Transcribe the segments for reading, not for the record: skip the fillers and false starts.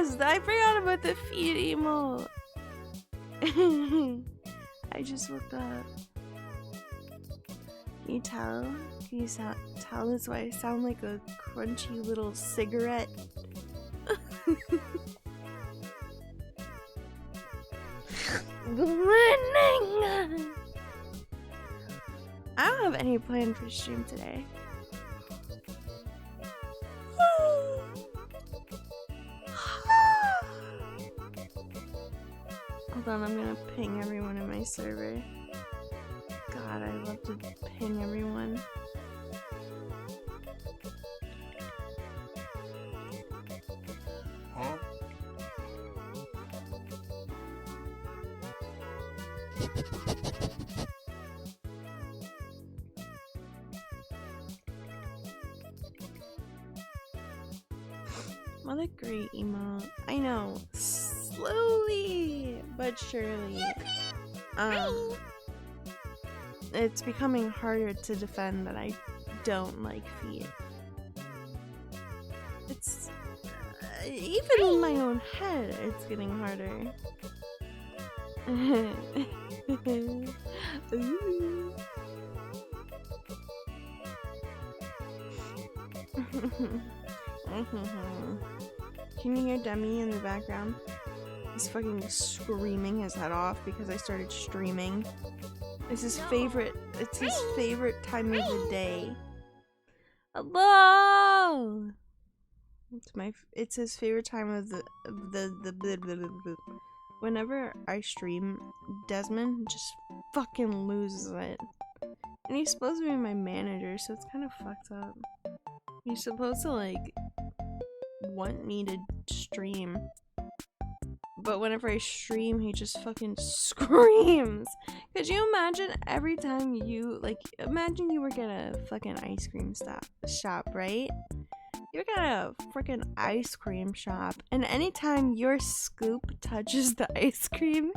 yes! I forgot about the feet emote. I just woke up. Can you tell? Can you tell this why I sound like a crunchy little cigarette? Winning! I don't have any plan for stream today. Hold on, I'm gonna ping everyone in my server. God, I love to ping everyone. Huh? Mother great emote. I know. Slowly but surely. It's becoming harder to defend that I don't like feet. It's even in my own head, it's getting harder. Ooh. Can you hear Demi in the background? He's fucking screaming his head off because I started streaming. It's his favorite. It's his favorite time of the day. Hello. It's his favorite time of the Whenever I stream, Desmond just fucking loses it. And he's supposed to be my manager, so it's kind of fucked up. He's supposed to like want me to stream, but whenever I stream, he just fucking screams. Could you imagine every time you imagine you work at a fucking ice cream shop, right? You work at a freaking ice cream shop, and anytime your scoop touches the ice cream,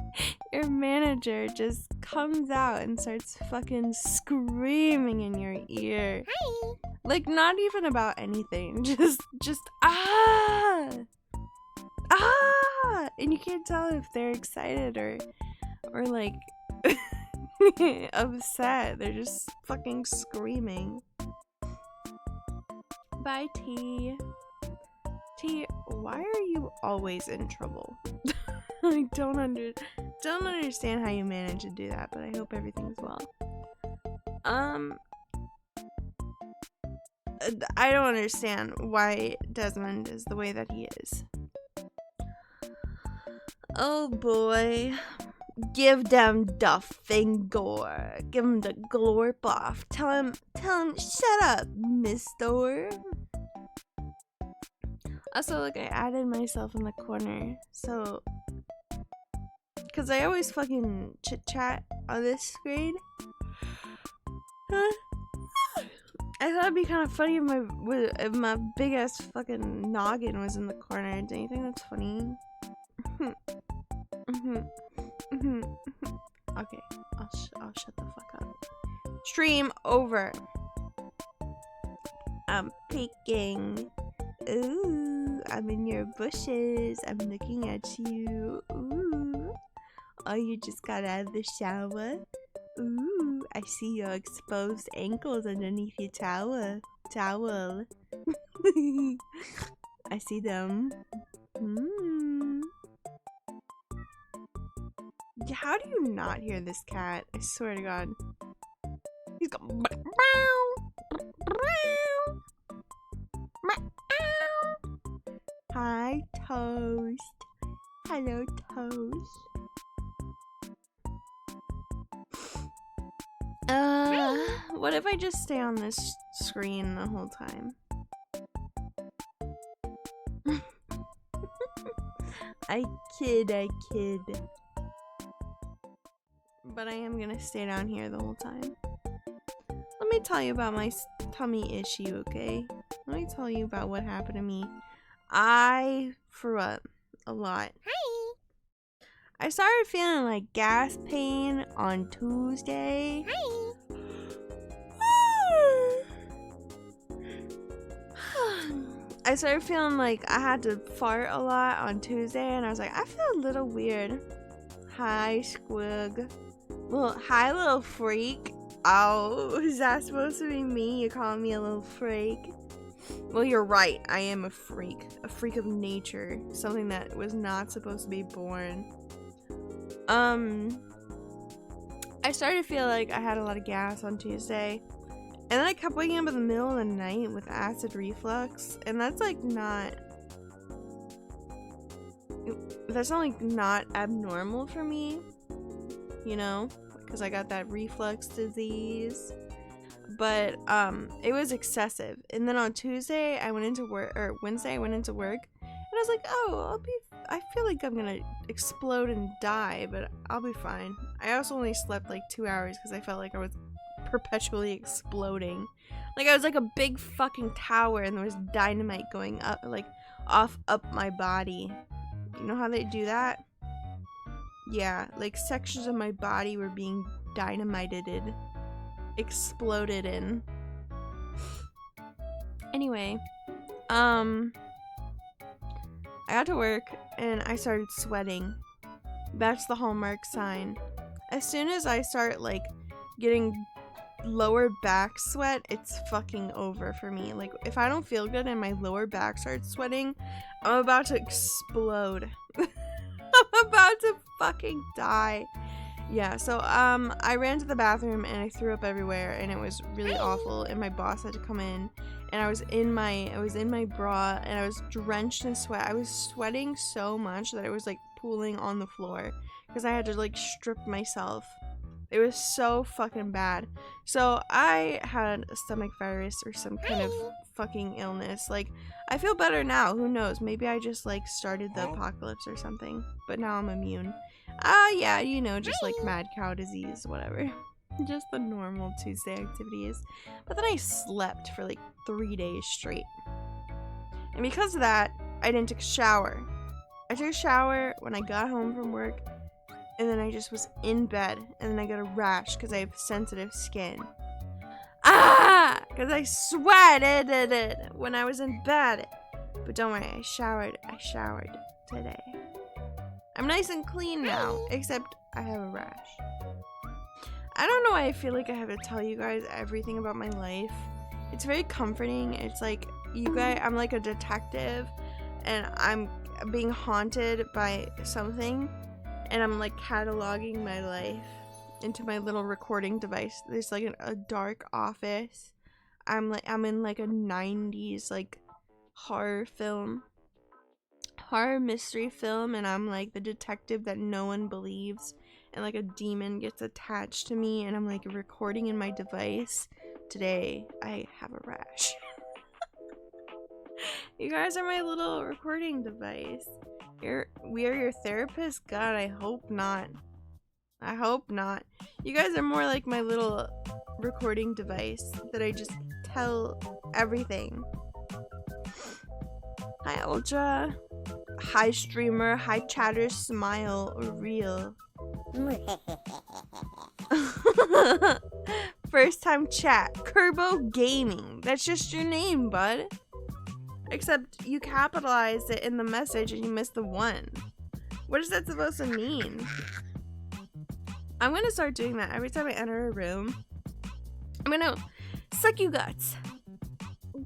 your manager just comes out and starts fucking screaming in your ear. Hi. Like, not even about anything, just ah! Ah! And you can't tell if they're excited or like upset. They're just fucking screaming. Bye, T. T, why are you always in trouble? I don't understand how you manage to do that, but I hope everything's well. I don't understand why Desmond is the way that he is. Oh boy. Give them the finger. Give him the glorp off. Tell him, shut up, mister. Also, look, I added myself in the corner, so, because I always fucking chit-chat on this screen. I thought it'd be kind of funny if my big-ass fucking noggin was in the corner. Do you think that's funny? Okay, I'll shut the fuck up. Stream over. I'm peeking. Ooh, I'm in your bushes. I'm looking at you. Ooh. Oh, you just got out of the shower? Ooh, I see your exposed ankles underneath your towel. I see them. How do you not hear this cat? I swear to God. He's going. Hi, Toast. Hello, Toast. What if I just stay on this screen the whole time? I kid. But I am gonna stay down here the whole time. Let me tell you about my tummy issue, okay? Let me tell you about what happened to me. I threw up a lot. Hi. I started feeling like gas pain on Tuesday. Hi. I started feeling like I had to fart a lot on Tuesday, and I was like, I feel a little weird. Hi, Squig. Hi, little freak. Oh, is that supposed to be me? You're calling me a little freak? Well, you're right. I am a freak of nature, something that was not supposed to be born. I started to feel like I had a lot of gas on Tuesday, and then I kept waking up in the middle of the night with acid reflux, and that's like not abnormal for me, you know, because I got that reflux disease. But it was excessive. And then on Tuesday I went into work, or Wednesday I went into work, and I was like, oh, I feel like I'm gonna explode and die, but I'll be fine. I also only slept like 2 hours because I felt like I was perpetually exploding. Like I was like a big fucking tower, and there was dynamite going up, like up my body. You know how they do that? Yeah, like sections of my body were being dynamited, exploded in. Anyway, I got to work and I started sweating. That's the hallmark sign. As soon as I start like getting lower back sweat, it's fucking over for me. Like if I don't feel good and my lower back starts sweating, I'm about to explode. I'm about to fucking die. Yeah, so I ran to the bathroom and I threw up everywhere, and it was really awful, and my boss had to come in, and I was in my bra, and I was drenched in sweat. I was sweating so much that it was like pooling on the floor because I had to like strip myself. It was so fucking bad. So I had a stomach virus or some kind of fucking illness. Like, I feel better now. Who knows? Maybe I just like started the apocalypse or something. But now I'm immune. Yeah, you know, just like mad cow disease, whatever. Just the normal Tuesday activities. But then I slept for like 3 days straight. And because of that, I didn't take a shower. I took a shower when I got home from work. And then I just was in bed, and then I got a rash because I have sensitive skin. Because I sweated when I was in bed. But don't worry, I showered today. I'm nice and clean now, except I have a rash. I don't know why I feel like I have to tell you guys everything about my life. It's very comforting. It's like, you guys, I'm like a detective, and I'm being haunted by something. And I'm like cataloging my life into my little recording device. There's like a dark office. I'm in like a 90s like horror mystery film, and I'm like the detective that no one believes, and like a demon gets attached to me, and I'm like recording in my device. Today I have a rash. You guys are my little recording device. We are your therapist? God, I hope not. I hope not. You guys are more like my little recording device that I just tell everything. Hi, Ultra. Hi, streamer. Hi, chatter. Smile. Real. First time chat. Kerbo Gaming. That's just your name, bud. Except you capitalized it in the message and you missed the one. What is that supposed to mean? I'm gonna start doing that every time I enter a room. I'm gonna Succuguts.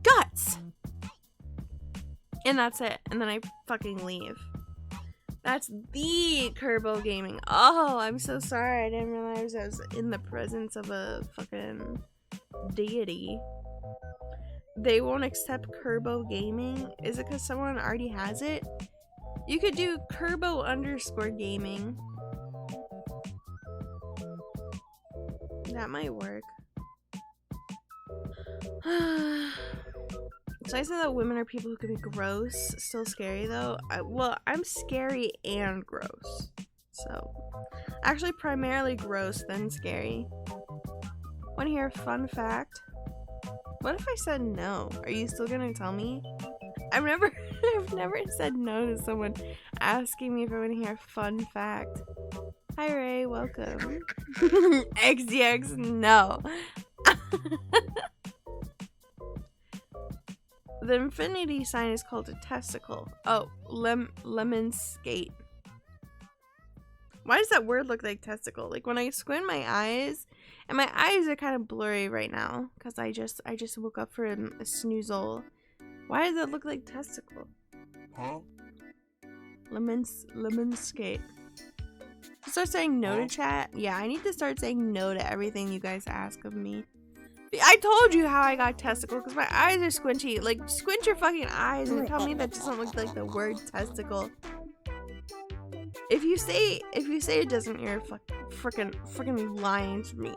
Guts! And that's it. And then I fucking leave. That's the Kerbo Gaming. Oh, I'm so sorry. I didn't realize I was in the presence of a fucking deity. They won't accept Kerbo Gaming? Is it because someone already has it? You could do Kerbo_gaming. That might work. So I said that women are people who can be gross. Still scary though. Well, I'm scary and gross. So, actually primarily gross, then scary. Want to hear a fun fact? What if I said no? Are you still gonna tell me? I've never said no to someone asking me if I want to hear a fun fact. Hi Ray, welcome. XDX, no. The infinity sign is called a testicle. Oh, lemon skate. Why does that word look like testicle? Like when I squint my eyes, and my eyes are kind of blurry right now because I just woke up from a snoozle. Why does that look like testicle? Huh? Lemon skate. Start saying no to chat. Yeah, I need to start saying no to everything you guys ask of me. I told you how I got testicle because my eyes are squinty. Like, squint your fucking eyes and tell me that doesn't look like the word testicle. If you say it doesn't, you're freaking lying to me.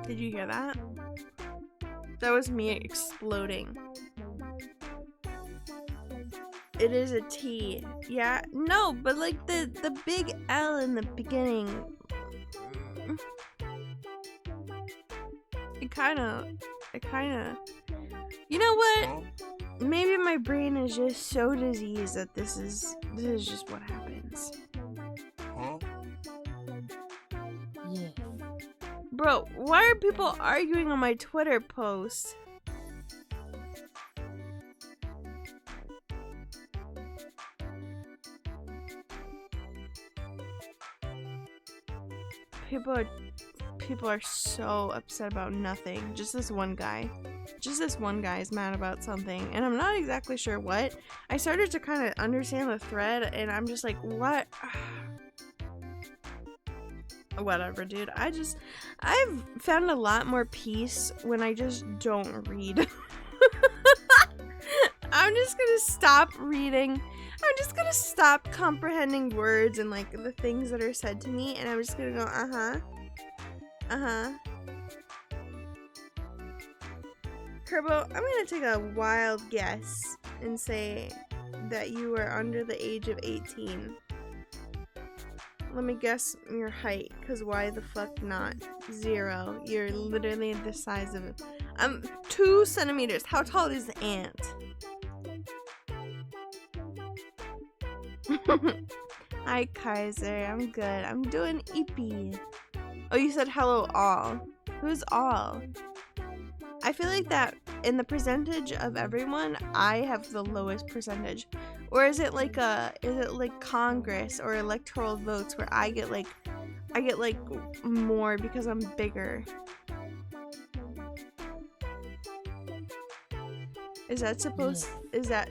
Did you hear that? That was me exploding. It is a T. Yeah, no, but like the big L in the beginning. It kind of. You know what? Maybe my brain is just so diseased that this is just what happens. Yeah. Bro, why are people arguing on my Twitter post? People are so upset about nothing. Just this one guy is mad about something, and I'm not exactly sure what. I started to kind of understand the thread, and I'm just like, what? Whatever, dude. I've found a lot more peace when I just don't read. I'm just gonna stop reading. I'm just gonna stop comprehending words and like the things that are said to me, and I'm just gonna go, Kerbo, I'm gonna take a wild guess and say that you are under the age of 18. Let me guess your height, cause why the fuck not? 0. You're literally the size of 2 centimeters. How tall is the ant? Hi Kaiser, I'm good. I'm doing eepy. Oh, you said hello all. Who's all? I feel like that in the percentage of everyone, I have the lowest percentage. Or is it like Congress or electoral votes where I get like more because I'm bigger? Is that supposed is that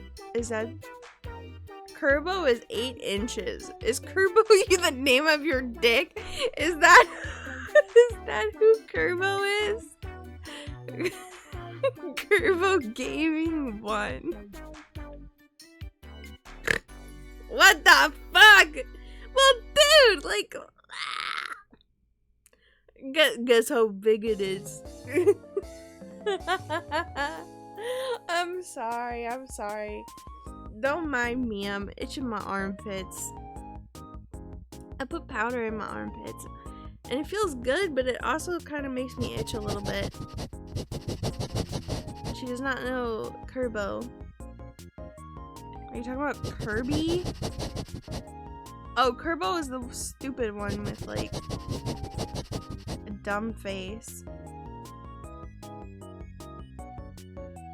Kerbo is 8 inches. Is Kerbo the name of your dick? Is that who Kerbo is? Kerbo Gaming 1. What the fuck? Well, dude, like, guess how big it is. I'm sorry. Don't mind me, I'm itching my armpits. I put powder in my armpits. And it feels good, but it also kind of makes me itch a little bit. She does not know Kerbo. Are you talking about Kirby? Oh, Kerbo is the stupid one with, like, a dumb face.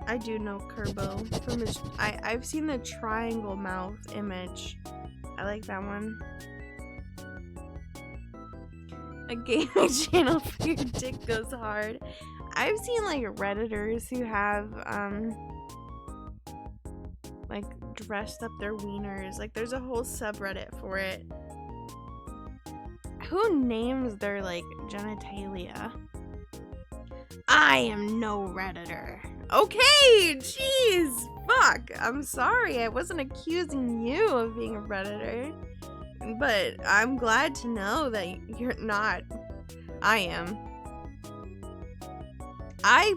I do know Kerbo from his. I've seen the triangle mouth image. I like that one. A gaming channel for your dick goes hard. I've seen like Redditors who have like dressed up their wieners. Like there's a whole subreddit for it. Who names their like genitalia? I am no Redditor. Okay, jeez, fuck. I'm sorry, I wasn't accusing you of being a Redditor, but I'm glad to know that you're not. I am. I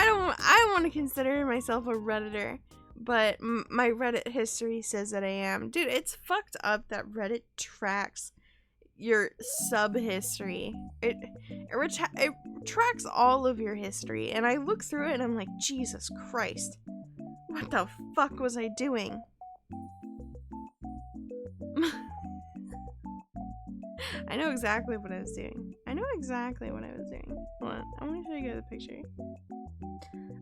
don't want to consider myself a Redditor, but my Reddit history says that I am. Dude, it's fucked up that Reddit tracks your sub history. It tracks all of your history, and I look through it and I'm like, Jesus Christ, what the fuck was I doing? I know exactly what I was doing. I know exactly what I was doing. Hold on. I want to show you guys a picture.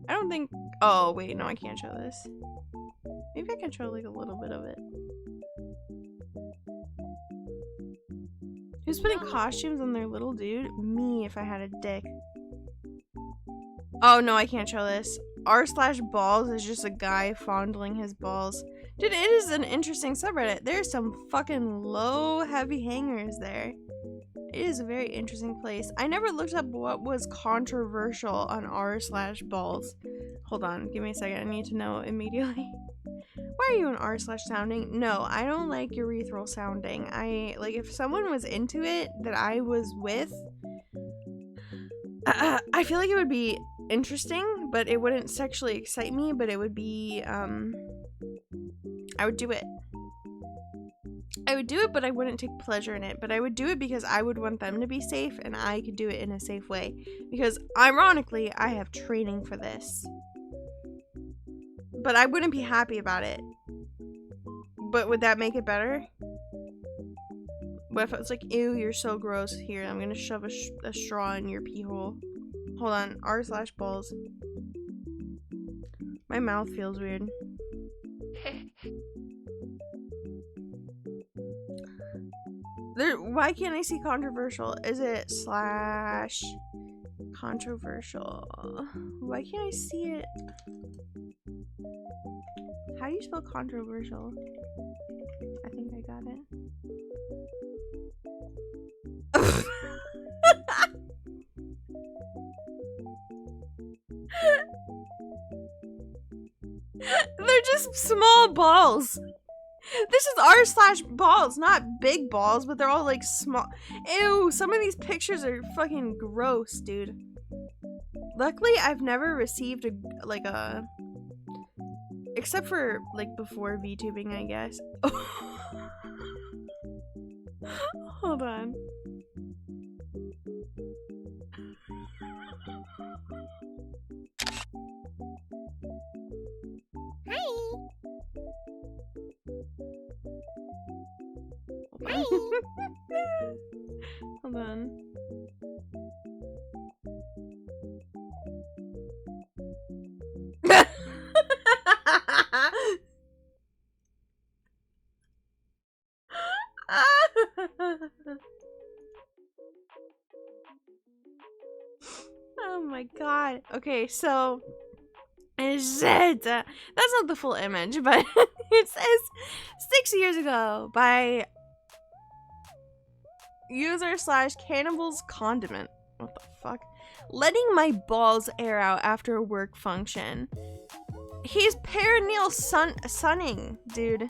I don't think... Oh, wait. No, I can't show this. Maybe I can show, like, a little bit of it. Who's putting costumes on their little dude? Me, if I had a dick. Oh, no, I can't show this. r/balls is just a guy fondling his balls. Dude, it is an interesting subreddit. There's some fucking low, heavy hangers there. It is a very interesting place. I never looked up what was controversial on r/balls. Hold on, give me a second. I need to know immediately. Why are you an r/sounding? No, I don't like urethral sounding. Like, if someone was into it that I was with, I feel like it would be interesting, but it wouldn't sexually excite me, but it would be, I would do it. I would do it, but I wouldn't take pleasure in it. But I would do it because I would want them to be safe, and I could do it in a safe way. Because, ironically, I have training for this. But I wouldn't be happy about it. But would that make it better? What if it's like, ew, you're so gross. Here, I'm gonna shove a straw in your pee hole. Hold on, r/balls. My mouth feels weird. Why can't I see controversial? Is it /controversial? Why can't I see it? How do you spell controversial? I think I got it. They're just small balls. This is r/balls, not big balls, but they're all like small. Ew, some of these pictures are fucking gross, dude. Luckily, I've never received a except for like before VTubing, I guess. Hold on. Hi. Hold on. Oh my god. Okay, so shit. That's not the full image, but it says 6 years ago by user/cannibals condiment. What the fuck? Letting my balls air out after a work function. He's perineal sunning, dude.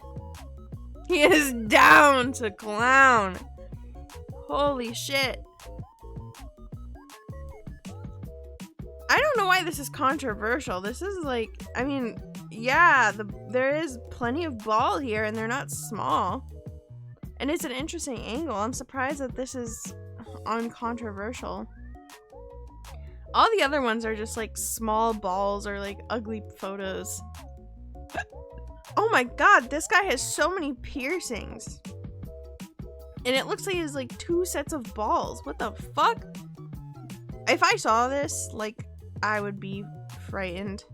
He is down to clown. Holy shit. I don't know why this is controversial. This is like, I mean, yeah, there is plenty of ball here and they're not small. And it's an interesting angle. I'm surprised that this is uncontroversial. All the other ones are just like small balls or like ugly photos. Oh my god, this guy has so many piercings. And it looks like he has like 2 sets of balls. What the fuck? If I saw this, like, I would be frightened.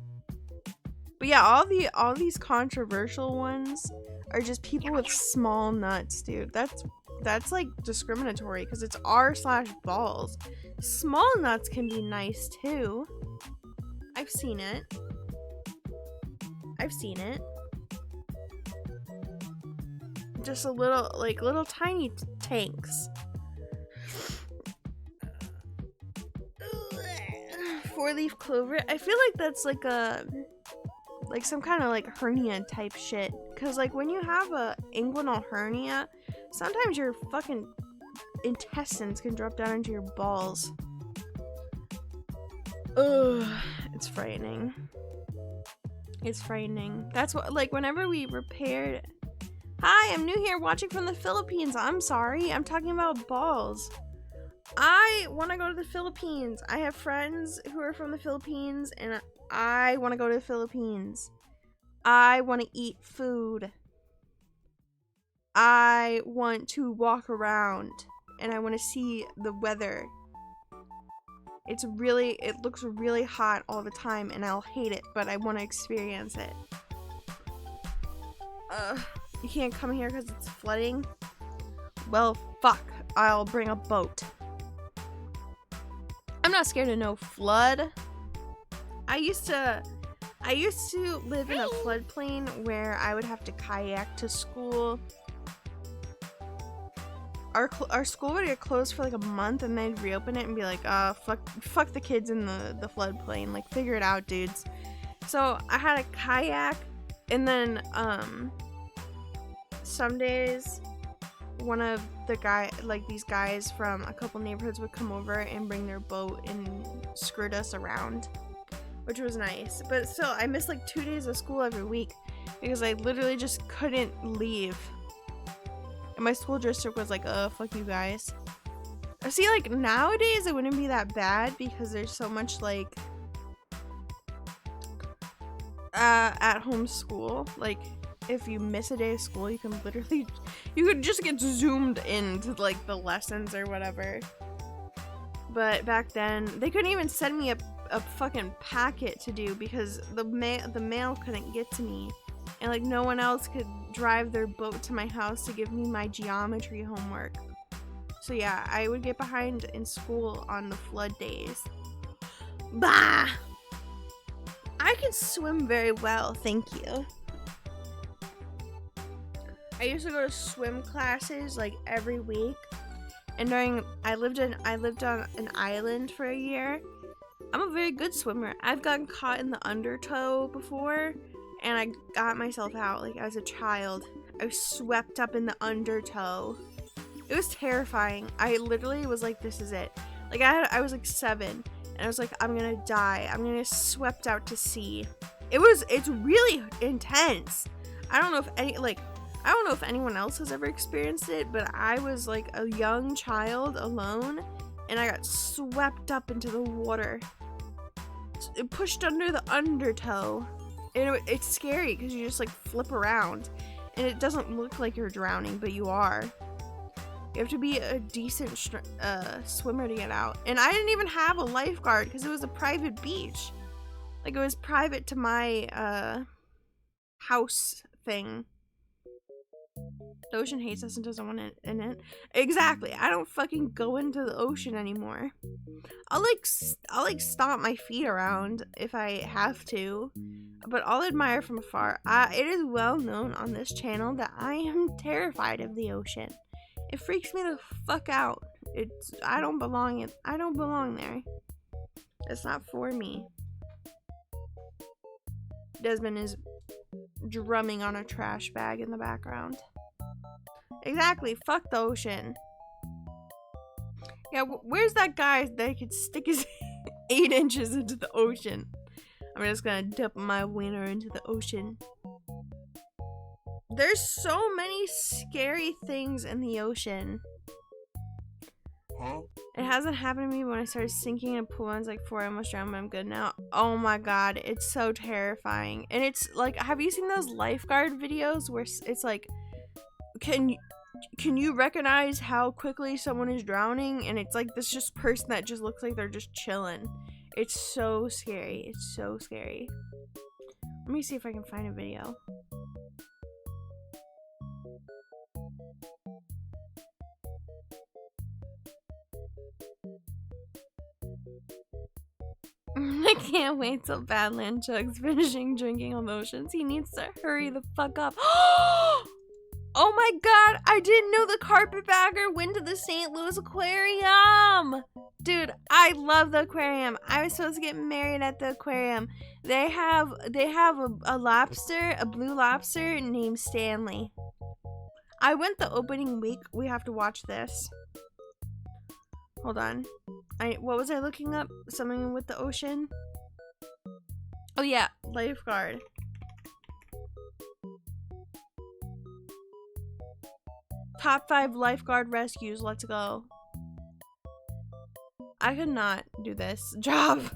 But yeah, all these controversial ones are just people with small nuts, dude. That's like discriminatory because it's r/balls. Small nuts can be nice too. I've seen it. Just a little, like, little tiny tanks. 4-leaf clover. I feel like that's like some kind of like hernia type shit. Cause like when you have a inguinal hernia, sometimes your fucking intestines can drop down into your balls. Ugh, it's frightening. It's frightening. That's what, like, whenever we repaired. Hi, I'm new here watching from the Philippines. I'm sorry. I'm talking about balls. I want to go to the Philippines. I have friends who are from the Philippines, and I want to go to the Philippines. I want to eat food. I want to walk around and I want to see the weather. It looks really hot all the time and I'll hate it, but I want to experience it. You can't come here because it's flooding? Well, fuck. I'll bring a boat. I'm not scared of no flood. I used to live in a floodplain where I would have to kayak to school. Our school would get closed for like a month and they'd reopen it and be like, fuck the kids in the floodplain. Like, figure it out, dudes. So I had a kayak, and then some days one of these guys from a couple neighborhoods would come over and bring their boat and skirt us around, which was nice. But still, I missed like 2 days of school every week because I literally just couldn't leave. And my school district was like, fuck you guys. I see, like, nowadays it wouldn't be that bad because there's so much, like, at-home school. Like, if you miss a day of school, you could just get zoomed into, like, the lessons or whatever. But back then, they couldn't even send me a fucking packet to do because the mail couldn't get to me. And, like, no one else could drive their boat to my house to give me my geometry homework. So, yeah, I would get behind in school on the flood days. Bah! I can swim very well, thank you. I used to go to swim classes, like, every week. And I lived on an island for a year. I'm a very good swimmer. I've gotten caught in the undertow before. And I got myself out, like, as a child. I was swept up in the undertow. It was terrifying. I literally was like, this is it. Like, I was like 7, and I was like, I'm gonna die. I'm gonna get swept out to sea. It's really intense. I don't know if anyone else has ever experienced it, but I was like a young child alone, and I got swept up into the water. It pushed under the undertow. It's scary because you just like flip around and it doesn't look like you're drowning, but you are. You have to be a decent swimmer to get out. And I didn't even have a lifeguard because it was a private beach. Like, it was private to my house thing. The ocean hates us and doesn't want it in it. Exactly. I don't fucking go into the ocean anymore. I'll like stomp my feet around if I have to, but I'll admire from afar. It is well known on this channel that I am terrified of the ocean. It freaks me the fuck out. I don't belong there. It's not for me. Desmond is drumming on a trash bag in the background. Exactly, fuck the ocean. Yeah, where's that guy that could stick his 8 inches into the ocean? I'm just gonna dip my wiener into the ocean. There's so many scary things in the ocean. Huh? It hasn't happened to me when I started sinking in a pool. I was like 4, I almost drowned, but I'm good now. Oh my god, it's so terrifying. And it's like, have you seen those lifeguard videos where it's like, can you recognize how quickly someone is drowning? And it's like this just person that just looks like they're just chilling. It's so scary. It's so scary. Let me see if I can find a video. I can't wait till Badland Chug's finishing drinking on the oceans. He needs to hurry the fuck up. Oh my god, I didn't know the carpetbagger went to the St. Louis Aquarium. Dude, I love the aquarium. I was supposed to get married at the aquarium. They have a lobster, a blue lobster named Stanley. I went the opening week. We have to watch this. Hold on. What was I looking up? Something with the ocean? Oh yeah, lifeguard. Top 5 lifeguard rescues. Let's go. I could not do this job.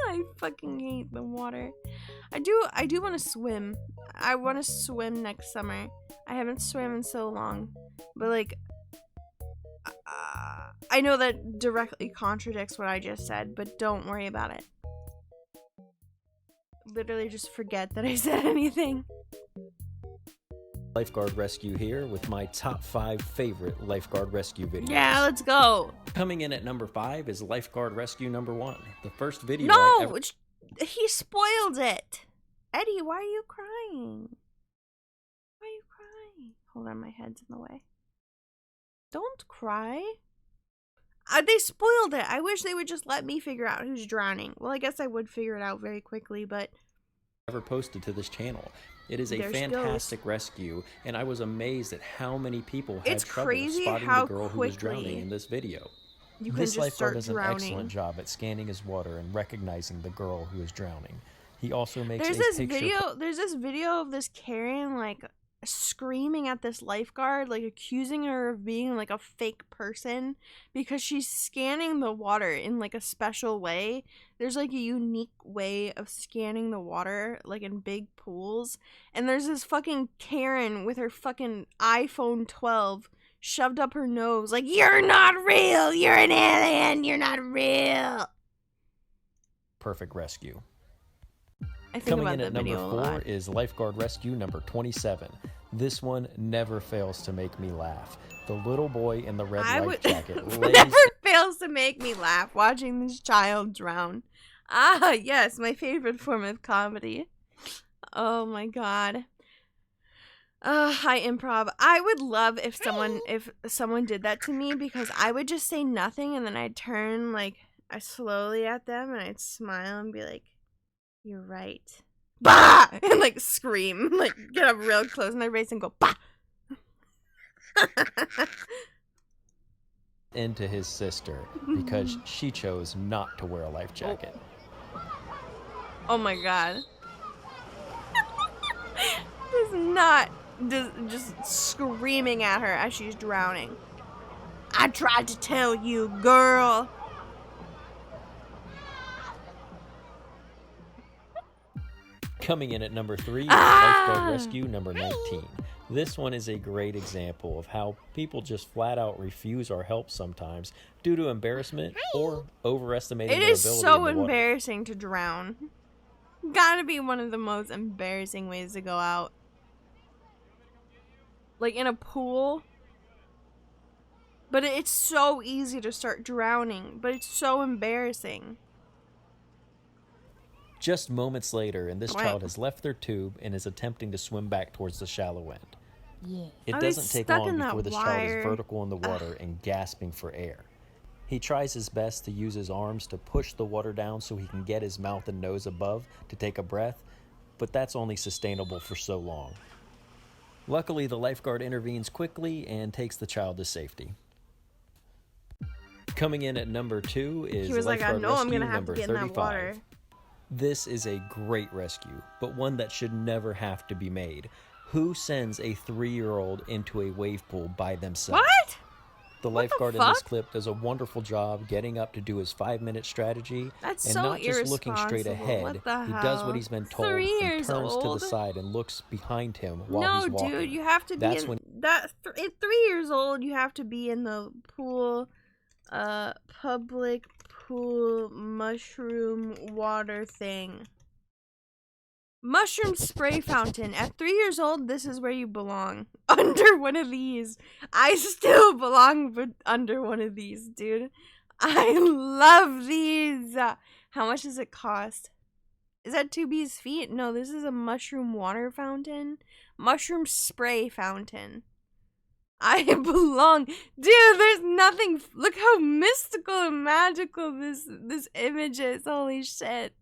I fucking hate the water. I do want to swim. I want to swim next summer. I haven't swam in so long, but like, I know that directly contradicts what I just said, but don't worry about it. Literally just forget that I said anything. Lifeguard rescue here with my top 5 favorite lifeguard rescue videos. Yeah, let's go. Coming in at number 5 is lifeguard rescue number 1. The first video No, he spoiled it. Eddie, why are you crying? Why are you crying? Hold on, my head's in the way. Don't cry. They spoiled it. I wish they would just let me figure out who's drowning. Well, I guess I would figure it out very quickly, but ever posted to this channel. It is a fantastic rescue, and I was amazed at how many people had trouble spotting the girl who was drowning in this video. This lifeguard does an excellent job at scanning his water and recognizing the girl who is drowning. He also makes there's this video of this Karen like screaming at this lifeguard, like accusing her of being like a fake person because she's scanning the water in like a special way. There's like a unique way of scanning the water, like in big pools, and there's this fucking Karen with her fucking iPhone 12 shoved up her nose like, you're not real, you're an alien, you're not real. Perfect rescue. I think Coming about in at the number video 4 is lifeguard rescue number 27. This one never fails to make me laugh. The little boy in the red life jacket never fails to make me laugh watching this child drown. Ah, yes, my favorite form of comedy. Oh my god. Hi improv. I would love if someone did that to me, because I would just say nothing and then I'd turn like slowly at them and I'd smile and be like, you're right. Bah! And like scream, like get up real close in their face and go bah! Into his sister because she chose not to wear a life jacket. Oh my god. Just screaming at her as she's drowning. I tried to tell you, girl. Coming in at number 3 is lifeguard rescue number 19. This one is a great example of how people just flat out refuse our help sometimes due to embarrassment or overestimating their ability in the water. It is so embarrassing to drown. Gotta be one of the most embarrassing ways to go out. Like in a pool. But it's so easy to start drowning, but it's so embarrassing. Just moments later, and this child has left their tube and is attempting to swim back towards the shallow end. Yeah. It doesn't take long before this child is vertical in the water and gasping for air. He tries his best to use his arms to push the water down so he can get his mouth and nose above to take a breath, but that's only sustainable for so long. Luckily, the lifeguard intervenes quickly and takes the child to safety. Coming in at number 2 is he was like, I know I'm gonna have number to get in 35. that water. This is a great rescue, but one that should never have to be made. Who sends a 3-year-old into a wave pool by themselves? What? The lifeguard in this clip does a wonderful job getting up to do his 5-minute strategy and not just looking straight ahead. He does what he's been told and turns to the side and looks behind him while he's walking. No, dude, you have to be at 3 years old, you have to be in the pool, public pool mushroom water thing. Mushroom spray fountain. At 3 years old, this is where you belong. Under one of these. I still belong under one of these, dude. I love these. How much does it cost? Is that 2B's feet? No, this is a mushroom water fountain. Mushroom spray fountain. I belong. Dude, there's nothing. Look how mystical and magical this image is. Holy shit.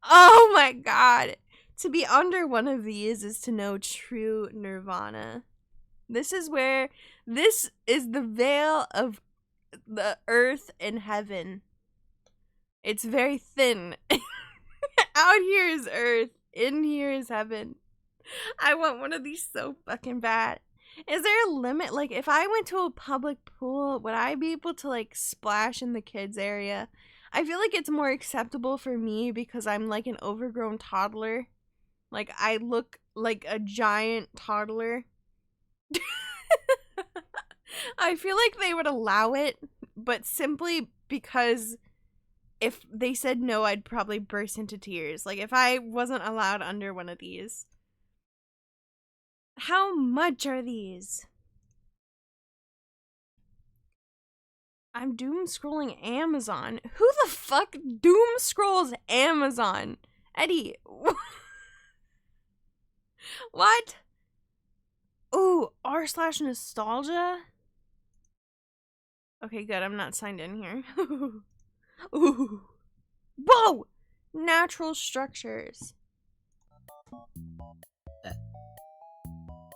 Oh my god. To be under one of these is to know true nirvana. This is the veil of the earth and heaven. It's very thin. Out here is earth. In here is heaven. I want one of these so fucking bad. Is there a limit? Like, if I went to a public pool, would I be able to, like, splash in the kids area? I feel like it's more acceptable for me because I'm, like, an overgrown toddler. Like, I look like a giant toddler. I feel like they would allow it, but simply because if they said no, I'd probably burst into tears. Like, if I wasn't allowed under one of these. How much are these? I'm doom scrolling Amazon. Who the fuck doom scrolls Amazon? Eddie. What? Ooh, r/nostalgia? Okay, good. I'm not signed in here. Ooh. Whoa! Natural structures.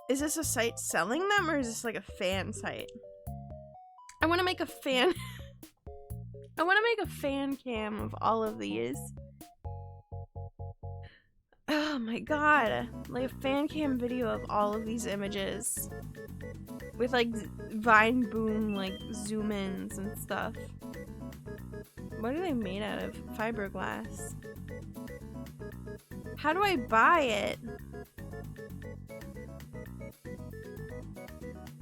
Is this a site selling them, or is this like a fan site? I want to make a fan. I want to make a fan cam of all of these. Oh my god. Like a fan cam video of all of these images. With like Vine Boom, like zoom ins and stuff. What are they made out of? Fiberglass. How do I buy it?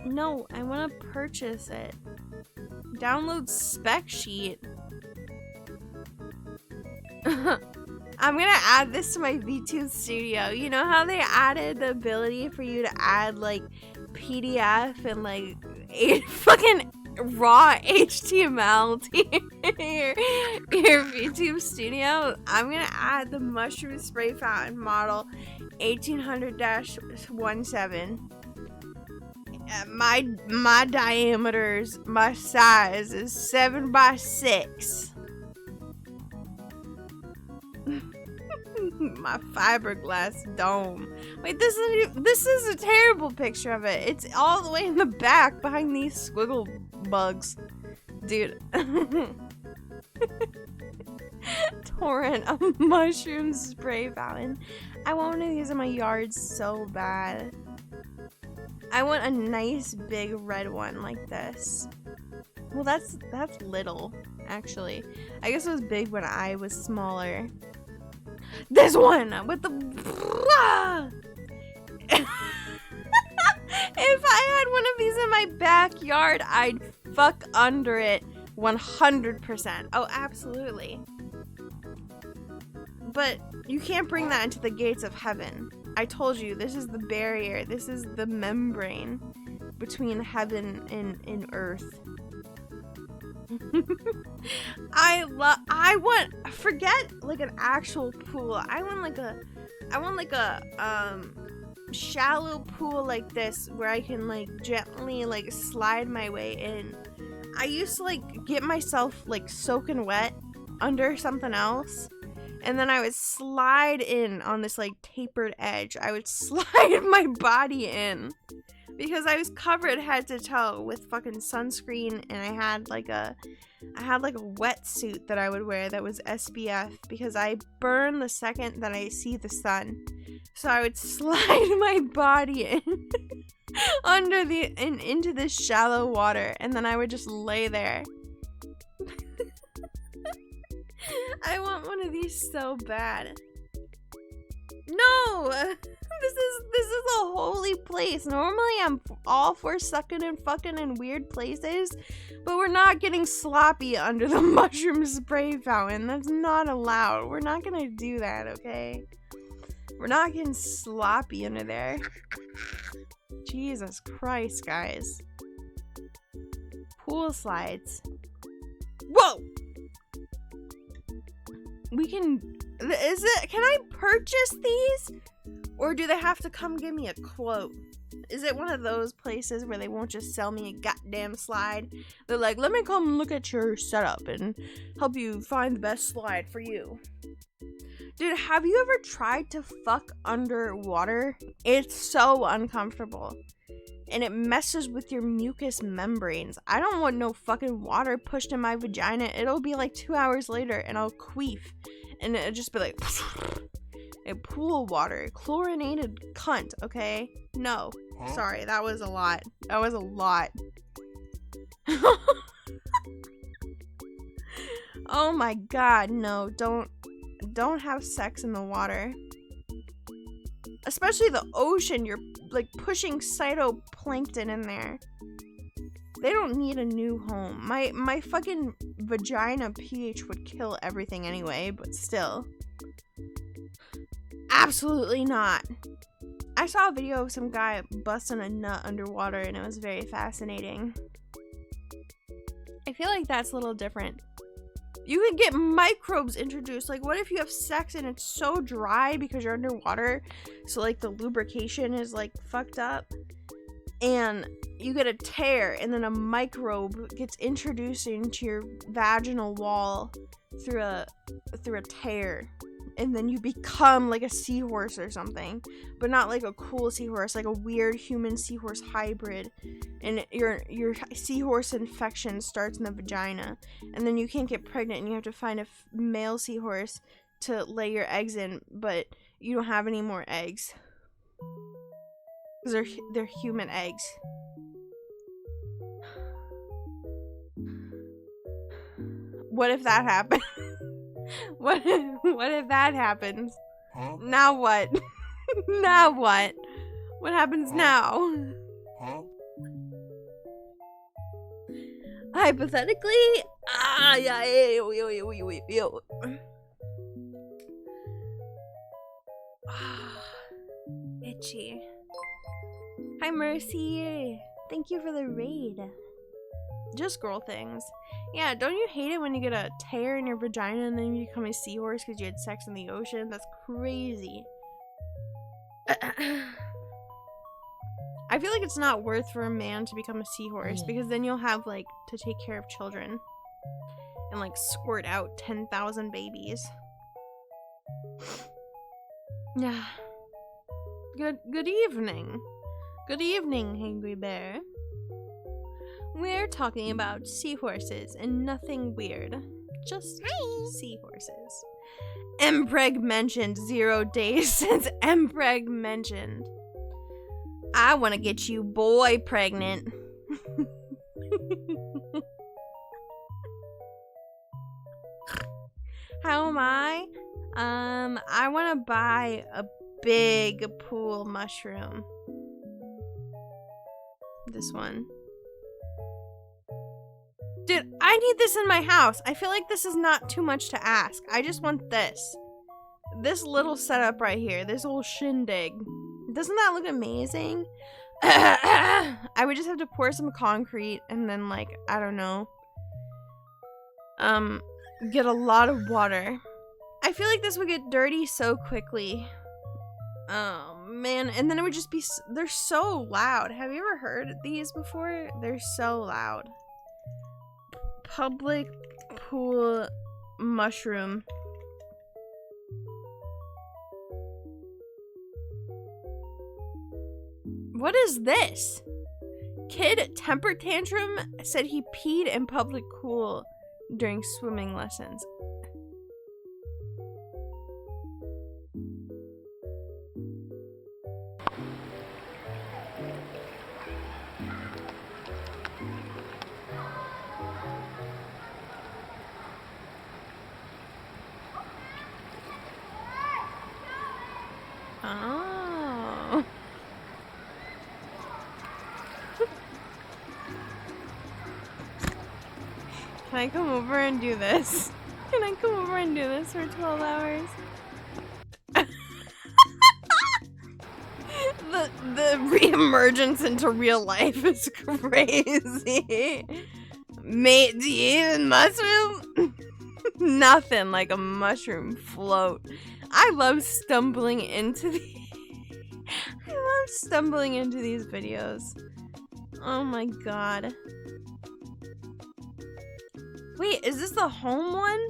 No, I want to purchase it. Download spec sheet. I'm gonna add this to my VTube studio. You know how they added the ability for you to add like PDF and like fucking raw HTML to your VTube studio? I'm gonna add the mushroom spray fountain model 1800-17. My diameters, my size is 7x6. My fiberglass dome. Wait, this is a terrible picture of it. It's all the way in the back behind these squiggle bugs. Dude. Torrent of mushroom spray fountain. I want one of these in my yard so bad. I want a nice big red one like this. Well, that's little, actually. I guess it was big when I was smaller. This one with the if I had one of these in my backyard, I'd fuck under it 100%. Oh, absolutely. But you can't bring that into the gates of heaven. I told you, this is the barrier. This is the membrane between heaven and earth. I want, forget like an actual pool. I want like a shallow pool like this where I can like gently like slide my way in. I used to like get myself like soaking wet under something else, and then I would slide in on this like tapered edge. I would slide my body in because I was covered head to toe with fucking sunscreen, and I had like a wetsuit that I would wear that was SPF because I burn the second that I see the sun. So I would slide my body in into this shallow water, and then I would just lay there. I want one of these so bad. No! This is a holy place. Normally I'm all for sucking and fucking in weird places, but we're not getting sloppy under the mushroom spray fountain. That's not allowed. We're not gonna do that, okay? We're not getting sloppy under there. Jesus Christ, guys. Pool slides. Whoa! Can I purchase these? Or do they have to come give me a quote? Is it one of those places where they won't just sell me a goddamn slide? They're like, let me come look at your setup and help you find the best slide for you. Dude, have you ever tried to fuck underwater? It's so uncomfortable. And it messes with your mucous membranes. I don't want no fucking water pushed in my vagina. It'll be like 2 hours later and I'll queef. And it'll just be like... a pool water. Chlorinated cunt, okay? No. Sorry, that was a lot. That was a lot. Oh my god, no. Don't have sex in the water. especially the ocean, you're like pushing phytoplankton in there. They don't need a new home. My fucking vagina pH would kill everything anyway, but still. Absolutely not. I saw a video of some guy busting a nut underwater and it was very fascinating. I feel like that's a little different. You can get microbes introduced. Like, what if you have sex and it's so dry because you're underwater? So, like, the lubrication is, like, fucked up. And you get a tear and then a microbe gets introduced into your vaginal wall through a tear. And then you become like a seahorse or something, but not like a cool seahorse, like a weird human seahorse hybrid. And your seahorse infection starts in the vagina, and then you can't get pregnant, and you have to find a male seahorse to lay your eggs in, but you don't have any more eggs because they're human eggs. What if that happened? What if that happens? Huh? Now what? Now what? What happens now? Huh? Hypothetically, itchy. Hi Mercy, thank you for the raid. Just girl things. Yeah, don't you hate it when you get a tear in your vagina and then you become a seahorse because you had sex in the ocean? That's crazy. I feel like it's not worth for a man to become a seahorse because then you'll have, like, to take care of children and, like, squirt out 10,000 babies. Yeah. Good evening. Good evening, Hangry Bear. We're talking about seahorses and nothing weird. Just seahorses. Mpreg mentioned 0 days since Mpreg mentioned. I want to get you boy pregnant. How am I? I want to buy a big pool mushroom. This one. Dude, I need this in my house. I feel like this is not too much to ask. I just want this. This little setup right here. This whole shindig. Doesn't that look amazing? I would just have to pour some concrete and then, like, I don't know. Get a lot of water. I feel like this would get dirty so quickly. Oh, man. And then it would just be... They're so loud. Have you ever heard these before? They're so loud. Public pool mushroom. What is this? Kid temper tantrum said he peed in public pool during swimming lessons. Oh. Can I come over and do this? Can I come over and do this for 12 hours? The reemergence into real life is crazy. Mate, do you eat a mushroom? Nothing like a mushroom float. I love stumbling into these videos. Oh my god. Wait, is this the home one?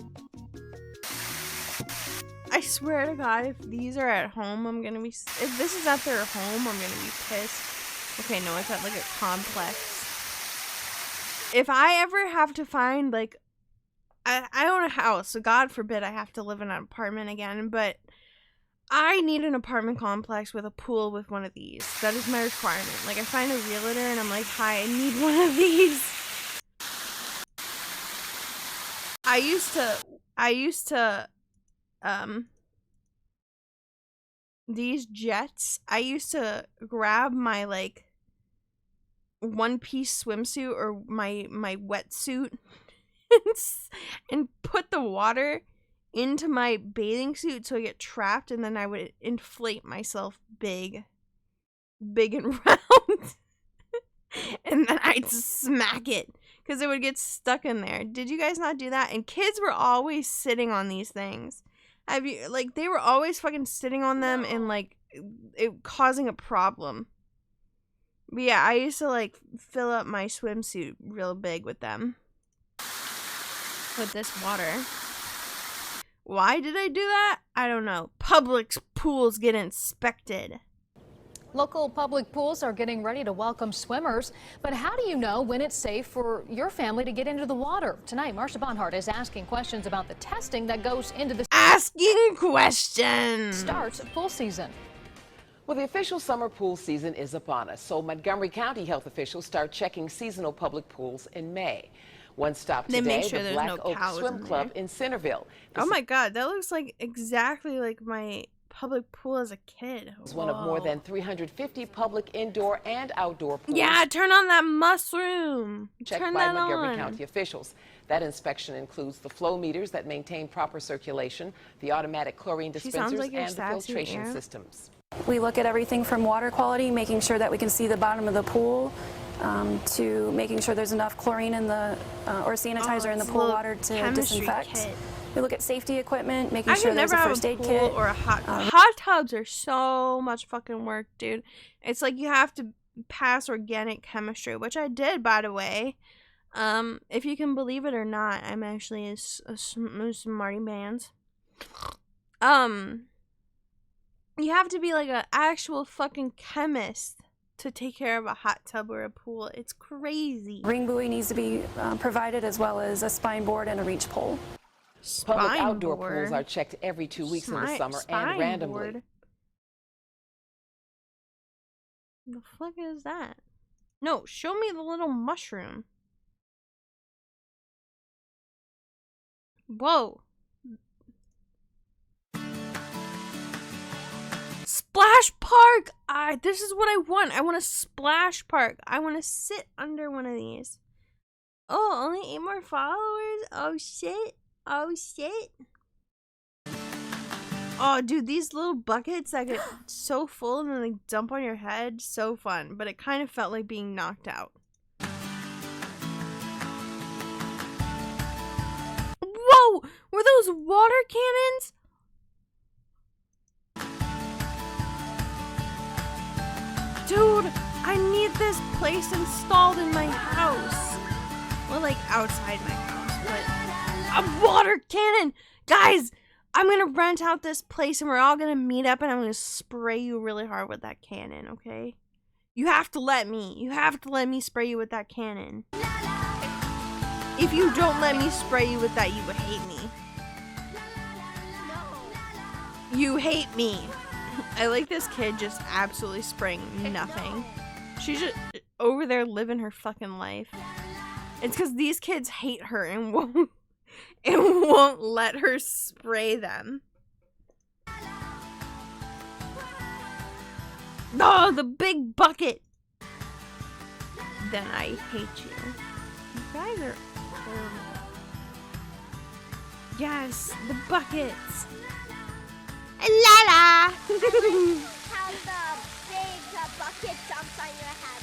I swear to god, if these are at home, I'm gonna be... If this is at their home, I'm gonna be pissed. Okay, no, it's at like a complex. If I ever have to find, like... I own a house, so God forbid I have to live in an apartment again, but I need an apartment complex with a pool with one of these. That is my requirement. Like, I find a realtor and I'm like, hi, I need one of these. I used to these jets, I used to grab my like one-piece swimsuit or my wetsuit and put the water into my bathing suit so I get trapped, and then I would inflate myself big and round. And then I'd smack it because it would get stuck in there. Did you guys not do that? And kids were always sitting on these things. Have you, like, they were always fucking sitting on them and like it causing a problem. But yeah, I used to like fill up my swimsuit real big with them. With this water. Why did I do that? I don't know. Public pools get inspected. Local public pools are getting ready to welcome swimmers, but how do you know when it's safe for your family to get into the water? Tonight, Marsha Bonhart is asking questions about the testing that goes into the asking questions. Starts pool season. Well, the official summer pool season is upon us, so Montgomery County health officials start checking seasonal public pools in May. One stop today, make sure the there's Black no Oak cows Swim in Club there. in Centerville. Oh my God, that looks like exactly like my public pool as a kid. It's one of more than 350 public indoor and outdoor pools. Yeah, turn on that mushroom. Checked by Montgomery County officials. That inspection includes the flow meters that maintain proper circulation, the automatic chlorine dispensers, and the filtration systems. We look at everything from water quality, making sure that we can see the bottom of the pool, to making sure there's enough chlorine in the or sanitizer in the pool water to disinfect. Kit. We look at safety equipment, making sure there's a first aid kit. Or a hot tubs are so much fucking work, dude. It's like you have to pass organic chemistry, which I did, by the way. If you can believe it or not, I'm actually a smarty pants. You have to be like an actual fucking chemist to take care of a hot tub or a pool. It's crazy. Ring buoy needs to be provided, as well as a spine board and a reach pole. Public outdoor pools are checked every 2 weeks in the summer and randomly. Board. The fuck is that? No, show me the little mushroom. Whoa. Splash park! This is what I want. I want a splash park. I want to sit under one of these. Oh, only 8 more followers? Oh, shit. Oh, shit. Oh, dude, these little buckets that get so full and then they dump on your head. So fun. But it kind of felt like being knocked out. Whoa! Were those water cannons? Dude, I need this place installed in my house. Well, like outside my house, but a water cannon! Guys, I'm gonna rent out this place and we're all gonna meet up and I'm gonna spray you really hard with that cannon, okay? You have to let me. You have to let me spray you with that cannon. If you don't let me spray you with that, you would hate me. You hate me. I like this kid just absolutely spraying nothing. She's just over there living her fucking life. It's because these kids hate her and won't let her spray them. Oh, the big bucket. Then I hate you. You guys are horrible. Yes, the buckets. La la! How the big bucket dumps on your head.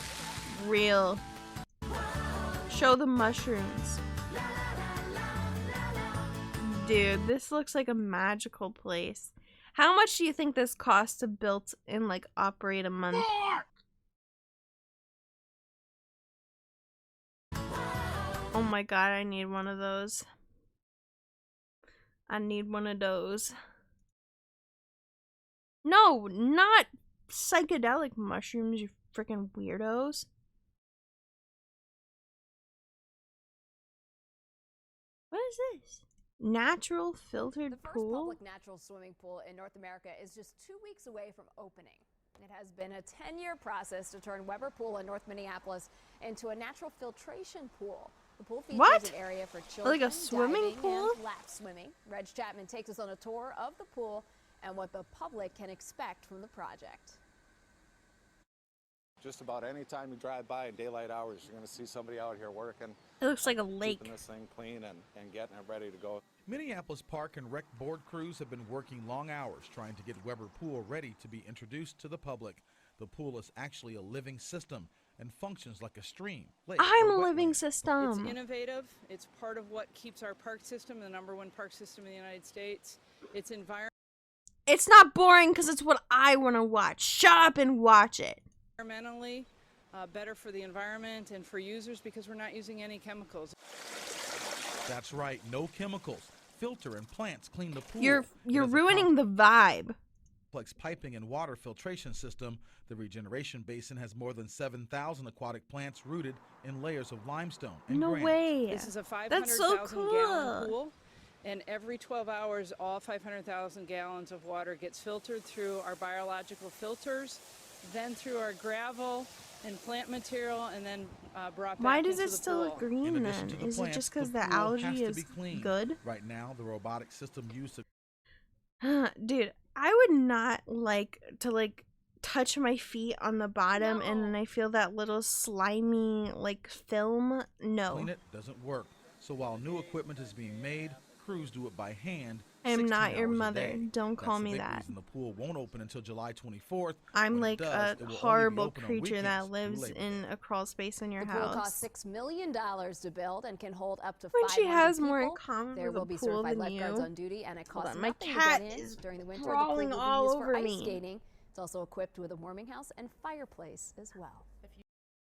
Real. Show the mushrooms. Dude, this looks like a magical place. How much do you think this costs to build and like operate a month? Oh my god, I need one of those. I need one of those. No, not psychedelic mushrooms, you freaking weirdos. What is this? Natural filtered pool? The first public natural swimming pool in North America is just 2 weeks away from opening. It has been a 10-year process to turn Weber Pool in North Minneapolis into a natural filtration pool. The pool features an area for children, like a swimming diving pool? and lap swimming. Reg Chapman takes us on a tour of the pool and what the public can expect from the project. Just about any time you drive by in daylight hours, you're going to see somebody out here working. It looks like a lake. Keeping this thing clean and getting it ready to go. Minneapolis Park and Rec Board crews have been working long hours trying to get Weber Pool ready to be introduced to the public. The pool is actually a living system and functions like a stream, lake, I'm or a wetland. living system. It's innovative. It's part of what keeps our park system the #1 park system in the United States. It's It's not boring because it's what I want to watch. Shut up and watch it. environmentally better for the environment and for users because we're not using any chemicals. That's right, no chemicals. Filter and plants clean the pool. You're ruining the vibe. Complex piping and water filtration system. The regeneration basin has more than 7,000 aquatic plants rooted in layers of limestone and No granite. way. This is a That's so 500,000 cool. gallon pool, and every 12 hours, all 500,000 gallons of water gets filtered through our biological filters, then through our gravel and plant material, and then brought back Why does into it the still pool. look green In addition then? to the Is it plants, just because the pool has algae to is be cleaned. good? Right now, the robotic system used to Dude, I would not like to touch my feet on the bottom and then I feel that little slimy film. No. clean it doesn't work. So while new equipment is being made, crews do it by hand. I am 16 not your hours a mother. day. Don't call That's the me big that. reason the pool won't open until July 24th. I'm When it like does, a it will only be horrible open on creature that weekends through lives Labor in Day. a crawl space in your The pool house. costs $6 million to build and can hold up to When 500 she has people. more in common There with will a be pool certified than lifeguards you. on duty, and it Hold costs on, my nothing cat to get in. is During the winter, the pool crawling will be all used over for ice me. skating. It's also equipped with a warming house and fireplace as well.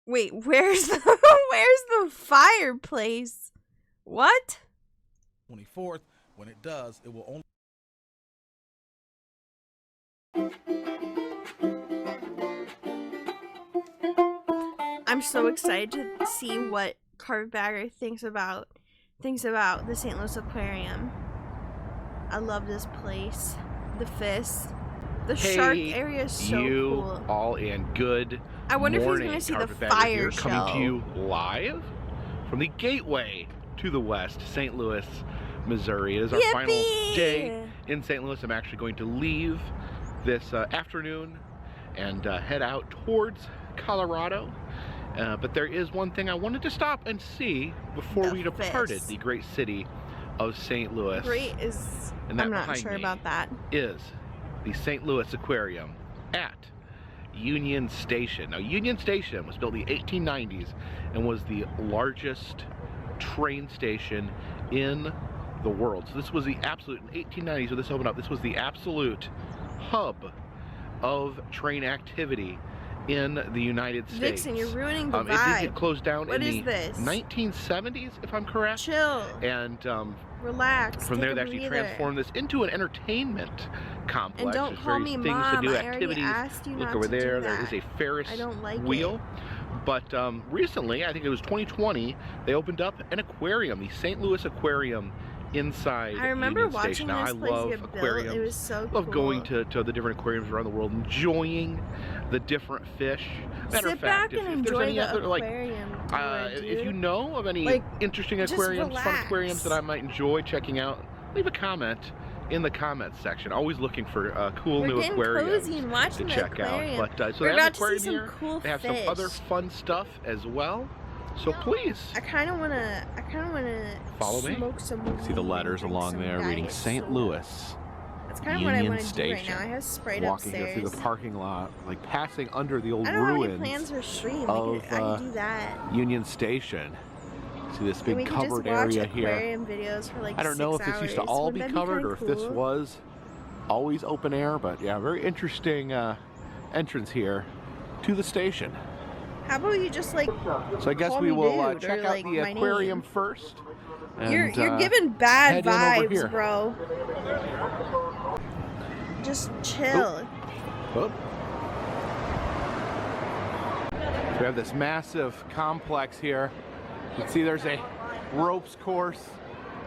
Wait, where's the fireplace? What? 24th. When it does, it will only I'm so excited to see what Carpetbagger thinks about the St. Louis Aquarium. I love this place. The fish. The shark area is so cool. All in good I wonder morning. if he's going to see the Carpetbagger fire here, show. coming to you live from the gateway to the west, St. Louis, Missouri. It is our final day in St. Louis. I'm actually going to leave this afternoon and head out towards Colorado. But there is one thing I wanted to stop and see before we departed the great city of St. Louis. Great is, And that I'm not behind sure me about that. Is the St. Louis Aquarium at Union Station. Now, Union Station was built in the 1890s and was the largest train station in the world. So this was the absolute, in the 1890s when this opened up, this was the absolute hub of train activity in the United States. Vixen, you're ruining the It vibe. did get closed down What in is the this? 1970s, if I'm correct. Chill. And Relax. from there, take they a actually breather. transformed this into an entertainment complex. And don't There's call various me things Mom. to do, I already activities. asked you Look not over to do there. that. There is a Ferris I don't like wheel. it. But recently, I think it was 2020, they opened up an aquarium, the St. Louis Aquarium inside I remember Union watching Station. Now, this I place love get built. aquariums. It was so love cool. going to the different aquariums around the world, enjoying the different fish. Matter Sit of fact, back and if there's enjoy any the other, aquarium tour, if dude. you know of any Like, interesting just aquariums, fun relax. aquariums that I might enjoy checking out, leave a comment in the comments section. Always looking for cool We're new getting aquariums cozy and watching to the check aquarium. out. But so We're they have about an to see aquarium some here. cool They have fish. some other fun stuff as well. So please I kind of wanna follow me. smoke some See the weed letters and drink along some there reading diet St. soda. Louis. That's kind of what I Union want to do right Station. now. I have Sprite Walking upstairs. here through the parking lot, like passing under the old I don't have any ruins plans for stream. of I can do that. Union Station. See this And we big can just covered watch area here. aquarium videos for like I don't know 6 if this used to hours. all Wouldn't be that covered kinda or if this cool? was always open air, but yeah, very interesting entrance here to the station. How about you just like So I guess call we me will dude, check or, out like, the my aquarium name? first. And, You're giving bad head in over here. vibes, bro. Just chill. Oh. So we have this massive complex here. You can see there's a ropes course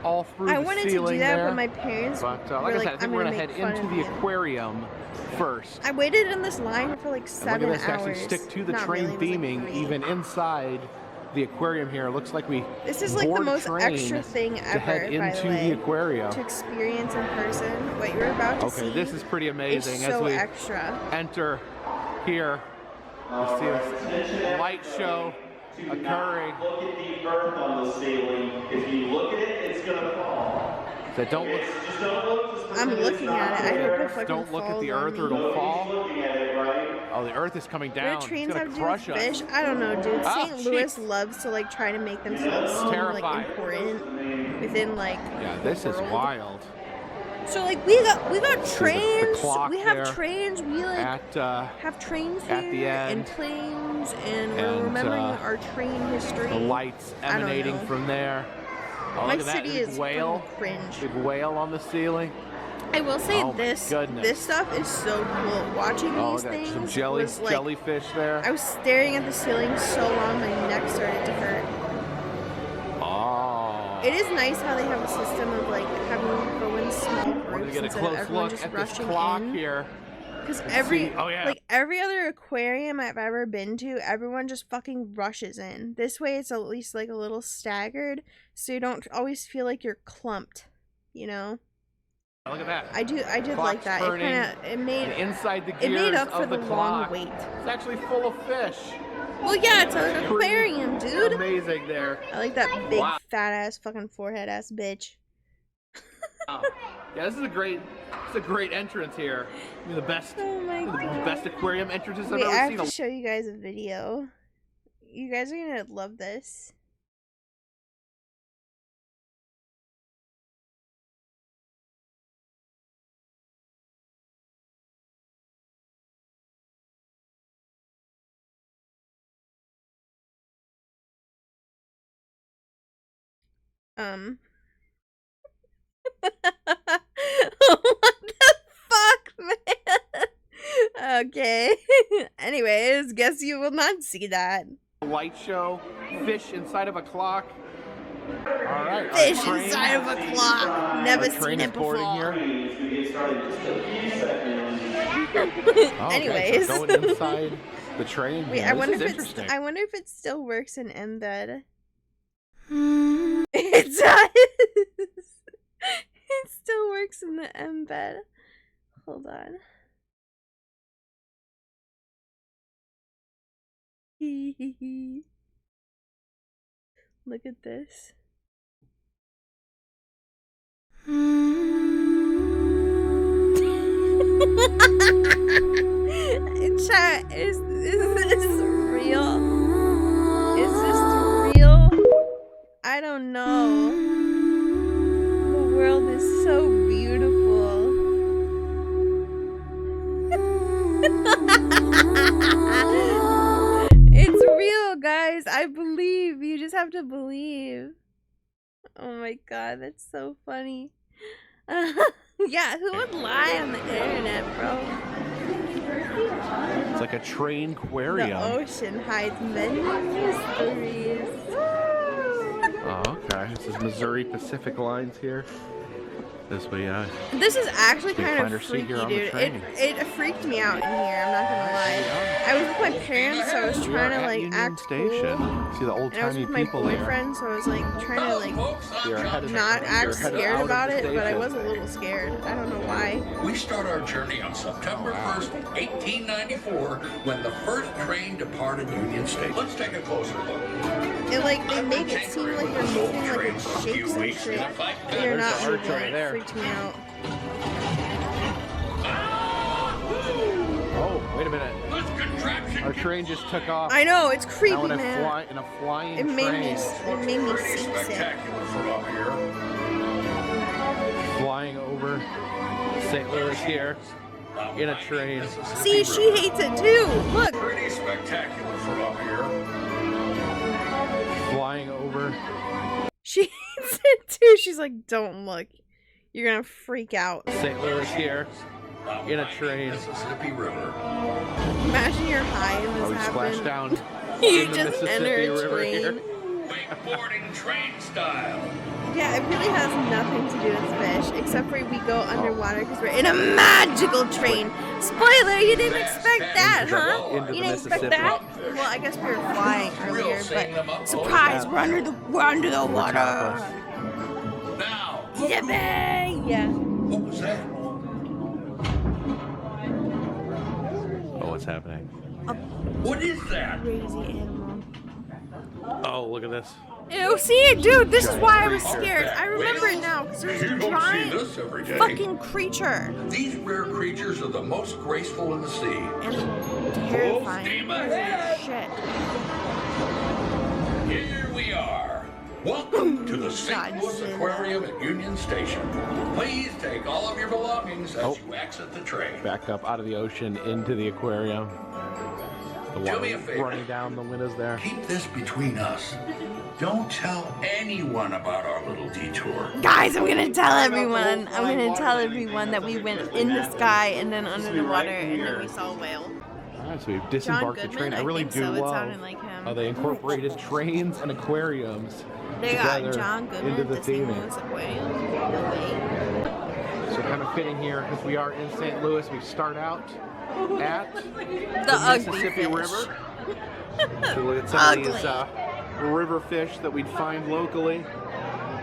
all through I the wanted to ceiling do that, there. but my parents But were like I said, I I'm think we're gonna gonna head make fun into of the you. aquarium first. I waited in this line for like And 7 look at this, hours. actually stick to the Not train really, it was like theming 3. even inside the aquarium here. It looks like we This is like the most extra thing ever, to head into the aquarium. To experience in person what you're about to see. Okay, this is pretty amazing. It's so as we extra. enter here, you see a light show occurring. Look at the earth on the ceiling. If you look at it, it's gonna fall. So don't look. Just don't look. I'm looking at it. I hope it fucking Don't look at the falls earth on or it'll me. fall. Looking at it, right? Oh, the earth is coming down. What do trains it's have gonna to do crush with us. fish? I don't know, dude. Oh, St. Louis loves to like try to make themselves seem like important within like. Yeah, this is wild. So like we got trains. clock We have there trains. We like have trains here at the end. and planes, and we're remembering our train history. The lights emanating from there. Oh, My look at city that. is whale. cringe. Big whale on the ceiling. I will say Oh my this goodness. stuff is so cool. Watching Oh, these look at things some was like, jellyfish there. I was staring at the ceiling so long my neck started to hurt. Oh. It is nice how they have a system of like having you go in small We're gonna groups get a instead of close everyone look just at this rushing clock in. here. Because Let's every see. Oh, yeah. like every other aquarium I've ever been to, everyone just fucking rushes in. This way it's at least like a little staggered, so you don't always feel like you're clumped, you know? Look at that. I did Clock's like that. turning, It made and inside the it made gears up for of the the long clock. wait. It's actually full of fish. Well, yeah, it's an aquarium, dude. Amazing there. I like that big Wow. fat ass fucking forehead ass bitch. Wow. Yeah, this is a great entrance here. I mean, the best, Oh my the god. best aquarium entrances Wait, I've I ever have seen. to show you guys a video. You guys are gonna love this. What the fuck, man? Okay. Anyways, guess you will not see that. Light show, fish inside of a clock. All right. Fish inside of a clock. Never Our seen train it is boarding before. here. Oh, Anyways. okay, so going inside the train. Wait, here. I wonder This if is interesting. I wonder if it still works in embed. It does. It still works in the embed. Hold on. Look at this. Chat, is this real? Is this real? I don't know. The world is so beautiful. It's real, guys. I believe. You just have to believe. Oh my god, that's so funny. Yeah, who would lie on the internet, bro? It's like a train aquarium. The ocean hides many mysteries. Oh, okay. This is Missouri Pacific Lines here. This way, This is actually Big kind finder of seat freaky, here on the dude. train. It freaked me out in here. I'm not gonna lie. I was with my parents, so I was we are trying to at like Union act Station. cool. See the old And I was timey with my people there. boyfriend, so I was like trying to like not act you're headed scared out of about the it, but I station. was a little scared. I don't know why. We start our journey on September 1st, 1894, when the first train departed Union Station. Let's take a closer look. And like they make it seem like they're moving like it shakes and shit. But they're not There's the arch moving. right It there. freaked me out. Oh, wait a minute. Our train just took off. I know, it's creepy, now in man. in a flying It made train. me seasick. Spectacular from up here. Flying over St. Louis here in a train. See, she hates it too. Look. Pretty spectacular from up here. Flying over. She hates it too. She's like, don't look. You're gonna freak out. St. Louis here in a train. Mississippi River. Imagine you're high and this Oh, we splashed happened. down You in the just enter Mississippi a River train. here. Wakeboarding train style. You Yeah, it really has nothing to do with fish, except for we go underwater because we're in a magical train. Spoiler, you didn't expect that, huh? You didn't expect that? Well, I guess we were flying earlier, but surprise, we're under the water. Now. Yippee! Yeah. What was that? Oh, what's happening? What is that? Crazy animal. Oh, look at this. Ew, see it, dude. This is why I was scared. I remember it now because there's a giant fucking creature. These rare creatures are the most graceful in the sea. And terrifying. Shit. Here we are. Welcome to the St. Louis Aquarium at Union Station. Please take all of your belongings as you exit the train. Back up out of the ocean into the aquarium. The Do me a water favor. running down the windows there. Keep this between us. Don't tell anyone about our little detour. Guys, I'm gonna tell everyone. I'm gonna tell everyone that we went in the sky and then under the water and then we saw a whale. Alright, so we've disembarked the train. I really do love how they incorporated trains and aquariums They got together John Goodman into the at the St. theming. Louis Aquarium. No way. So kind of fitting here because we are in St. Louis. We start out at The ugly Mississippi fish. River. So look at some of these river fish that we'd find locally.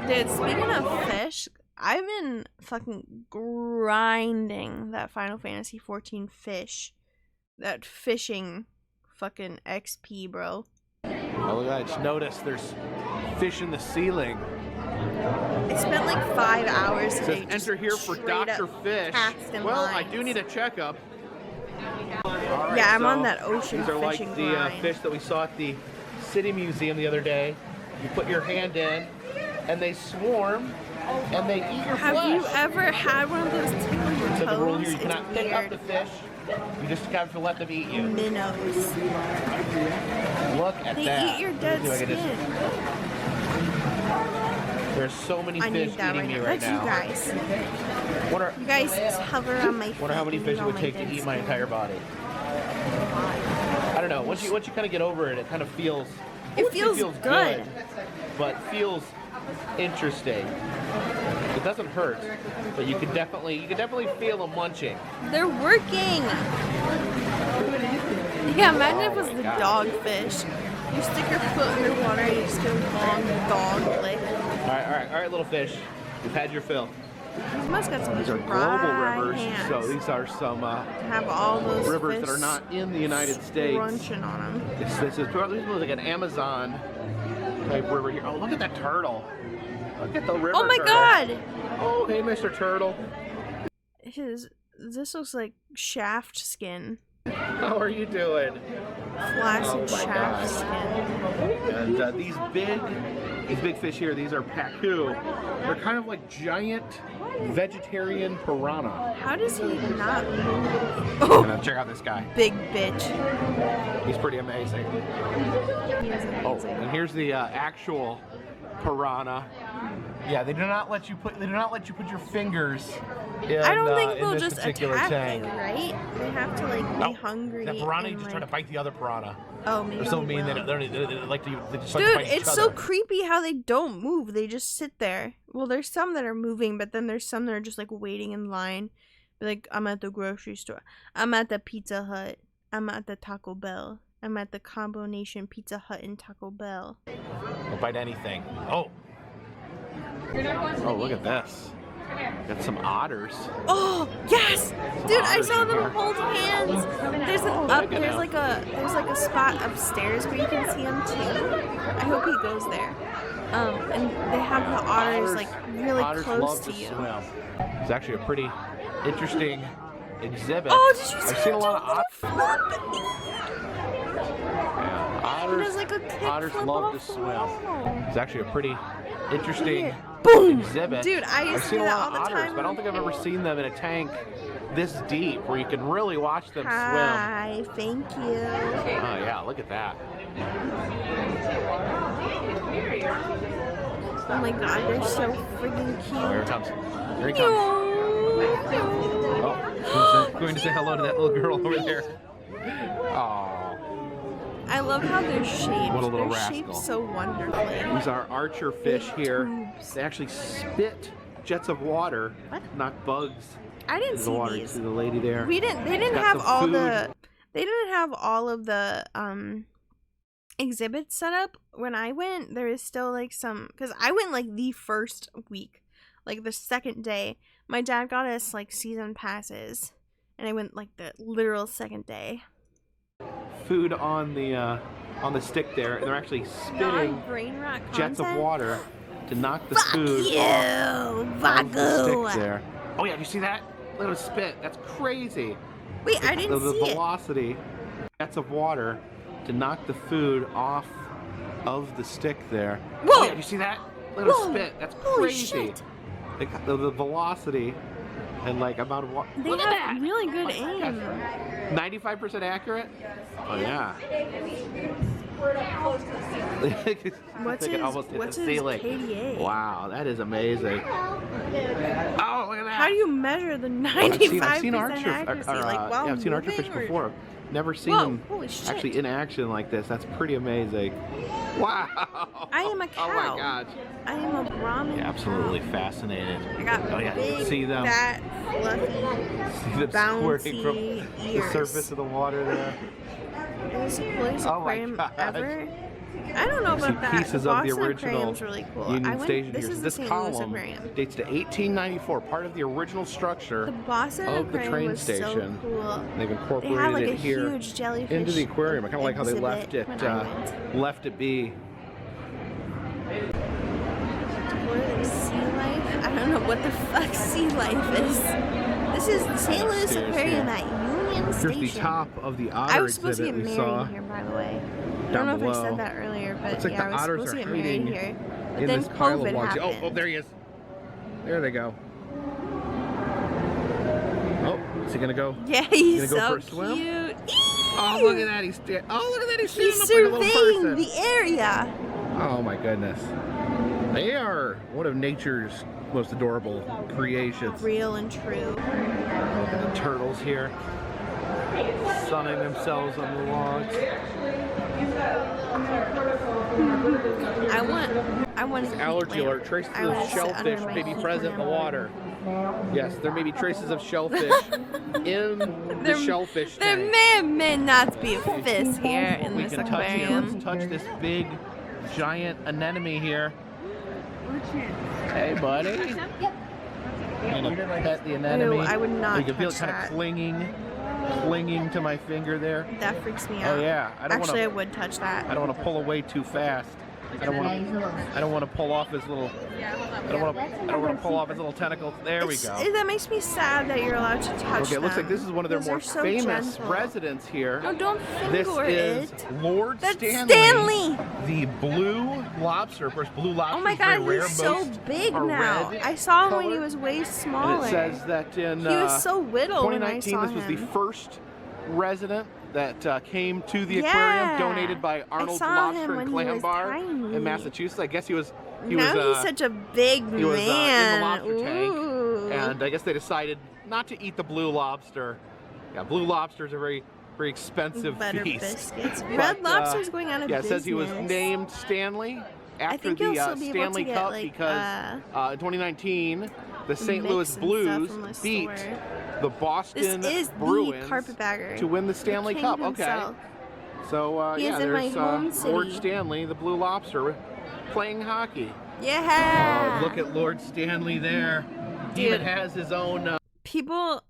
Dude, speaking of fish, I've been fucking grinding that Final Fantasy 14 fish. That fishing fucking XP, bro. Oh, look at that. Just notice there's fish in the ceiling. I spent like 5 hours It today. says, enter here for Dr. Fish. Well, I do need a checkup. Right, yeah, I'm so on that ocean these are like fishing the grind. fish that we saw at the City Museum the other day. You put your hand in, and they swarm, and they eat your flesh. Have you ever had one of those tickle your toes? So the rule here, you It's cannot pick up weird. the fish. You just have to let them eat you. Minnows. Look at They that. eat your dead Look at this. skin. There's so many I fish need that eating right me now. right That's now. you guys. Wonder, You guys hover on my feet. wonder how many fish it would take to eat my entire body. I don't know. Once you kind of get over it, it kind of feels. It feels good. But feels interesting. It doesn't hurt, but you can definitely feel them munching. They're working. Yeah, imagine if it was the God. dogfish. You stick your foot underwater and you just get a long dog lick. All right, little fish. You've had your fill. These must got some These are global dry rivers, hands so these are some have all those rivers fish that are not in the United States. crunching on them. This is probably like an Amazon type river here. Oh, look at that turtle. Look at the river Oh my turtle. god! Oh, hey, Mr. Turtle. This looks like shaft skin. How are you doing? Flaccid my shaft God. skin. And these big fish here, these are pacu. They're kind of like giant vegetarian piranha. How does he not move? Oh, check out this guy. Big bitch. He's pretty amazing. He is amazing. Oh, and here's the actual piranha. Yeah, they do not let you put your fingers in, I don't think in they'll this just particular attack tank. you, right? They have to like be hungry. That piranha and, just like... try to bite the other piranha. Oh, maybe. They're so they mean will. they like to. They just like to Dude, bite each it's so other. creepy how they don't move. They just sit there. Well, there's some that are moving, but then there's some that are just like waiting in line. Like, I'm at the grocery store. I'm at the Pizza Hut. I'm at the Taco Bell. I'm at the combination Pizza Hut and Taco Bell. Don't bite anything. Oh. Oh, look at this. Got some otters. Oh yes, dude! I otters saw in them here. hold hands. There's like a spot upstairs where you can see them too. I hope he goes there. And they have the otters like really Otters close love to you. swim. It's actually a pretty interesting exhibit. Oh, did you see I've seen a him lot of do a otters. little flip? Yeah, He otters. does like a kick Otters flip love off to the swim. wall. It's actually a pretty interesting Boom! exhibit. Dude, I used I've to seen do a that lot all of the otters, time. but I don't think I've ever seen them in a tank this deep where you can really watch them swim. Hi, thank you. Oh yeah, look at that. Oh my god, they're so freaking cute. Oh, here it comes. Here he comes. Oh, who's going to say hello to that little girl over there? Oh. I love how they're shaped. What a little they're rascal. shaped so wonderfully. These are archer fish here. Tubes. They actually spit jets of water, knock bugs. I didn't see water. these. See the lady there. They didn't Got have some all food. they didn't have all of the exhibits set up when I went. There is still like some, because I went like the first week, like the second day. My dad got us like season passes, and I went like the literal second day. Food on the stick there, and they're actually spitting brain rot jets of content? water to knock the Fuck food you, off the Vago. stick there. Oh yeah, did you see that? Look at the spit. That's crazy. Wait, I didn't the see it. velocity, jets of water to knock the food off of the stick there. Whoa! Oh, yeah, did you see that? Look at the spit. That's Holy crazy. shit. The velocity and like amount of water. They have really good aim. 95% accurate? Oh yeah. What's his KDA? Wow, that is amazing. Oh, look at that. How do you measure the 95% I've seen archer, accuracy? Like, while I've seen archerfish moving, or- before. Never seen Whoa, them holy shit. actually in action like this. That's pretty amazing. Wow. I am a cow. Oh my gosh. I am a Brahmin. Yeah, absolutely fascinated. I got Oh yeah, you big, can see them. fat, fluffy, See them squirting from bouncy the ears. surface of the water there. It was the coolest Oh my aquarium gosh. ever. I don't know You see about that. pieces the of the Boston original Aquarium's really cool. Union Station this here. is the This St. Louis column Aquarium. dates to 1894, part of the original structure The Boston of the Aquarium train was station. so cool. They've They incorporated had like it a here huge jellyfish into the aquarium. I kind of like how they left it exhibit when I went. be. Florida sea life? I don't know what the fuck sea life is. This is the St. Louis Upstairs Aquarium here. at Union Station. Here's the top of the otter I was supposed to get exhibit we married saw here, by the way. I down don't know if I below. said that earlier, but Looks like yeah, the I was otters supposed to are get married hiding here. But in then this pile COVID of logs. happened. Oh, there he is. There they go. Oh, is he gonna go? Yeah, he's gonna go so for a swim? cute. Oh, look at that. He's look at that. He's He's standing up like a little surveying person. the area. Oh my goodness. They are one of nature's most adorable creations. Real and true. Look at the turtles here, sunning themselves on the logs. I want to Allergy alert. Traces of shellfish may be present in the water. Yes, there may be traces of shellfish in the shellfish There tank. may not be fish here in We this can touch it. aquarium. Let's touch this big, giant anemone here. Hey, buddy. I'm gonna pet the anemone. Ew, I would not You can feel it touch kind that. of clinging to my finger there. That freaks me out. Oh yeah, Actually, I would touch that. I don't want to pull away too fast. I don't want to pull off his little. I don't want to pull off his little tentacles. There we go. That makes me sad that you're allowed to touch Okay, it looks like this is one of their Those more are so famous gentle. residents here. No, don't This finger is it. Lord That's Stanley, Stanley. the blue lobster. Of course, blue lobster Oh my is very god, rare. he's so Most big are now. red I saw him when he color. was way And smaller. it says that in He was so little when I 2019, saw this was the him. first resident that came to the Yeah. aquarium, donated by Arnold's saw Lobster him and when he Clam was Bar tiny. in Massachusetts. I guess he was now he's such a big he was in the man. lobster tank, Ooh. and I guess they decided not to eat the blue lobster. Yeah, blue lobsters are very expensive Butter feast. biscuits. But, Red Lobster's going out of yeah, it says he was business. named Stanley after think you'll the still be able Stanley to get, Cup like, because in 2019 the St. mix Louis and Blues stuff from the beat store. the Boston This is Bruins the carpetbagger. to win the Stanley king Cup. himself. Okay, so He yeah, is in my there's home Lord city. Stanley, the Blue Lobster, playing hockey. Yeah. Look at Lord Stanley there. He even Dude. has his own. People.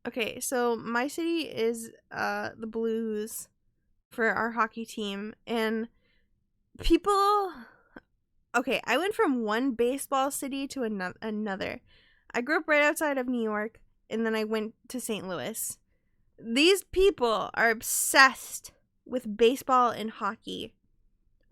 Okay, so my city is the Blues for our hockey team, and people. Okay, I went from one baseball city to another. I grew up right outside of New York, and then I went to St. Louis. These people are obsessed with baseball and hockey.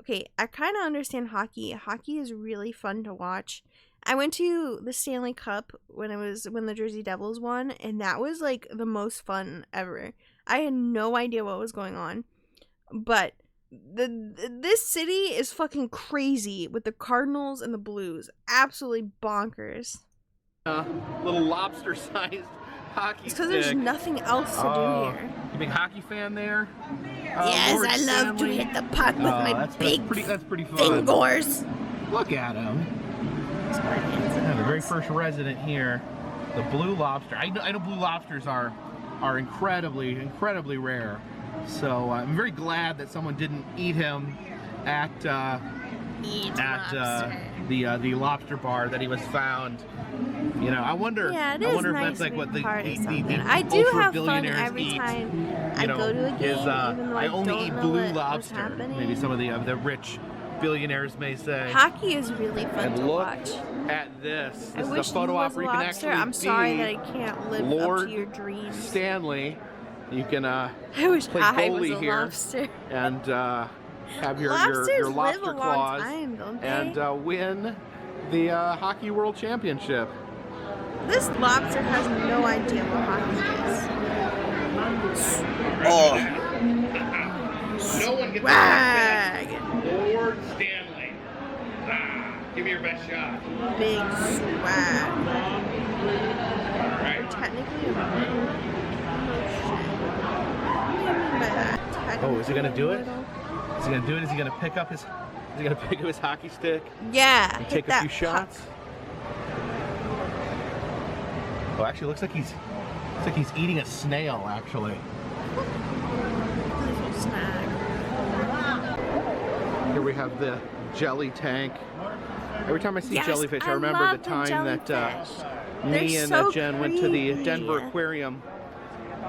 Okay, I kind of understand hockey. Hockey is really fun to watch. I went to the Stanley Cup when the Jersey Devils won, and that was like the most fun ever. I had no idea what was going on, but this city is fucking crazy with the Cardinals and the Blues. Absolutely bonkers. Little lobster-sized hockey It's because there's nothing else to do here. You big hockey fan there? Yes, Lord I love to Stanley. hit the puck with my that's big pretty fun. fingers. Look at him. Yeah, the very first resident here, the blue lobster. I know blue lobsters are incredibly rare. So I'm very glad that someone didn't eat him at the lobster bar that he was found. You know, I wonder nice if that's like what the I do have fun every time I go to a game, even though I only eat blue lobster. happening. Maybe some of the rich billionaires may say. Hockey is really fun to watch. At this. I This wish is a photo you op was where a you can lobster. actually I'm sorry be that I can't live Lord up to your dreams. Stanley. You can I wish play I was goalie a here lobster. and have your Lobsters lobster live a long claws time, don't they? and win the hockey world championship. This lobster has no idea what hockey is. No one gets Swag. Lord Stanley. Give me your best shot. Big swag. All right. Technically, Oh, is he gonna do it? Is he gonna do it? Is he gonna pick up his? Is he gonna pick up his hockey stick? Yeah. And take a few shots. Oh, actually, looks like he's eating a snail. Actually. Little snack. Here we have the jelly tank. Every time I see jellyfish, I remember love the time that me and so Jen went to the creepy. Denver Aquarium,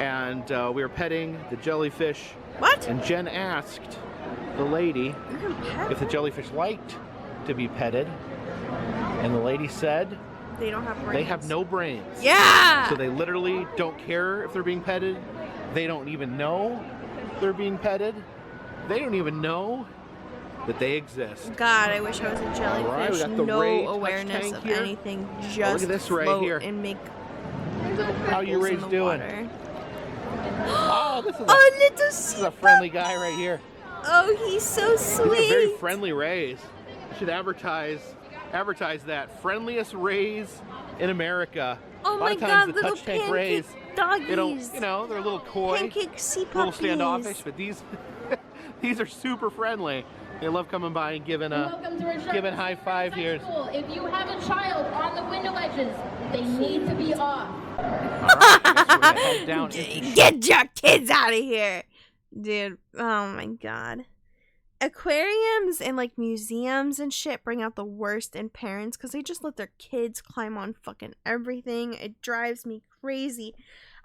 and we were petting the jellyfish. What? And Jen asked the lady if the jellyfish liked to be petted, and the lady said They don't have brains. they have no brains. Yeah! So they literally don't care if they're being petted. They don't even know they're being petted. They don't even know that they exist. God, I wish I was a jellyfish. Alright, we got the no Ray touch awareness tank of here. anything. Oh, Just look at this Ray float here. and make little How you ripples Ray's in the doing? water. Oh, this is little this is a friendly guy right here. Oh, he's so These are very sweet. friendly rays. You should advertise that. Friendliest rays in America. Oh a lot my of times God, the little touch tank pancake rays, doggies. they don't, they're a little coy, Pancake sea a little puppies. standoffish, but these these are super friendly. They love coming by and giving high five here. If you have a child on the window ledges, they need to be off. All right, I guess we're gonna head down into Get your kids out of here. Dude, oh my God. Aquariums and like museums and shit bring out the worst in parents because they just let their kids climb on fucking everything. It drives me crazy.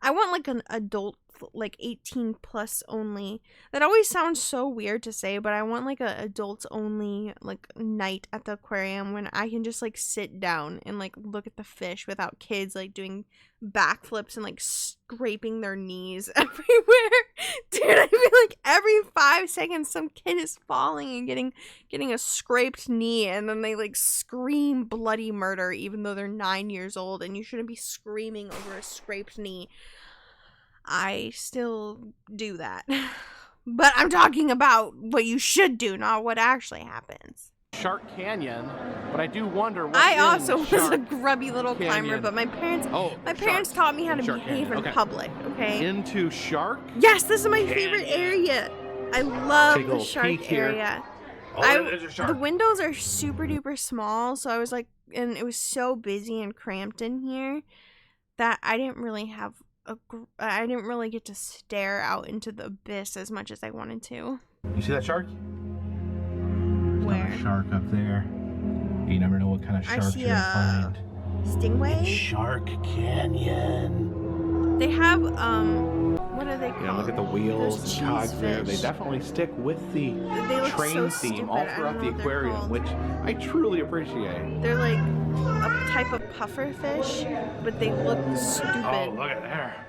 I want like an adult, like 18 plus only. That always sounds so weird to say, but I want like a adults only like night at the aquarium when I can just like sit down and like look at the fish without kids like doing backflips and like scraping their knees everywhere. Dude, I feel like every 5 seconds some kid is falling and getting a scraped knee, and then they like scream bloody murder even though they're 9 years old, and you shouldn't be screaming over a scraped knee. I still do that. But I'm talking about what you should do, not what actually happens. Shark Canyon, but I do wonder what I also was a grubby little Canyon. climber, but my parents Shark. taught me how to Shark behave Canyon. in Okay. public, okay? Into Shark? Yes, this is my favorite area. I love Take a the little shark peek here. area. Oh, there's a shark. The windows are super duper small, so I was like, and it was so busy and cramped in here that I didn't really get to stare out into the abyss as much as I wanted to. You see that shark? Where? There's a shark up there. You never know what kind of I shark see you're gonna find. Stingray? Shark Canyon. They have, what are they called? Yeah, look at the wheels Those and cogs cheese there. They fish. definitely stick with the They look train so theme stupid. all I don't throughout know the what they're aquarium, called. which I truly appreciate. They're like a type of puffer fish, but they look stupid. Oh, look at there.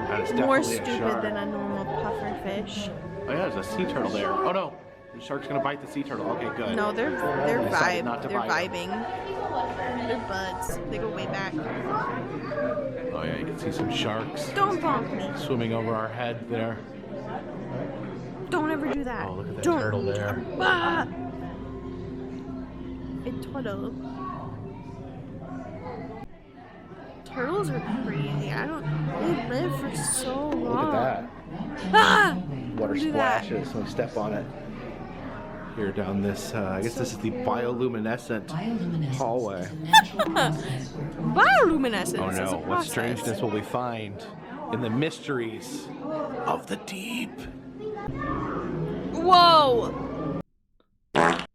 That is More definitely a stupid shark. than a normal puffer fish. Oh yeah, there's a sea turtle there. Oh no, the shark's gonna bite the sea turtle. Okay, good. No, they're They decided not to They're bite. vibing. They're buds. They go way back. Oh yeah, you can see some sharks Don't bonk me. swimming over our head there. Don't ever do that. Oh, look at that Don't. turtle there. Ah! A turtle. turtles are crazy. They live for so long. Look at that. Ah! Water splashes when we step on it. Here down this, I guess this is the bioluminescent hallway. Bioluminescence. Oh no, what strangeness will we find in the mysteries of the deep? Whoa!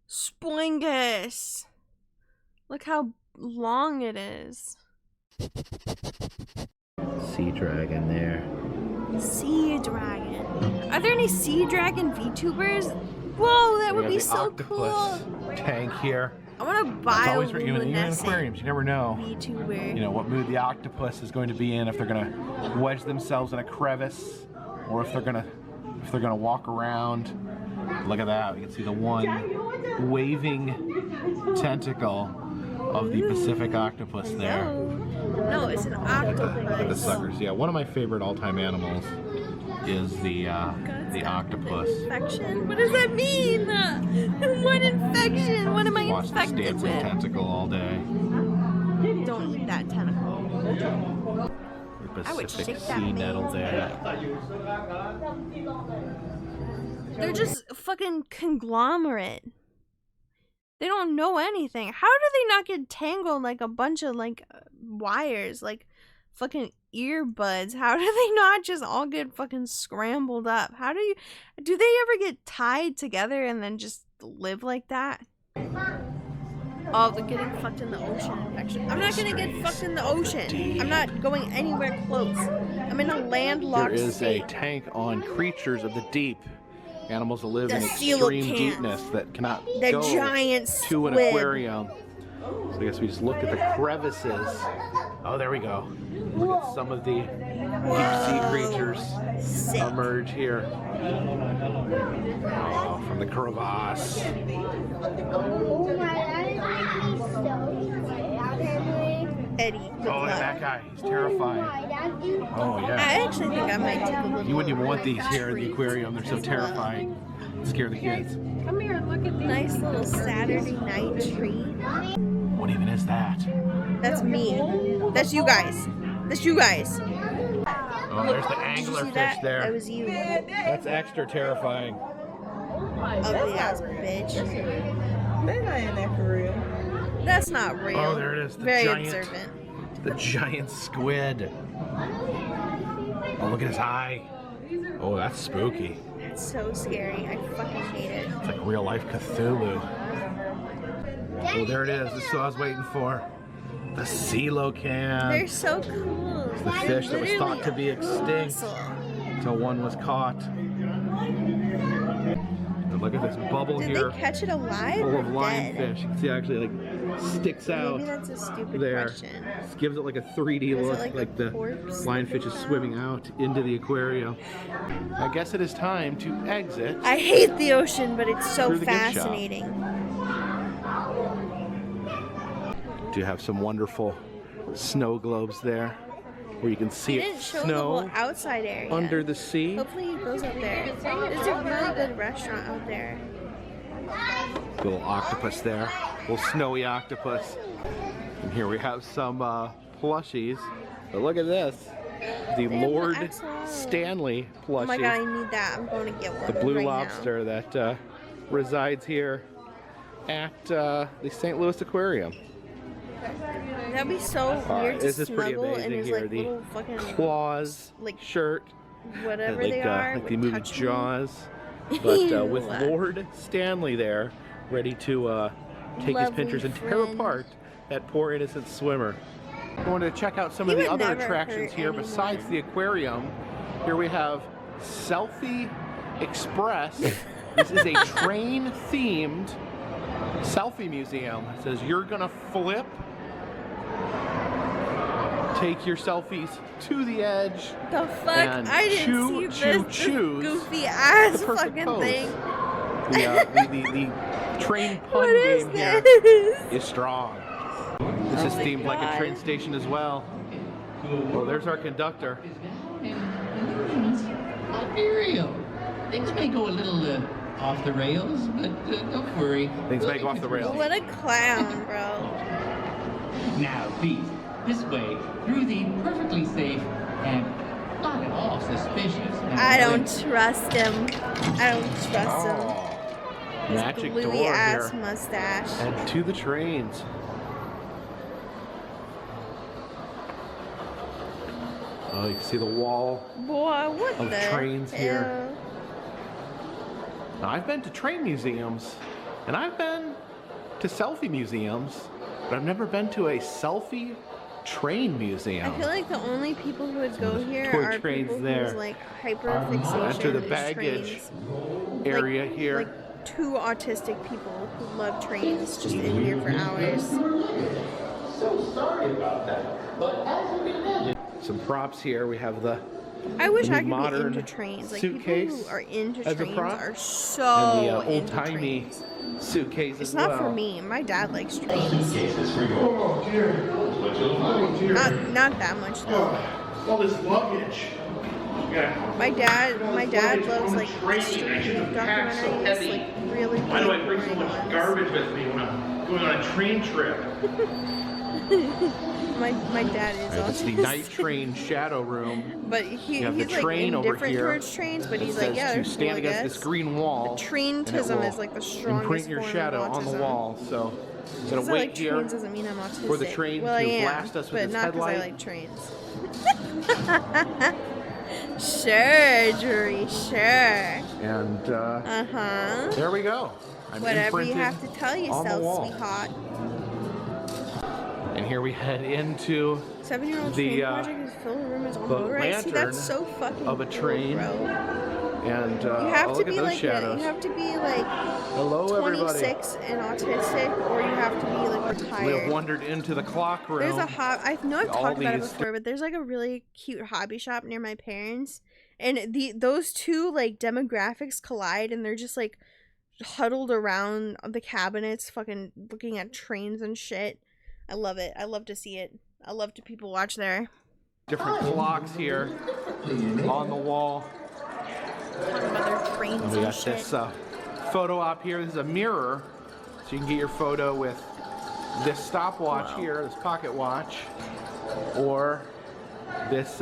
Splingus! Look how long it is. Sea dragon there. Sea dragon. Are there any sea dragon VTubers? Whoa, that would be so cool. Tank here. I want to buy a even in aquariums, you never know. VTuber. You know what mood the octopus is going to be in, if they're gonna wedge themselves in a crevice, or if they're gonna walk around. Look at that. You can see the one waving tentacle of the Pacific octopus there. No, it's an octopus. Look at the suckers. Yeah, one of my favorite all-time animals is the octopus. Infection? What does that mean? What infection? What am I Watch this infected dancing with? tentacle all day. Don't eat that tentacle. The I would Pacific shake that sea nettle man's there. They're just fucking conglomerate. They don't know anything. How do they not get tangled like a bunch of like wires, like fucking earbuds? How do they not just all get fucking scrambled up? Do they ever get tied together and then just live like that? Oh, they're getting fucked in the ocean infection. I'm not gonna get fucked in the ocean. I'm not going anywhere close. I'm in a landlocked There is state. a tank on creatures of the deep. Animals that live The in extreme deepness that cannot The go giant to an squid. aquarium. So I guess we just look at the crevices. Oh, there we go. Look at some of the deep sea creatures emerge here. Oh, from the crevasse. Eddie. Oh, and that guy. He's terrifying. Oh, yeah. I actually think I might take a look. You wouldn't even want these here in the aquarium. They're so terrifying. Scare the kids. Come here and look at these. Nice little Saturday night treat. What even is that? That's me. That's you guys. That's you guys. Oh, there's the anglerfish there. That was you. That's extra terrifying. Ugly ass bitch. They're not in that for real. That's not real. Oh, there it is. The Very giant, observant. The giant squid. Oh, look at his eye. Oh, that's spooky. That's so scary. I fucking hate it. It's like real life Cthulhu. Oh, there it is. This is what I was waiting for. The coelacanth. They're so cool. It's the fish that was thought to be extinct until one was caught. And look at this bubble Did here. they catch it alive Full or of lionfish. dead? You can see it actually like sticks out. Maybe that's a stupid there. question. This gives it like a 3D Is it look, like a the corpse lionfish is swimming out into the aquarium. I guess it is time to exit. I hate the ocean, but it's so through the gift shop. fascinating. Do you have some wonderful snow globes there where you can see He it didn't show the snow whole outside area. under the sea? Hopefully he goes up there. There's a really good restaurant out there. Little octopus there, little snowy octopus. And here we have some plushies. But look at this, the They have Lord an XL. Stanley plushie. Oh my god, I need that. I'm going to get one. The blue right lobster that resides here at the St. Louis Aquarium. Now. That'd be so weird to This is pretty snuggle in amazing his here. like The little fucking claws, like shirt, whatever like, they are. like would the movie touch me. Jaws, but with Ew. Lord Stanley there, ready to take his Lovely pinchers and tear friend. apart that poor innocent swimmer. Going to check out some He of the would other never attractions hurt here anyone. besides the aquarium. Here we have Selfie Express. This is a train-themed selfie museum. It says you're gonna flip. Take your selfies to the edge. The fuck? And I didn't see this choose goofy ass the perfect fucking pose. thing. The train pun What is game here this? is strong. This is themed like a train station as well. Well, there's our conductor. Ontario. Things may go a little off the rails, but don't worry. Things may go off the rails. What a clown, bro. Now, please, This way, through the perfectly safe and not at all suspicious. I don't trust him. I don't trust him. His Magic gluey door ass here. mustache. And to the trains. Oh, you can see the wall Boy, what of the trains hell? here. Now, I've been to train museums, and I've been to selfie museums, but I've never been to a selfie train museum. I feel like the only people who would go here toy are trains people there. who's like hyperfixation. Enter the is baggage trains. area like, here. Like 2 autistic people who love trains just in here for hours. So sorry about that, but as you can imagine. Some props here. We have the I wish I could modern be into trains. Like suitcase people who are into as a trains prop, are so and the into old-timey trains. suitcase It's as not well. for me. My dad likes trains. Oh dear. Oh dear. Not that much though. All this luggage. Yeah. My dad loves like documentaries, like really Why do I bring so boring much ones. garbage with me when I'm going on a train trip? My dad is Right, it's the autistic. night train shadow room. But You have he's the like train over indifferent here. towards trains, but It he's says like, yeah, to they're stand cool, I against guess. this green wall. The and it trainism will is like the strongest imprint your form of shadow on the autism. wall. So I'm Just gonna 'cause I wait like here trains doesn't mean I'm autistic. for the train well, to I am, blast us with but its not because I headlight. like trains. Sure, Drury, sure. And Uh-huh. there we go. I'm Whatever you imprinted have to tell on the yourself, wall. sweetheart. And here we head into 7-year-old the, train project is fill the room as on the motorized. See, that's lantern so fucking of a cool, train. bro. And You have oh, to look be at those like shadows. you have to be like Hello, everybody. 26 and autistic, or you have to be like We have retired. wandered into the clock room. There's a I know I've All talked about it these before, but there's like a really cute hobby shop near my parents, and those two like demographics collide, and they're just like huddled around the cabinets, fucking looking at trains and shit. I love it. I love to see it. I love to people watch there. Different clocks here on the wall. Talking about their trains And we and got shit. this photo op here. This is a mirror, so you can get your photo with this stopwatch here, this pocket watch, or this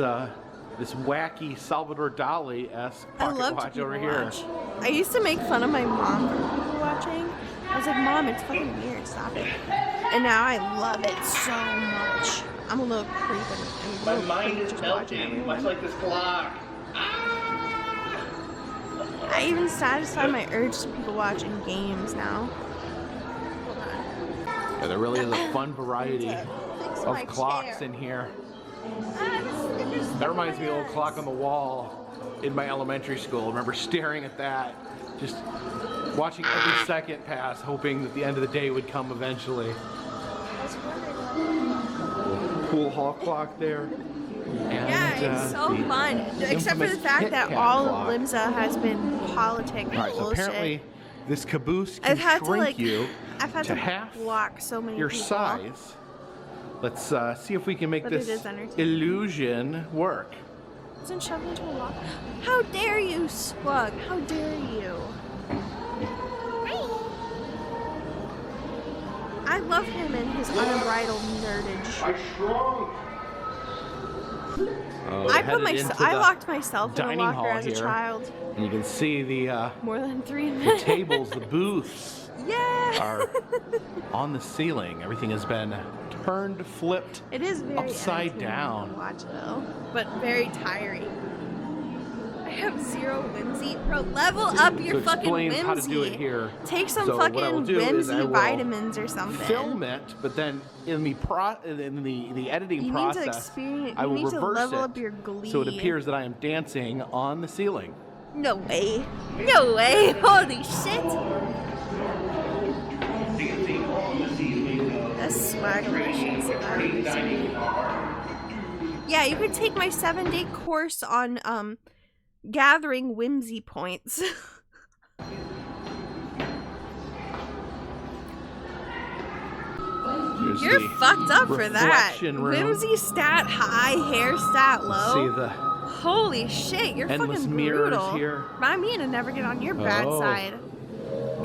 this wacky Salvador Dali-esque I pocket love watch to over people here. watch. I used to make fun of my mom for people watching. I was like, Mom, it's fucking weird. Stop it. And now I love it so much. I'm a little creepy. My mind is melting, much like this clock. I even satisfy my urge to people watch in games now. Yeah, there really is a fun variety my of clocks chair. in here. That reminds me of the old clock on the wall in my elementary school. I remember staring at that, just watching every second pass, hoping that the end of the day would come eventually. Pool hall clock there. And, Yeah, it's so fun. Except for the infamous fact Kit that Kat all clock. of Limsa has been politic All right, so bullshit. apparently this caboose can I've had to shrink like, you I've had to to half block so many your people. size. Let's see if we can make But it this is entertaining. illusion work. Isn't shoved into a wall. How dare you, Swug? How dare you? I love him and his unbridled nerdage. Oh, I headed into the locked myself in a dining locker hall as a here. child. And you can see the More than 3 the minutes. tables, the booths Yeah. are on the ceiling. Everything has been turned, flipped, It is very upside entertaining down. to watch though, but very tiring. I have zero whimsy. Bro, level up your To fucking explain whimsy. how to do it here. Take some So what I fucking will do is I whimsy will vitamins or something. Film it, but then in the editing You need to process, experience. I will You need to reverse level it up your glee. so it appears that I am dancing on the ceiling. No way. No way. Holy shit. That's swag. Yeah, you could take my 7-day course on gathering whimsy points. Here's You're the fucked up for that. reflection room. Whimsy stat high, hair stat low. See the Holy shit, you're endless fucking mirrors brutal. here. Remind me to never get on your bad Oh. side.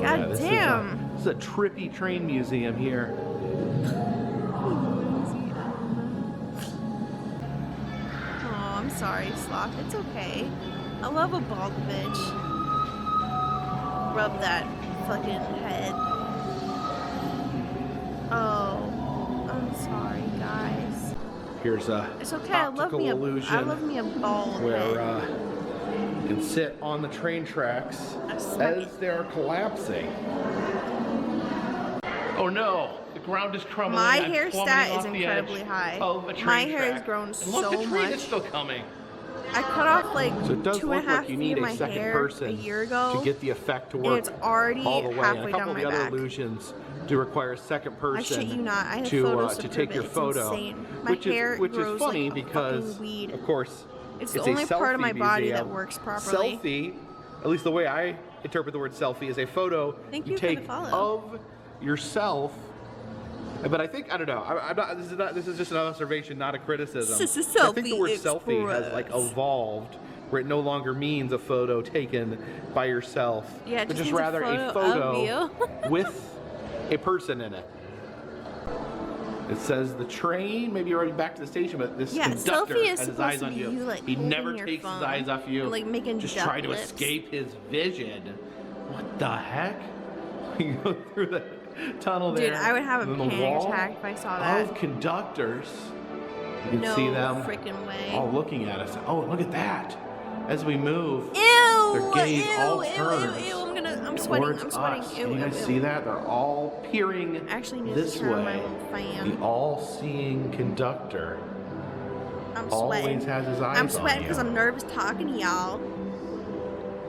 God Yeah, damn. This is a trippy train museum here. I'm sorry, Sloth. It's okay. I love a bald bitch. Rub that fucking head. Oh, I'm sorry, guys. Here's a It's okay. I love me a bald where head. you can sit on the train tracks as they're collapsing. Oh no! The ground is crumbling. My hair stat is incredibly high. My hair has grown so the train much. is still coming. I cut off like So it does 2.5 look like you feet need of my a second hair person a year ago, to get the effect to and work it's already all the way. halfway And a couple down of the my other back. illusions do require a second person I shit you not. I have to photos to prove take it. your It's photo, insane. My which hair is grows funny like a because fucking weed. of course It's the a only part of my selfie body that museum. works properly. Selfie, at least the way I interpret the word selfie, is a photo Thank you you for the take follow. of yourself. But I think, I don't know, I'm not, this is just an observation, not a criticism. I think the word selfie has like evolved, where it no longer means a photo taken by yourself, Yeah, it but just just means a rather a photo of photo with a person in it. It says the train, maybe you're already back to the station, but this conductor selfie is has his supposed eyes to on be you. you, like, He holding never your takes his phone eyes off you. and, like, making just duck trying to lips. escape his vision. What the heck? You go through the tunnel there. Dude, I would have a and then the panic wall attack if I saw that. of conductors. You can No see them freaking way. all looking at us. Oh, look at that. As we move, Ew! their gaze all Ew! turns Ew! I'm sweating. towards I'm sweating. us. Ew! Can you guys see that? They're all peering I actually need this to turn on my way. little fan. The all-seeing conductor I'm always sweating. has his eyes I'm sweating on because you. I'm nervous talking to y'all.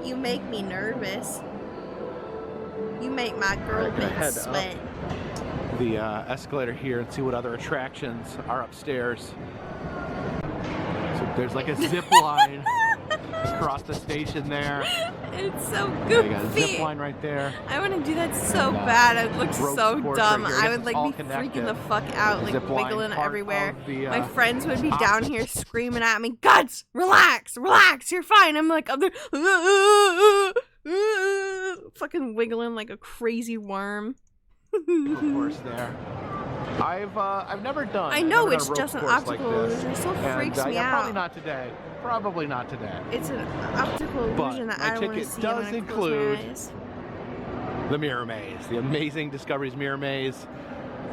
You make me nervous. You make my girl Alright, gonna bitch head sweat. The escalator here and see what other attractions are upstairs. So there's like a zip line across the station there. It's so You got a zip goofy. line right there. I want to do that so bad. It looks rope so supports dumb. right here. I Yes, would it's like all be connected. freaking the fuck out, like Zip line wiggling part everywhere. of the, My friends would be down here screaming at me, "Guts, relax, relax, you're fine." I'm like, I'm there, fucking wiggling like a crazy worm. Of course, there. I've never done. I know, never it's done a rope just an course optical like this. illusion. It still freaks me yeah, out. Probably not today. Probably not today. It's an optical But illusion that my I don't want to ticket see. does when I close my include eyes. the Mirror Maze, the amazing Discovery's Mirror Maze.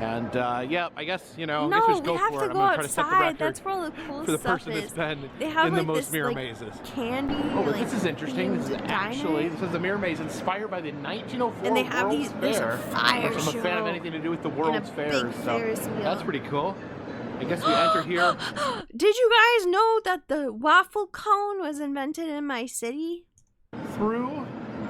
And yeah, I guess, you know, I No, guess we just we go have for to it. go I'm gonna try to set the outside. record That's where all the cool for the stuff person is. that's been They have in the like most this Mirror like Mazes. candy. Oh, but like, this is interesting. This is themed actually, diner. this is the Mirror Maze inspired by the 1904 And they have World's these- there's a Fair. fire Which I'm a fan of show anything to do with the and a World's big Fair. So Ferris wheel. that's pretty cool. I guess we enter here. Did you guys know that the waffle cone was invented in my city? Through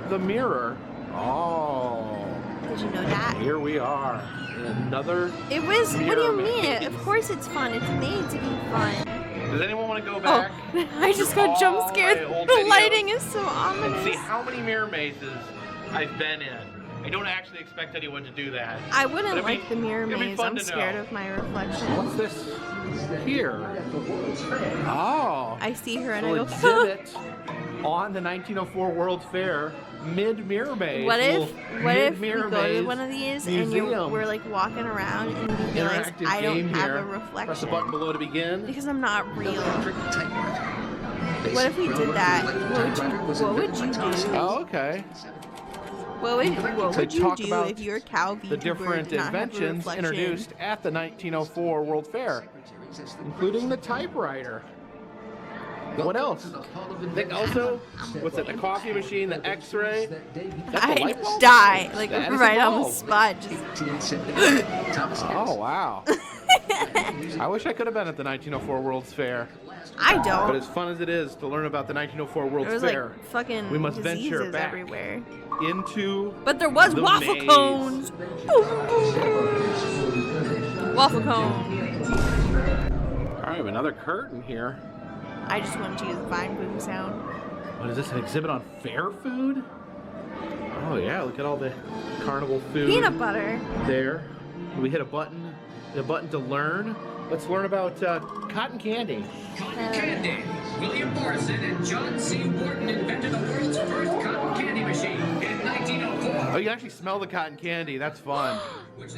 the mirror. Oh. Did you know that? Here we are. In another It was. What do Mirror you mean? Maze. Of course it's fun. It's made to be fun. Does anyone want to go back? Oh, I just got jump all scared. my old The videos lighting is so and ominous. see how many mirror mazes I've been in. I don't actually expect anyone to do that. I But wouldn't it'd like be- the mirror it'd be maze. fun I'm to scared know. of my reflection. What's this here? Oh. I see her and So I go, exhibit on the 1904 World's Fair mid-mirror maze. What if little we mid-mirror go to maze one of these and museum. we're like walking around and you realize Interactive I don't game have here. a Press the reflection button below to begin. because I'm not real. What if we did that? What would you do? Oh, okay. What would To you talk do about if your cow VTuber the different did not have a inventions reflection? introduced at the 1904 World Fair, including the typewriter. What else? Also, what's it? The coffee machine, the X-ray. That's the light I'd bulb? die, like The Edison right on the bulb. spot. Just Oh wow! I wish I could have been at the 1904 World's Fair. I don't. But as fun as it is to learn about the 1904 World's There was Fair, like fucking we must venture diseases back everywhere. into But there was the waffle maze. cones. Waffle cone. All right, we have another curtain here. I just wanted to use the Vine boom sound. What is this, an exhibit on fair food? Oh yeah, look at all the carnival food. Peanut butter. There. We hit a button to learn. Let's learn about cotton candy. Cotton candy. William Morrison and John C. Wharton invented the world's first cotton candy machine in 1904. Oh, you can actually smell the cotton candy. That's fun.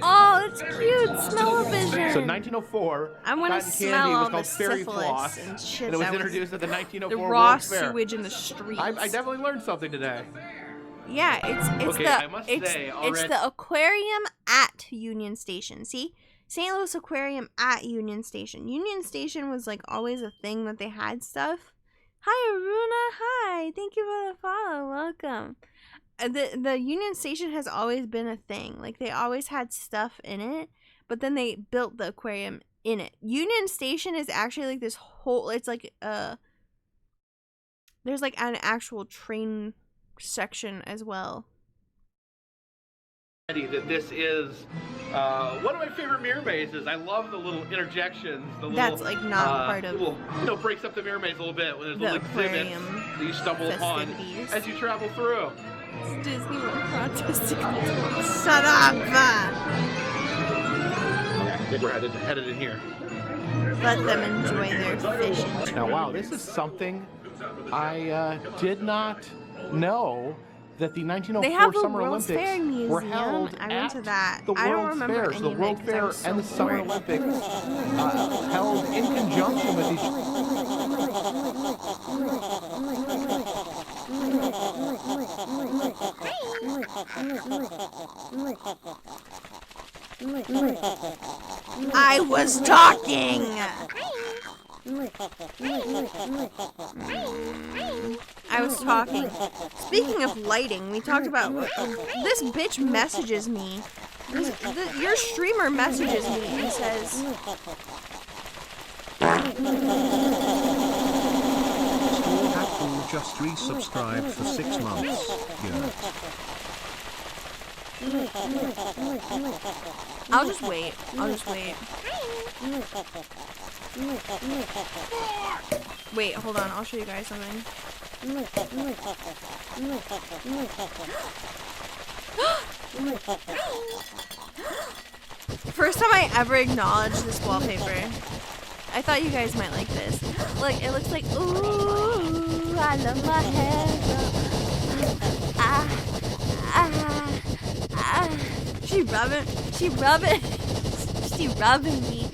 Oh, that's cute. Smell-o-vision. So 1904, I want to cotton smell candy all was the called fairy syphilis floss, and shit. and it was that introduced at the 1904 the World's raw Fair. sewage in the streets. I definitely learned something today. Yeah, it's Okay, the I must it's say, it's the aquarium at Union Station. See, St. Louis Aquarium at Union Station. Union Station was like always a thing that they had stuff. Hi Aruna, hi, thank you for the follow, welcome. The Union Station has always been a thing. Like they always had stuff in it, but then they built the aquarium in it. Union Station is actually like this whole. It's like there's like an actual train section as well. That this is one of my favorite mirror mazes. I love the little interjections. The That's little, like not part of. Little, breaks up the mirror maze a little bit when there's little exhibits that you stumble upon as you travel through. It's Disney World Protesting. Shut up! I think we're headed in here. Let them enjoy their fishing. Now, wow, this is something I did not know. That the 1904 Summer World's Olympics Fair museum. were held I went to that. the I don't World's remember Fair. any So the World of it Fair and the Summer Olympics held in conjunction with each I was talking! I was talking. Speaking of lighting, we talked about this bitch messages me. Your streamer messages me and says, Apple just resubscribed for 6 months. Yeah. I'll just wait. Wait, hold on. I'll show you guys something. First time I ever acknowledged this wallpaper. I thought you guys might like this. Look, it looks like, ooh, I love my hair. She rubbing me.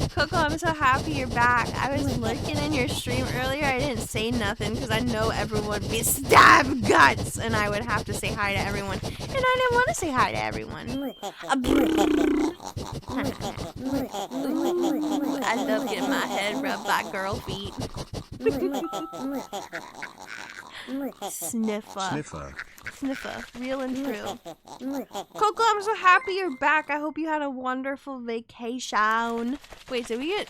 Coco, I'm so happy you're back. I was lurking in your stream earlier. I didn't say nothing because I know everyone would be stab guts and I would have to say hi to everyone. And I didn't want to say hi to everyone. Ooh, I love getting my head rubbed by girl feet. Sniffer, real and true. Coco, I'm so happy you're back. I hope you had a wonderful vacation. Wait, did we get...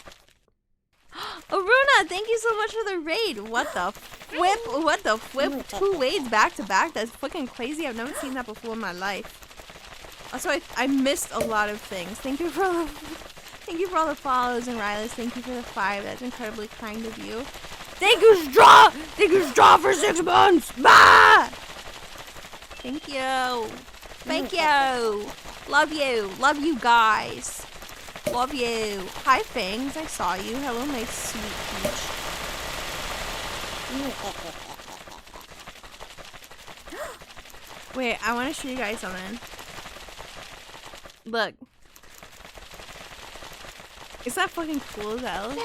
Aruna, thank you so much for the raid. What the flip? 2 raids back to back? That's fucking crazy. I've never seen that before in my life. Also, I missed a lot of things. Thank you for all the follows, and Rylas, thank you for the 5. That's incredibly kind of you. Thank you, Straw! Thank you, Straw, for 6 months! Bah! Thank you. Thank you. Love you. Love you guys. Love you. Hi, Fangs. I saw you. Hello, my sweet peach. Wait, I want to show you guys something. Look. Is that fucking cool as hell?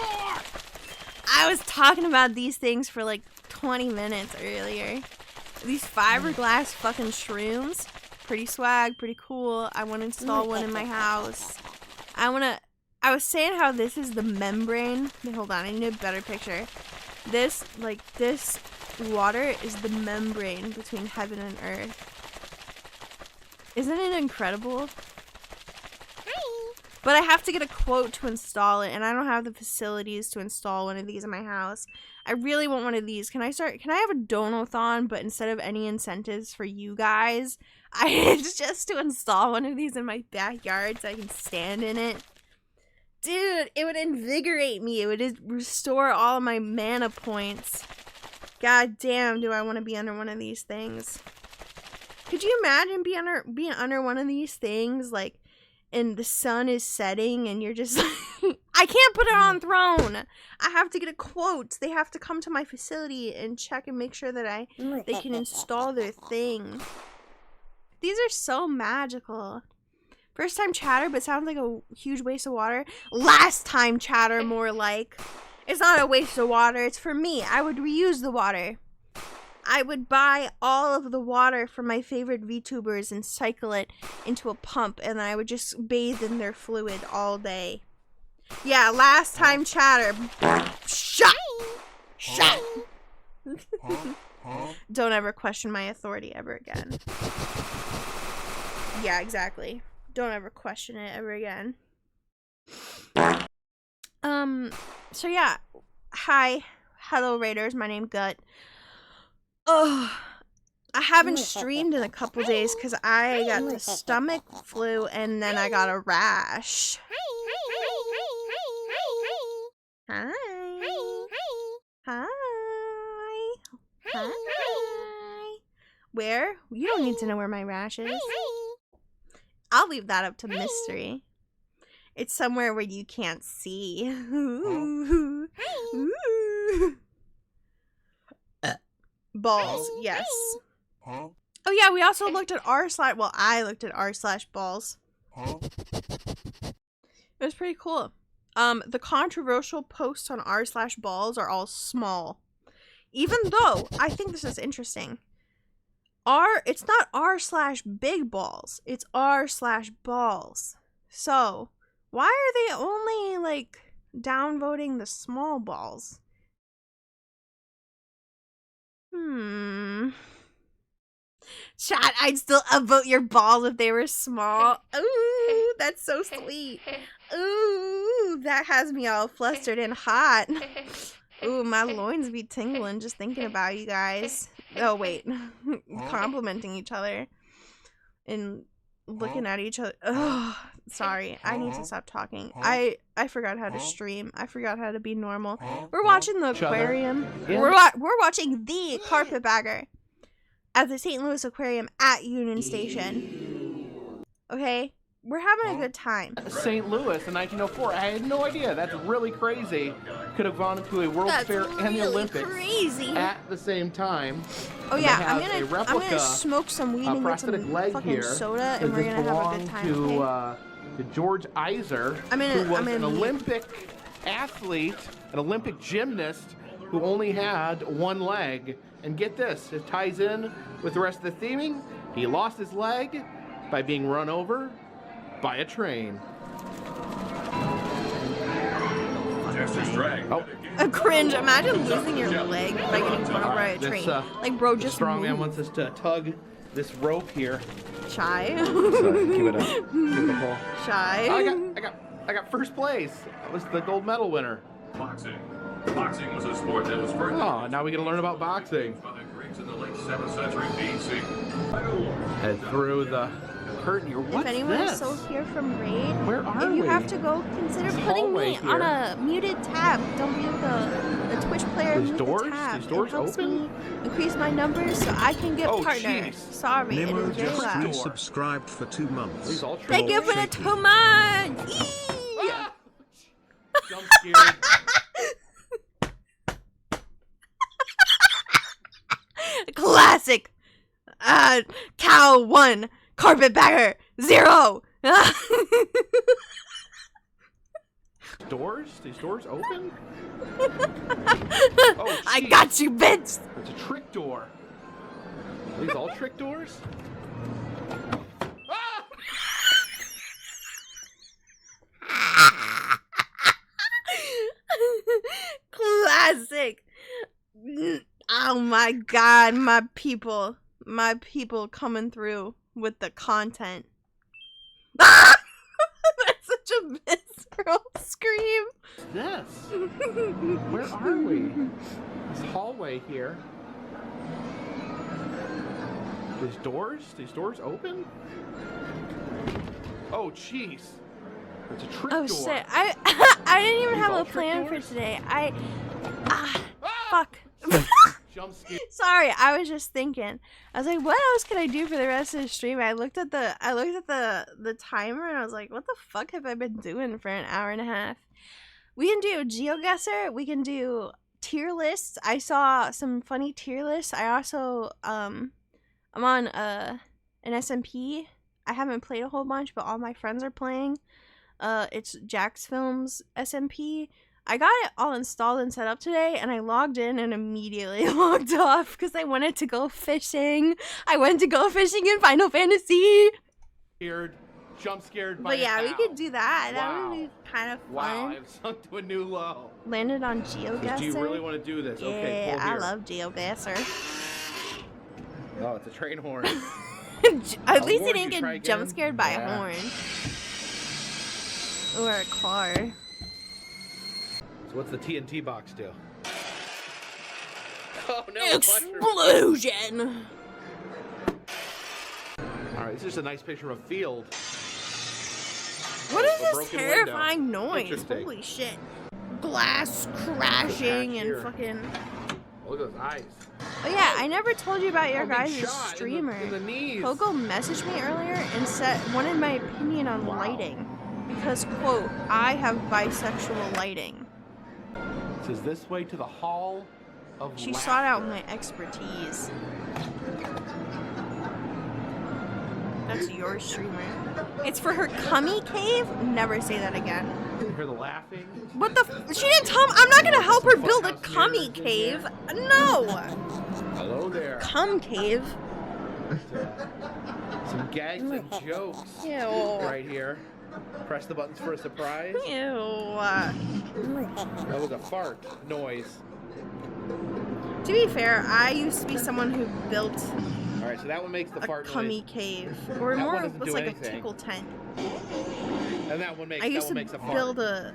I was talking about these things for like 20 minutes earlier. These fiberglass fucking shrooms. Pretty swag, pretty cool. I want to install one in my house. I was saying how this is the membrane. Hold on, I need a better picture. This water is the membrane between heaven and earth. Isn't it incredible? But I have to get a quote to install it, and I don't have the facilities to install one of these in my house. I really want one of these. Can I have a donathon, but instead of any incentives for you guys, it's just to install one of these in my backyard so I can stand in it? Dude, it would invigorate me. It would restore all of my mana points. God damn, do I want to be under one of these things. Could you imagine being under one of these things, like, and the sun is setting and you're just I can't put it on throne. I have to get a quote. They have to come to my facility and check and make sure that they can install their thing. These are so magical. First time chatter, but sounds like a huge waste of water. Last time chatter, more like. It's not a waste of water. It's for me. I would reuse the water. I would buy all of the water from my favorite VTubers and cycle it into a pump, and I would just bathe in their fluid all day. Yeah, last time chatter. Shut. Shut. Don't ever question my authority ever again. Yeah, exactly. Don't ever question it ever again. So yeah. Hi. Hello, Raiders. My name's Gut. Oh, I haven't streamed in a couple days because I got the stomach flu and then I got a rash. Hi. Hi. Hi. Where? You don't need to know where my rash is. I'll leave that up to mystery. It's somewhere where you can't see. Ooh. Ooh. Balls, yes. Oh yeah, we also looked at I looked at r/balls. It was pretty cool. The controversial posts on r/balls are all small. Even though, I think this is interesting. It's not r/big balls. It's r/balls. So, why are they only, like, downvoting the small balls? Chat, I'd still upvote your balls if they were small. Ooh, that's so sweet. Ooh, that has me all flustered and hot. Ooh, my loins be tingling just thinking about you guys. Oh, wait. Complimenting each other. And looking at each other. Ugh, sorry. I need to stop talking. I forgot how to stream. I forgot how to be normal. We're watching the aquarium. We're watching the carpetbagger at the St. Louis Aquarium at Union Station. Okay? We're having a good time. St. Louis in 1904. I had no idea. That's really crazy. Could have gone to a World's Fair and the Olympics at the same time. Oh yeah, I'm gonna smoke some weed and get some fucking soda, and we're gonna have a good time. To George Iser, who was an Olympic athlete, an Olympic gymnast, who only had one leg. And get this, it ties in with the rest of the theming. He lost his leg by being run over by a train. Oh. A cringe. Imagine losing your leg by getting run over by a train. Like, bro, just strongman wants us to tug this rope here. Shy. Sorry, give it a pull. Shy. Oh, I got first place. I was the gold medal winner. Boxing. Boxing was a sport that was first. Oh, now we get to learn about boxing. By the Greeks in the late 7th century BC. Head through the curtain here. What's if anyone this? is still here from Raid, where are if you we? have to go, consider putting me on a muted tab. Don't mute the Twitch player. These doors? The tab. These doors it helps open? me increase my numbers so I can get partners. Geez. Sorry, Nemo it is very just loud. resubscribed for 2 months. Thank you for the 2 months. Ah! Jump scared. Classic. Cow 1, carpetbagger 0. Doors? These doors open? I got you, bitch. It's a trick door. Are these all trick doors? Classic. Oh my god, my people coming through with the content. That's such a visceral scream. This? Where are we? This hallway here. These doors open? Oh, jeez. It's a trick door. Oh shit, I didn't even have a plan for today. Fuck. Jump scare. Sorry, I was just thinking. I was like, what else can I do for the rest of the stream? I looked at the timer and I was like, what the fuck have I been doing for an hour and a half? We can do GeoGuessr. We can do tier lists. I saw some funny tier lists. I also I'm on an SMP I haven't played a whole bunch, but all my friends are playing. It's Jax Films SMP. I got it all installed and set up today, and I logged in and immediately logged off because I wanted to go fishing. I went to go fishing in Final Fantasy. Jump scared by But yeah, we could do that. Wow. That would be kind of fun. Wow, I've sunk to a new low. Landed on GeoGuessr. Do you really want to do this? Yeah, Okay, pull I here. love GeoGuessr. Oh, it's a train horn. At least you didn't get jump scared by a horn. Or a car. So what's the TNT box do? Oh no! Explosion! Alright, this is a nice picture of a field. What is this broken terrifying window. noise? Interesting. Holy shit. Glass crashing and fucking... Oh, look at those eyes. Oh yeah, I never told you about your I'm being guys' shot streamer. in the knees. Coco messaged me earlier and wanted my opinion on lighting. Because, quote, I have bisexual lighting. It says this way to the Hall of She Laughter. sought out my expertise. That's your streamer. It's for her cummy cave? Never say that again. You hear the laughing? What the she didn't tell me. I'm not gonna help her build a cummy cave. No! Hello there. Cum cave. Some gags and jokes Ew. right here. Press the buttons for a surprise. Ew. That was a fart noise. To be fair, I used to be someone who built Alright, so that one makes the a fart cummy noise. cave. Or That more one it doesn't was do like anything. a tickle tent. And that one makes I used to makes a fart. build a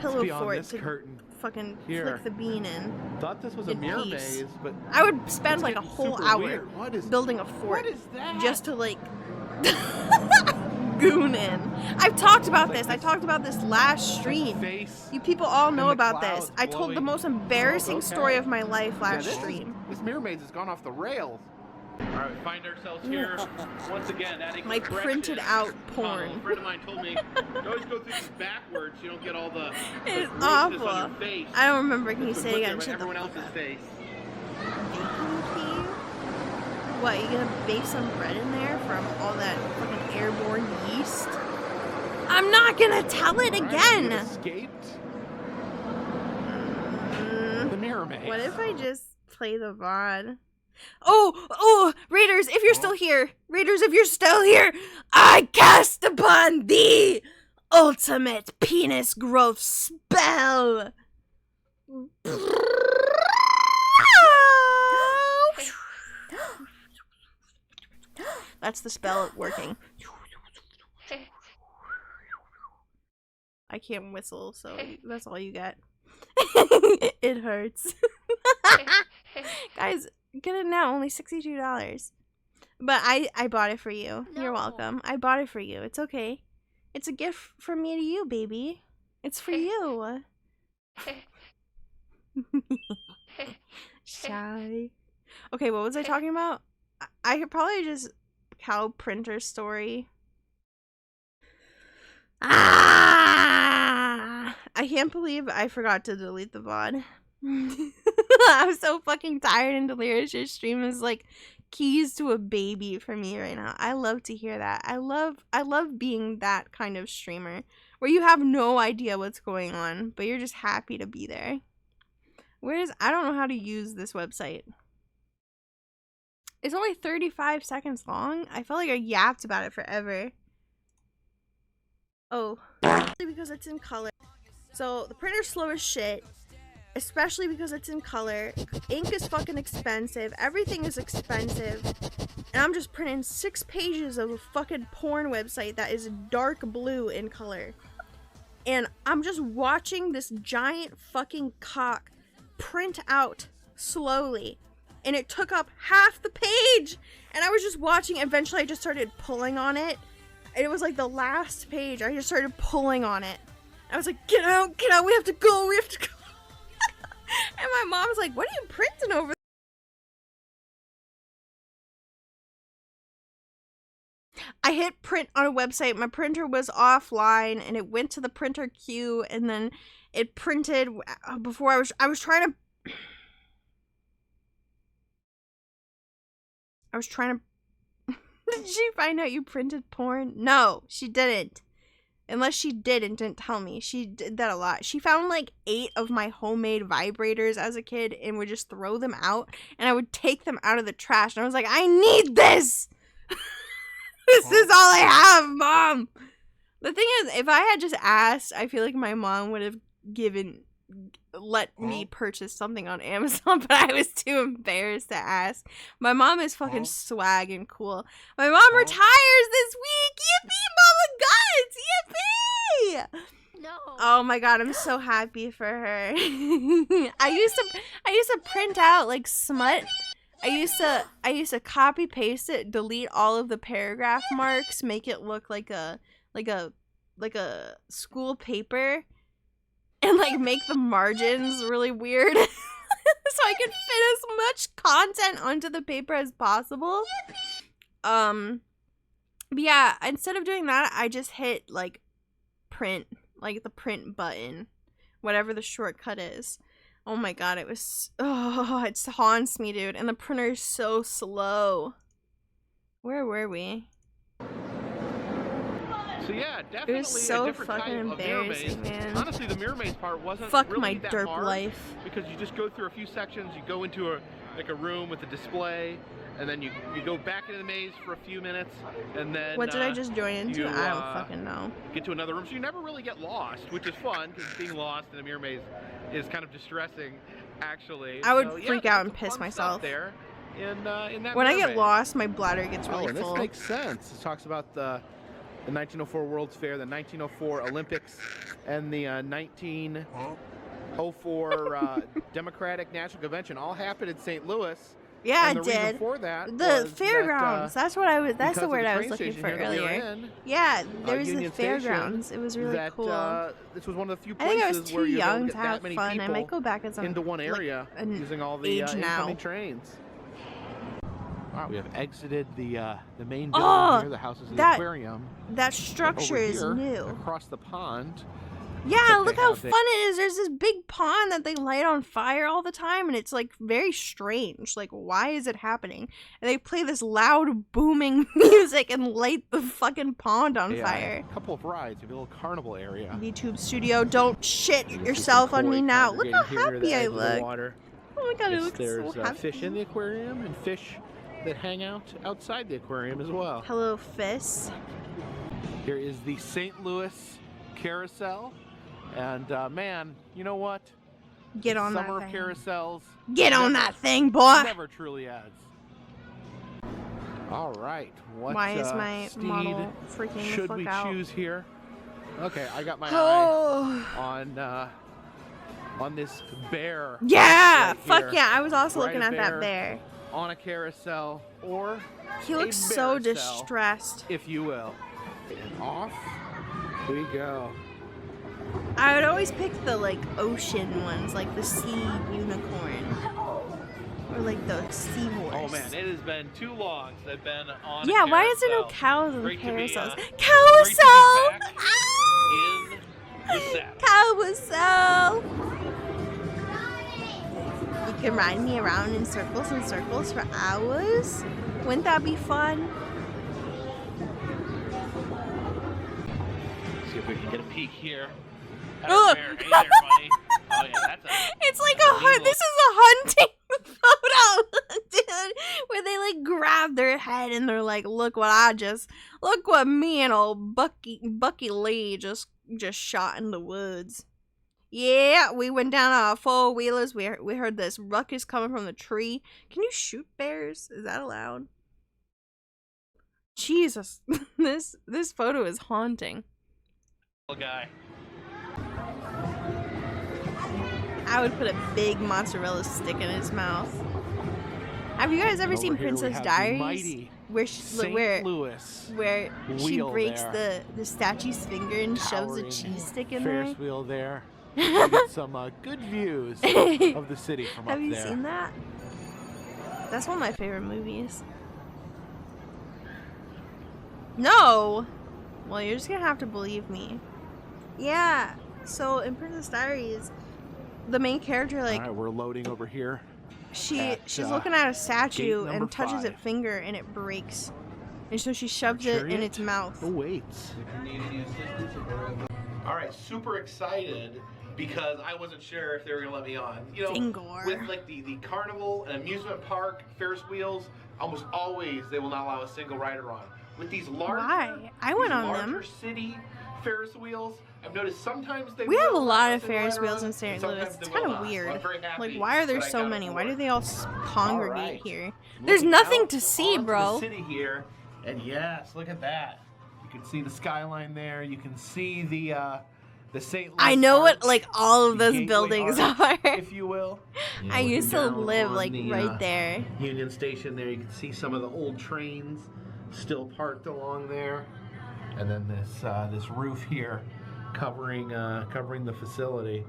pillow beyond fort this to curtain. fucking Here. flick the bean in. Thought this was a in mirror peace. maze, but I would spend it's like a getting whole super hour weird. What is building a fort What is that? just to like goon in. I've talked about this. I talked about this last stream. You people all know about this. I told the most embarrassing story of my life last stream. This mirror maze has gone off the rails. Alright, we find ourselves here once again adding My printed out porn. A friend of mine told me you always go through this backwards, you don't get all the It's bruises awful. on your face. I don't remember. Can you So say put it there again? by Shut the everyone fuck else's up. face. Baking cave? What, you gonna bake some bread in there from all that fucking airborne yeast? I'm not gonna tell it again! Escaped? The mirror maze. What if I just play the VOD? Oh, Raiders, if you're still here, I cast upon thee ultimate penis growth spell. That's the spell working. I can't whistle, so that's all you get. It hurts. Guys, get it now, only $62. But I bought it for you. You're welcome. I bought it for you. It's okay. It's a gift from me to you, baby. It's for you. Shy. Okay, what was I talking about? I could probably just cow printer story. I can't believe I forgot to delete the VOD. I'm so fucking tired and delirious. Your stream is like keys to a baby for me right now. I love to hear that. I love being that kind of streamer where you have no idea what's going on, but you're just happy to be there. I don't know how to use this website. It's only 35 seconds long. I felt like I yapped about it forever. Oh, because it's in color. So the printer's slow as shit, especially because it's in color. Ink is fucking expensive. Everything is expensive. And I'm just printing 6 pages of a fucking porn website that is dark blue in color. And I'm just watching this giant fucking cock print out slowly. And it took up half the page. And I was just watching. Eventually I just started pulling on it. And it was like the last page. I just started pulling on it. I was like, get out, we have to go. And my mom was like, what are you printing over there? I hit print on a website. My printer was offline and it went to the printer queue and then it printed before I was trying to Did she find out you printed porn? No, she didn't. Unless she did and didn't tell me. She did that a lot. She found like 8 of my homemade vibrators as a kid and would just throw them out. And I would take them out of the trash. And I was like, I need this! This is all I have, Mom! The thing is, if I had just asked, I feel like my mom would have let me purchase something on Amazon, but I was too embarrassed to ask. My mom is fucking swag and cool. My mom retires this week! Yippee, Mama Guts! Yippee! No. Oh my god, I'm so happy for her. I used to print out like smut. I used to copy paste it, delete all of the paragraph marks, make it look like a school paper, and like make the margins really weird so I could fit as much content onto the paper as possible. But yeah, instead of doing that, I just hit like print, like the print button, whatever the shortcut is. Oh my god, it haunts me, dude. And the printer is so slow. Where were we? So yeah, definitely it was so a different fucking type embarrassing, of mirror maze. man. Honestly, the mirror maze part wasn't Fuck really my that derp hard life. because you just go through a few sections. You go into a room with a display, and then you go back into the maze for a few minutes, and then What did I just join into? I don't fucking know. Get to another room, so you never really get lost, which is fun because being lost in a mirror maze is kind of distressing, actually. I would freak out and piss myself. There in that when I mirror get maze. lost, my bladder gets really and full. this makes sense. It talks about the 1904 World's Fair, the 1904 Olympics, and the 1904 Democratic National Convention all happened in St. Louis. Yeah, and it the reason did. for that The was fairgrounds. That's what I was. That's the because of word the I was train looking station for here that we were earlier. in, Yeah, there was the Union Station, fairgrounds. It was really cool. This was one of the few I think I was places too where you're able young to to get that have many fun. I people might go back as into one area using all the age now. incoming trains. All right, we have exited the main building here, the house is the aquarium. That structure is Over here, new. across the pond. Yeah, look how fun it is. There's this big pond that they light on fire all the time, and it's like very strange. Like, why is it happening? And they play this loud, booming music and light the fucking pond on fire. A couple of rides, a little carnival area. YouTube studio, don't shit yourself on me now. Look how happy I look. Oh my god, it looks so happy. There's fish in the aquarium and fish that hang out outside the aquarium as well. Hello, fish. Here is the St. Louis Carousel. And man, you know what? Get on that Summer thing. of carousels. Get on that thing, boy. Never truly ends. All right. What, why is my model freaking the should fuck we out? choose here? Okay, I got my eye on this bear. Yeah, right fuck here. yeah. I was also Ride looking a at that bear. On a carousel, or He looks so carousel, distressed. if you will. And off we go. I would always pick the like ocean ones, like the sea unicorn, or like the seahorse. Oh man, it has been too long since I've been on. Yeah, a why is there no carousel. cows in Great to be, carousels? great to be Carousel! back in the set. Carousel! You can ride me around in circles and circles for hours. Wouldn't that be fun? See if we can get a peek here. Ugh. Hey there, buddy. Oh yeah, that's a. It's like this is a hunting photo, dude, where they like grab their head and they're like, look what me and old Bucky Lee just shot in the woods. Yeah, we went down our 4-wheelers. We heard this ruckus coming from the tree. Can you shoot bears? Is that allowed? Jesus, this photo is haunting. Guy. I would put a big mozzarella stick in his mouth. Have you guys ever seen Princess Diaries? Where she breaks the statue's finger and shoves a cheese stick in there? Ferris wheel there. You get some good views of the city from up there. Have you seen that? That's one of my favorite movies. No! Well, you're just gonna have to believe me. Yeah, so in Princess Diaries, the main character, like... Alright, we're loading over here. She's looking at a statue gate and number touches 5. its finger and it breaks. And so she shoves it in its mouth. Oh, wait. All right, super excited because I wasn't sure if they were going to let me on. You know, Fingor. with like the carnival and amusement park Ferris wheels, almost always they will not allow a single rider on. With these larger, Why? I went on them. larger city Ferris wheels, I've noticed sometimes they We have a will lot allow of Ferris wheels in St. Louis. It's kind of weird. Like, why are there so many? Why do they all congregate here? There's nothing to see, bro. The city here, and yes, look at that. You can see the skyline there. You can see the St. Louis I know Arch, what, like, all of those Gateway buildings Arch, are. if you will. I used to Down live, on like, the, right there. Union Station there. You can see some of the old trains still parked along there. And then this roof here covering the facility.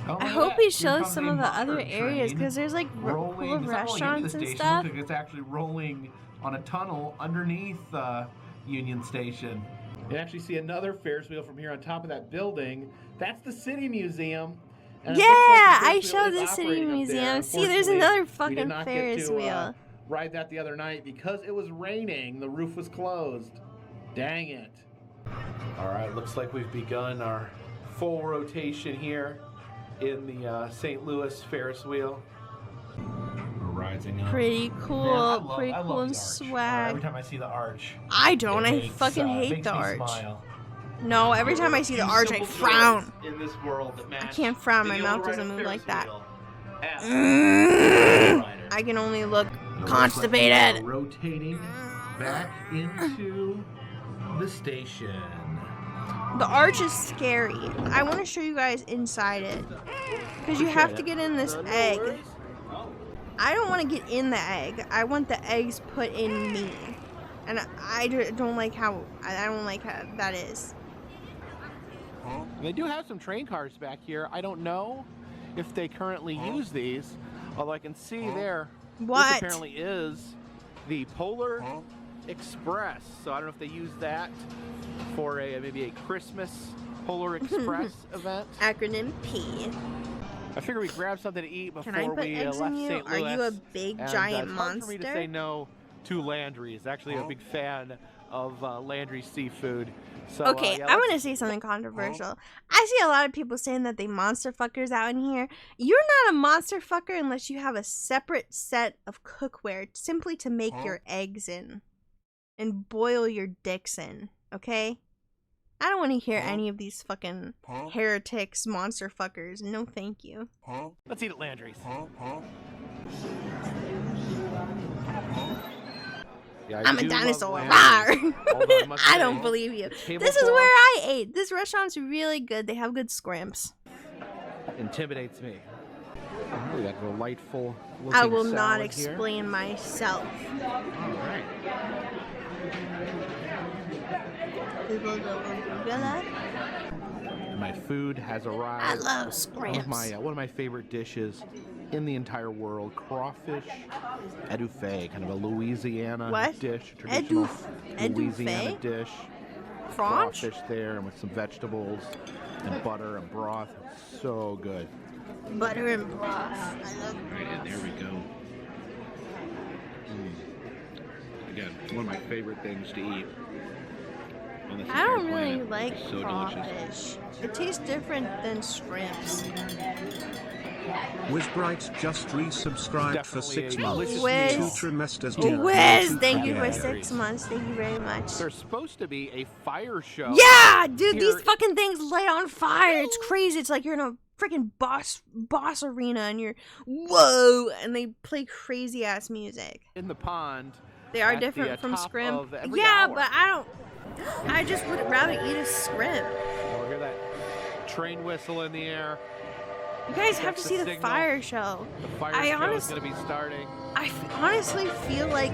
Oh, I hope he shows some of the other areas because there's like full of restaurants and stuff. Look, it's actually rolling on a tunnel underneath Union Station. You actually see another Ferris wheel from here on top of that building. That's the City Museum. And Yeah, I showed the City Museum. See, there's another we did fucking not Ferris get to, wheel. Ride that the other night because it was raining. The roof was closed. Dang it. All right, looks like we've begun our full rotation here in the St. Louis Ferris wheel. We're rising up. Pretty cool. Man, Pretty I cool love and the arch. swag. Every time I see the arch, I don't. I makes, fucking hate makes the me arch. Smile. No, every time I see the Few arch, I simple frown. joys in this world that I match can't frown. My being mouth able to ride doesn't a move like Ferris that. wheel. Ask I can only look Looks like constipated. we're rotating back into the station. The arch is scary. I want to show you guys inside it. Because you have to get in this egg. I don't want to get in the egg. I want the eggs put in me. And I don't like how that is. They do have some train cars back here. I don't know if they currently use these. Although I can see there, What? this apparently is the Polar Express. So I don't know if they use that for maybe a Christmas Polar Express event. Acronym P. I figured we'd grab something to eat before Can I put we eggs left in you? St. Are Louis. you a big And, giant it's hard for me to monster? say no to Landry's. Actually, I'm a big fan of Landry's seafood. So, Okay, yeah, I'm gonna say something controversial. I see a lot of people saying that they monster fuckers out in here. You're not a monster fucker unless you have a separate set of cookware simply to make your eggs in and boil your dicks in, okay? I don't want to hear any of these fucking heretics, monster fuckers. No thank you. Let's eat at Landry's. Yeah, I'm a do love dinosaur. Landry's. Although I must I say, don't believe you. table This is talk where I ate. This restaurant's really good. They have good scrimps. intimidates me. Oh, we got a delightful looking I will not salad explain myself. Here. All right. My food has arrived. I love scrimps. One of my favorite dishes in the entire world, crawfish etouffee, kind of a Louisiana dish, traditional Louisiana dish. Crawfish there, and with some vegetables and butter and broth. So good. Butter and broth. I love Right, and there we go. Again, one of my favorite things to eat. On this I don't entire really planet. like So crawfish. delicious. It tastes different than shrimps. Wizbright just resubscribed for 6 months. Wiz. 2 trimesters. Wiz, thank you for 6 months. Thank you very much. There's supposed to be a fire show. Yeah, dude, here these fucking things light on fire. It's crazy. It's like you're in a freaking boss arena and you're whoa, and they play crazy ass music. in the pond. They are at different the, from top scrimp. of every Yeah, hour. but I just would rather eat a scrimp. Oh, hear that train whistle in the air. You guys have That's to the see the signal. fire show. The fire I show is honestly- going to be starting. I honestly feel like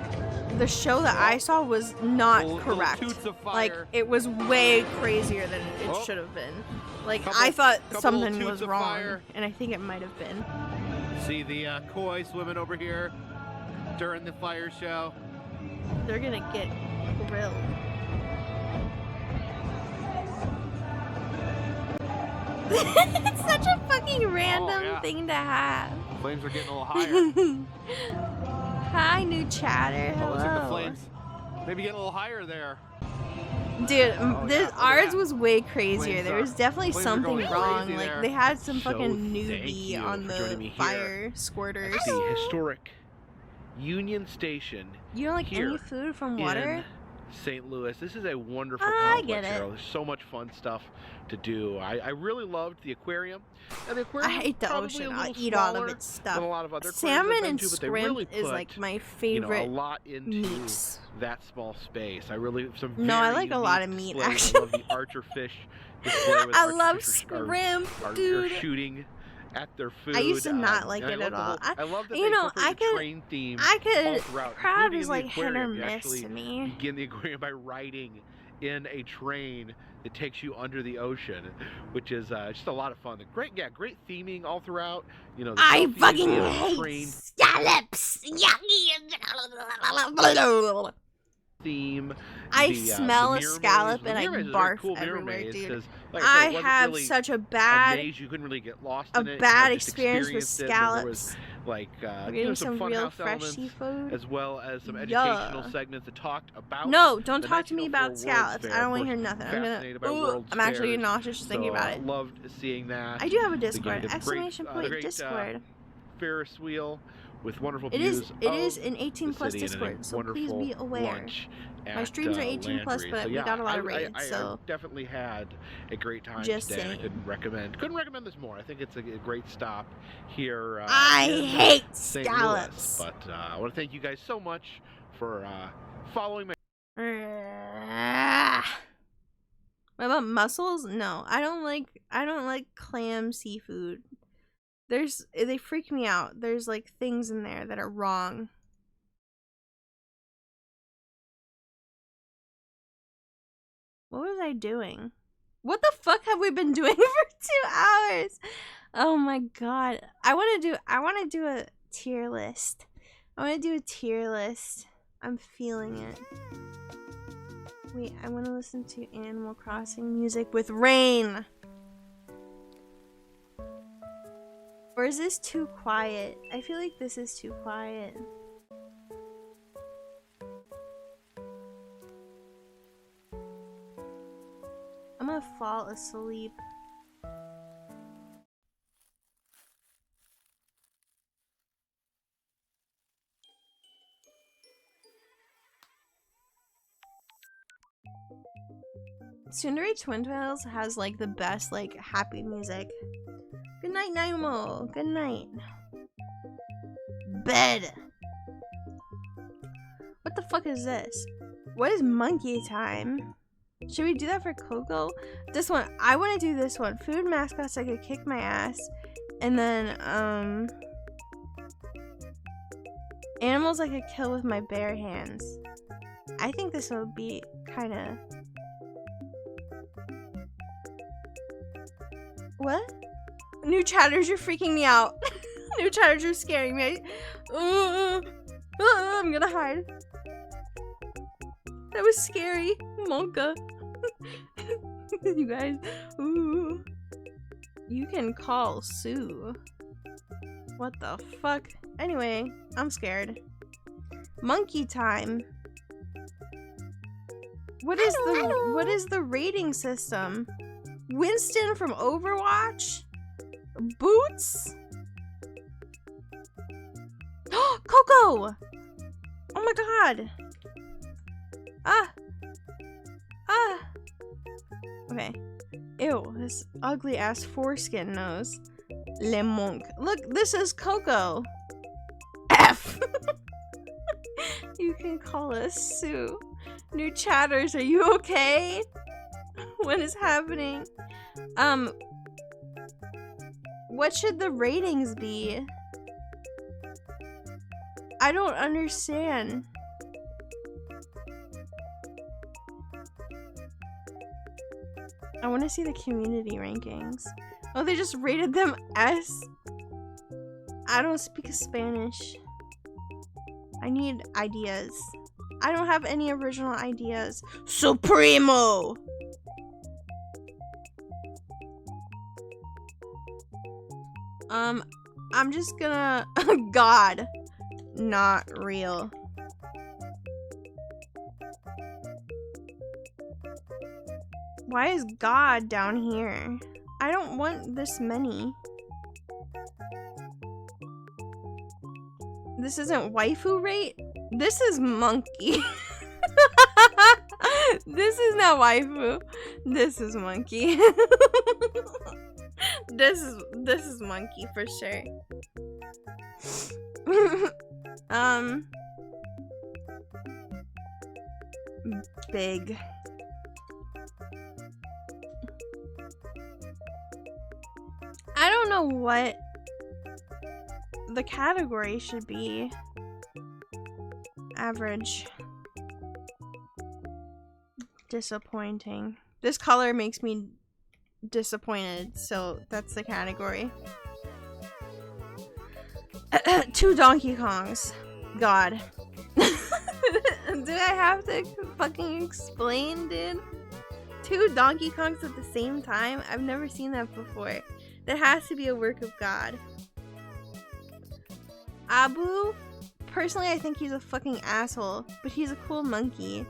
the show that I saw was not Little correct. toots of Like, fire. it was way crazier than it Oh. should have been. Like, Couple- I thought couple something little was toots of wrong, fire. and I think it might have been. See the koi swimming over here during the fire show. They're gonna get grilled. It's such a fucking random yeah. thing to have. Flames are getting a little higher. Hi, new chatter. Oh, looks like the Hello. flames Maybe get a little higher there. Dude, ours was way crazier. There was definitely something wrong. Like, they had some fucking nudie on the fire squirters. At the historic Union Station. You don't like any food from water? In St. Louis. This is a wonderful complex here. There's so much fun stuff to do. I really loved the aquarium. And the aquarium, I hate the ocean. I'll eat all of its stuff. A lot of other salmon and to, shrimp really is like my favorite. A lot into meats. That small space. I really I like a lot of meat actually. I love the archer fish display. I love shrimp, dude. Are shooting at their food. I used to not like it at all. I love that you know, I could. Throughout, crab is like hit or miss to me. Begin the aquarium by riding in a train that takes you under the ocean, which is just a lot of fun. Great theming all throughout. You know, I fucking hate scallops. Theme. I smell a scallop and I barf everywhere, dude. I have really such a bad, you couldn't really get lost in it. Bad experience with scallops. Was, like some real fresh seafood, as well as some educational segments that talked about. No, don't talk to me about scallops. I don't want to hear nothing. I'm actually getting nauseous just thinking about it. Loved seeing that. I do have a Discord. Exclamation point Discord. Ferris wheel with wonderful views. It is an 18+ Discord, so please be aware. My streams are 18+, but we got a lot of raids, so I definitely had a great time just today. Saying. I couldn't recommend this more. I think it's a great stop here. I hate St. scallops. Louis, but I want to thank you guys so much for following my. What about mussels? No, I don't like clam seafood. They freak me out. There's like things in there that are wrong. What was I doing? What the fuck have we been doing for 2 hours? Oh my god. I want to do a tier list. I want to do a tier list. I'm feeling it. Wait, I want to listen to Animal Crossing music with rain. Or is this too quiet? I feel like this is too quiet. I'm gonna fall asleep. Tsundere Twin Tails has like the best like happy music. Good night, Naimo. Good night. Bed. What the fuck is this? What is monkey time? Should we do that for Coco? This one. I want to do this one. Food mascots I could kick my ass. And then, animals I could kill with my bare hands. I think this would be kind of... What? New chatters, you're freaking me out. New chatters, you're scaring me. I'm gonna hide. That was scary. Monka. You guys. Ooh. You can call Sue. What the fuck? Anyway, I'm scared. Monkey time. What is the rating system? Winston from Overwatch? Boots? Coco! Oh my god! Okay. Ew, this ugly ass foreskin nose. Le Monk. Look, this is Coco. F! You can call us Sue. New chatters, are you okay? What is happening? What should the ratings be? I don't understand. I want to see the community rankings. Oh, they just rated them S. I don't speak Spanish. I need ideas. I don't have any original ideas. Supremo! I'm just gonna... God. Not real. Why is God down here? I don't want this many. This isn't waifu rate? This is monkey. This is not waifu. This is monkey. This is monkey for sure. Big. I don't know what the category should be. Average. Disappointing. This color makes me disappointed, so that's the category. 2 Donkey Kongs. God. Do I have to fucking explain, dude? 2 Donkey Kongs at the same time? I've never seen that before. That has to be a work of God. Abu? Personally, I think he's a fucking asshole, but he's a cool monkey.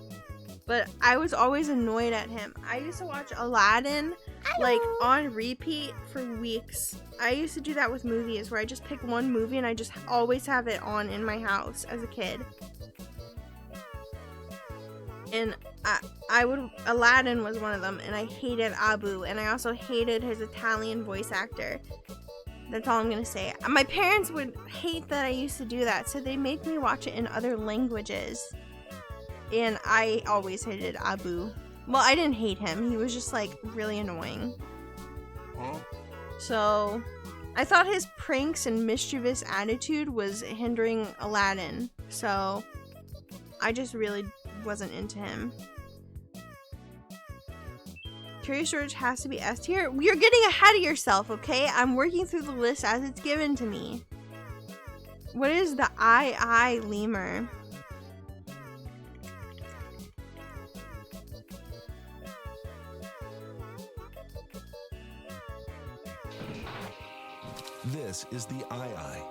But I was always annoyed at him. I used to watch Aladdin like on repeat for weeks. I used to do that with movies where I just pick one movie and I just always have it on in my house as a kid. And Aladdin was one of them, and I hated Abu, and I also hated his Italian voice actor. That's all I'm gonna say. My parents would hate that I used to do that, so they make me watch it in other languages. And I always hated Abu. Well, I didn't hate him. He was just like really annoying. So I thought his pranks and mischievous attitude was hindering Aladdin. So I just really wasn't into him. Curious George has to be S tier. You're getting ahead of yourself, okay? I'm working through the list as it's given to me. What is the I lemur? This is the eye,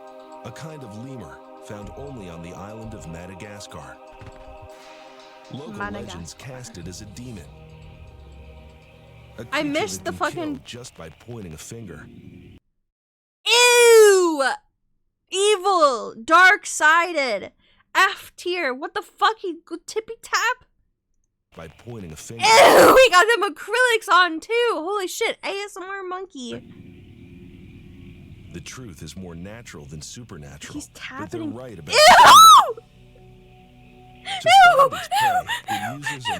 a kind of lemur found only on the island of Madagascar. Local legends cast it as a demon. I missed the fucking just by pointing a finger. Ew! Evil, dark-sided, F tier. What the fuck? He go tippy tap? By pointing a finger. Ew! We got them acrylics on too. Holy shit! ASMR monkey. The truth is more natural than supernatural. He's tapping. But they're right about Ew! To find its prey, it uses a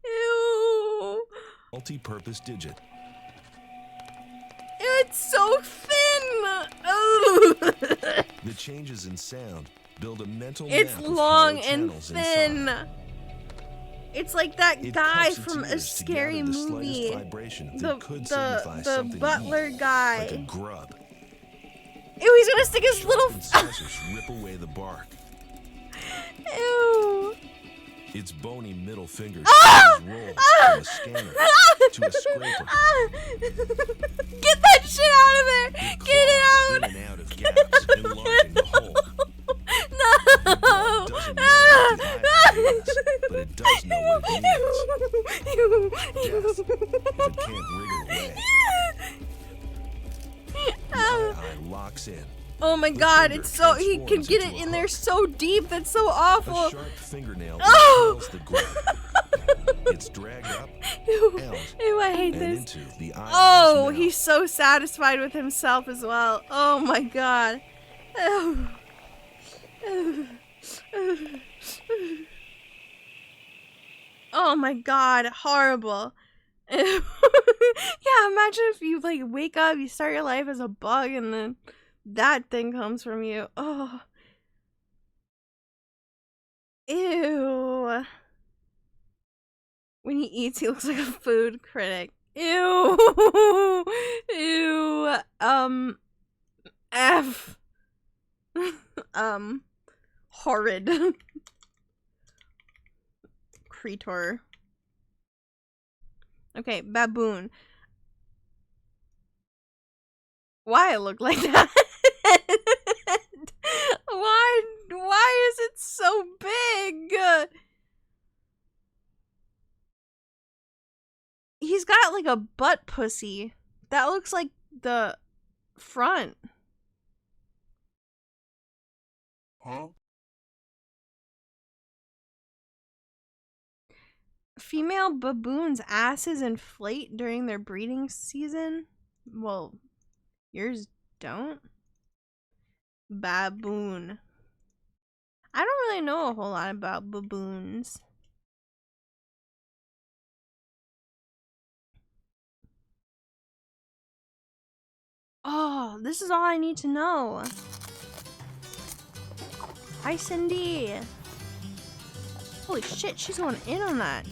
Ew. multi-purpose digit. It's so thin. The changes in sound build a mental It's map of long hollow and channels thin. inside. It's like that It guy cups its from a ears to scary gather the movie. slightest vibration that could signify The something butler evil, guy. like a grub. Ew, he's gonna stick his little. Scissors rip away the bark. Ew. Its bony middle finger Ah! rolled Ah! from a scanner to a scraper. Get that shit out of there! Get it out! In and out of gaps, enlarging the hole. No! Doesn't know what the eye is, but it does know what it needs. Death, if it can't wriggle away. The eye locks in. Oh my god, it's so he can get it in there so deep. That's so awful. A sharp fingernail Oh! impels the grub. It's dragged up, Ew, out, ew, I hate and this. into the eye. Oh, he's so satisfied with himself as well. Oh my god. Ew. Ew. Ew. Oh my god, horrible. Ew. Yeah, imagine if you like wake up, you start your life as a bug, and then that thing comes from you. Oh. Ew. When he eats, he looks like a food critic. Ew. Ew. F. Horrid. Creator. Okay, baboon. Why it look like that? Why is it so big? like a butt pussy. That looks like the front. Huh? Female baboons' asses inflate during their breeding season. Well, yours don't. Baboon. I don't really know a whole lot about baboons. Oh, this is all I need to know. Hi, Cindy. Holy shit, she's going in on that.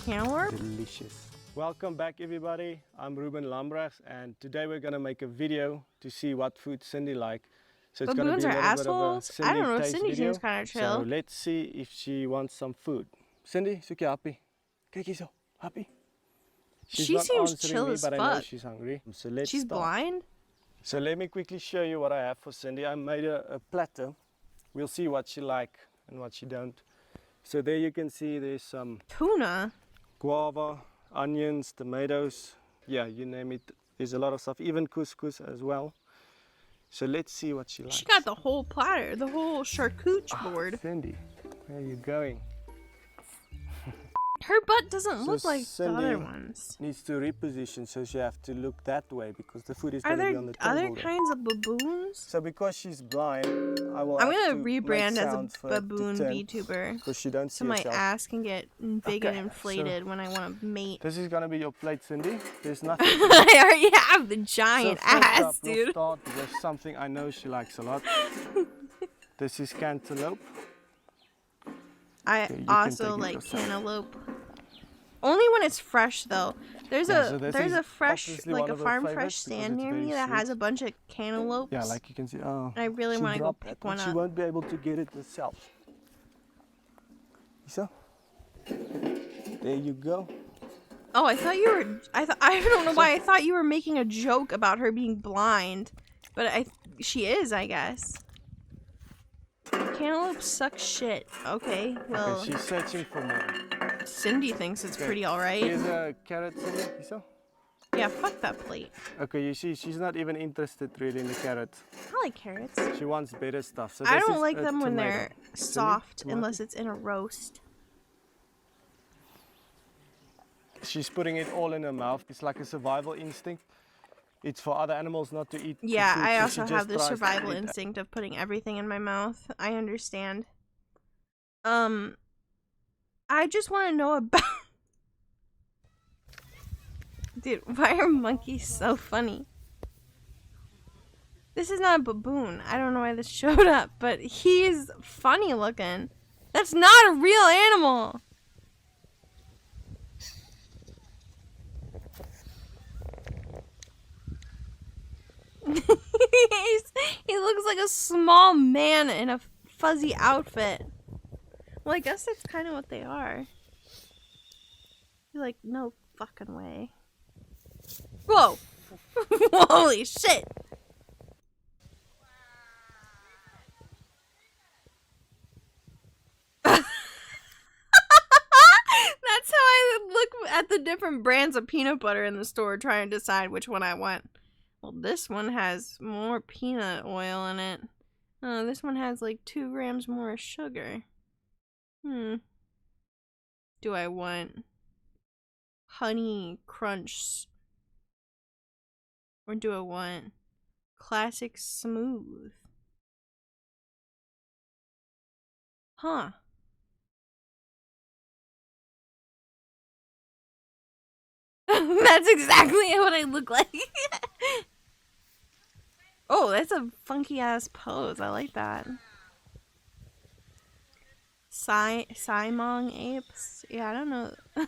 Cantaloupe? Delicious. Welcome back, everybody. I'm Ruben Lambrechts, and today we're gonna make a video to see what food Cindy like. So it's Baboons gonna be a are little assholes? bit of a I don't know, taste Cindy video. seems kind of chill. So let's see if she wants some food. Cindy, soek jy happy? Kyk hierso, happy. She's She not seems answering chill me, as but I know fuck. she's hungry. So let's She's start. blind? So let me quickly show you what I have for Cindy. I made a platter. We'll see what she like and what she don't. So there you can see there's some tuna, guava, onions, tomatoes, yeah, you name it. There's a lot of stuff, even couscous as well. So let's see what she likes. She got the whole platter, the whole charcuterie board. Cindy, where are you going? Her butt doesn't So look like the Cindy other ones. needs to reposition, so she have to look that way because the food is Are going to there be on the table. other there. kinds of baboons? So because she's blind, I will I'm have gonna to make rebrand as sounds a for her to baboon turn, VTuber. because she don't see So my herself. ass can get big and Okay, inflated so when I want to mate. This is gonna be your plate, Cindy. There's nothing. I already have the giant so first ass, up, dude. We'll start with something I know she likes a lot. This is cantaloupe. I Okay, you can also take it like yourself. cantaloupe. Only when it's fresh, though. There's Yeah, a so this there's is a fresh, obviously like one a of her farm fresh favorites because stand it's near very me that has sweet. a bunch of cantaloupes. Yeah, like you can see. Oh, I really she want to go dropped pick that one She up. won't be able to get it herself. So, there you go. Oh, I thought you were. I don't know why I thought you were making a joke about her being blind, but she is, I guess. Cantaloupe sucks shit. Okay, well. Okay, she's searching for more. Cindy thinks it's Okay, pretty alright. Here's a carrot, Cindy. So. Yeah, fuck that plate. Okay, you see, she's not even interested really in the carrot. I like carrots. She wants better stuff. So I this don't is like a them when tomato. they're Cindy, soft, tomato? unless it's in a roast. She's putting it all in her mouth. It's like a survival instinct. It's for other animals not to eat. Yeah, the food, I so also she have just the tries to survival eat instinct of putting everything in my mouth. I understand. I just want to know about... Dude, why are monkeys so funny? This is not a baboon. I don't know why this showed up, but he's funny looking. That's not a real animal! He looks like a small man in a fuzzy outfit. Well, I guess that's kind of what they are. You're like, no fucking way. Whoa! Holy shit! That's how I look at the different brands of peanut butter in the store trying to decide which one I want. Well, this one has more peanut oil in it. Oh, this one has like 2 grams more sugar. Do I want honey crunch? Or do I want classic smooth? Huh. That's exactly what I look like. Oh, that's a funky ass pose. I like that. Simong apes? Yeah, I don't know. Who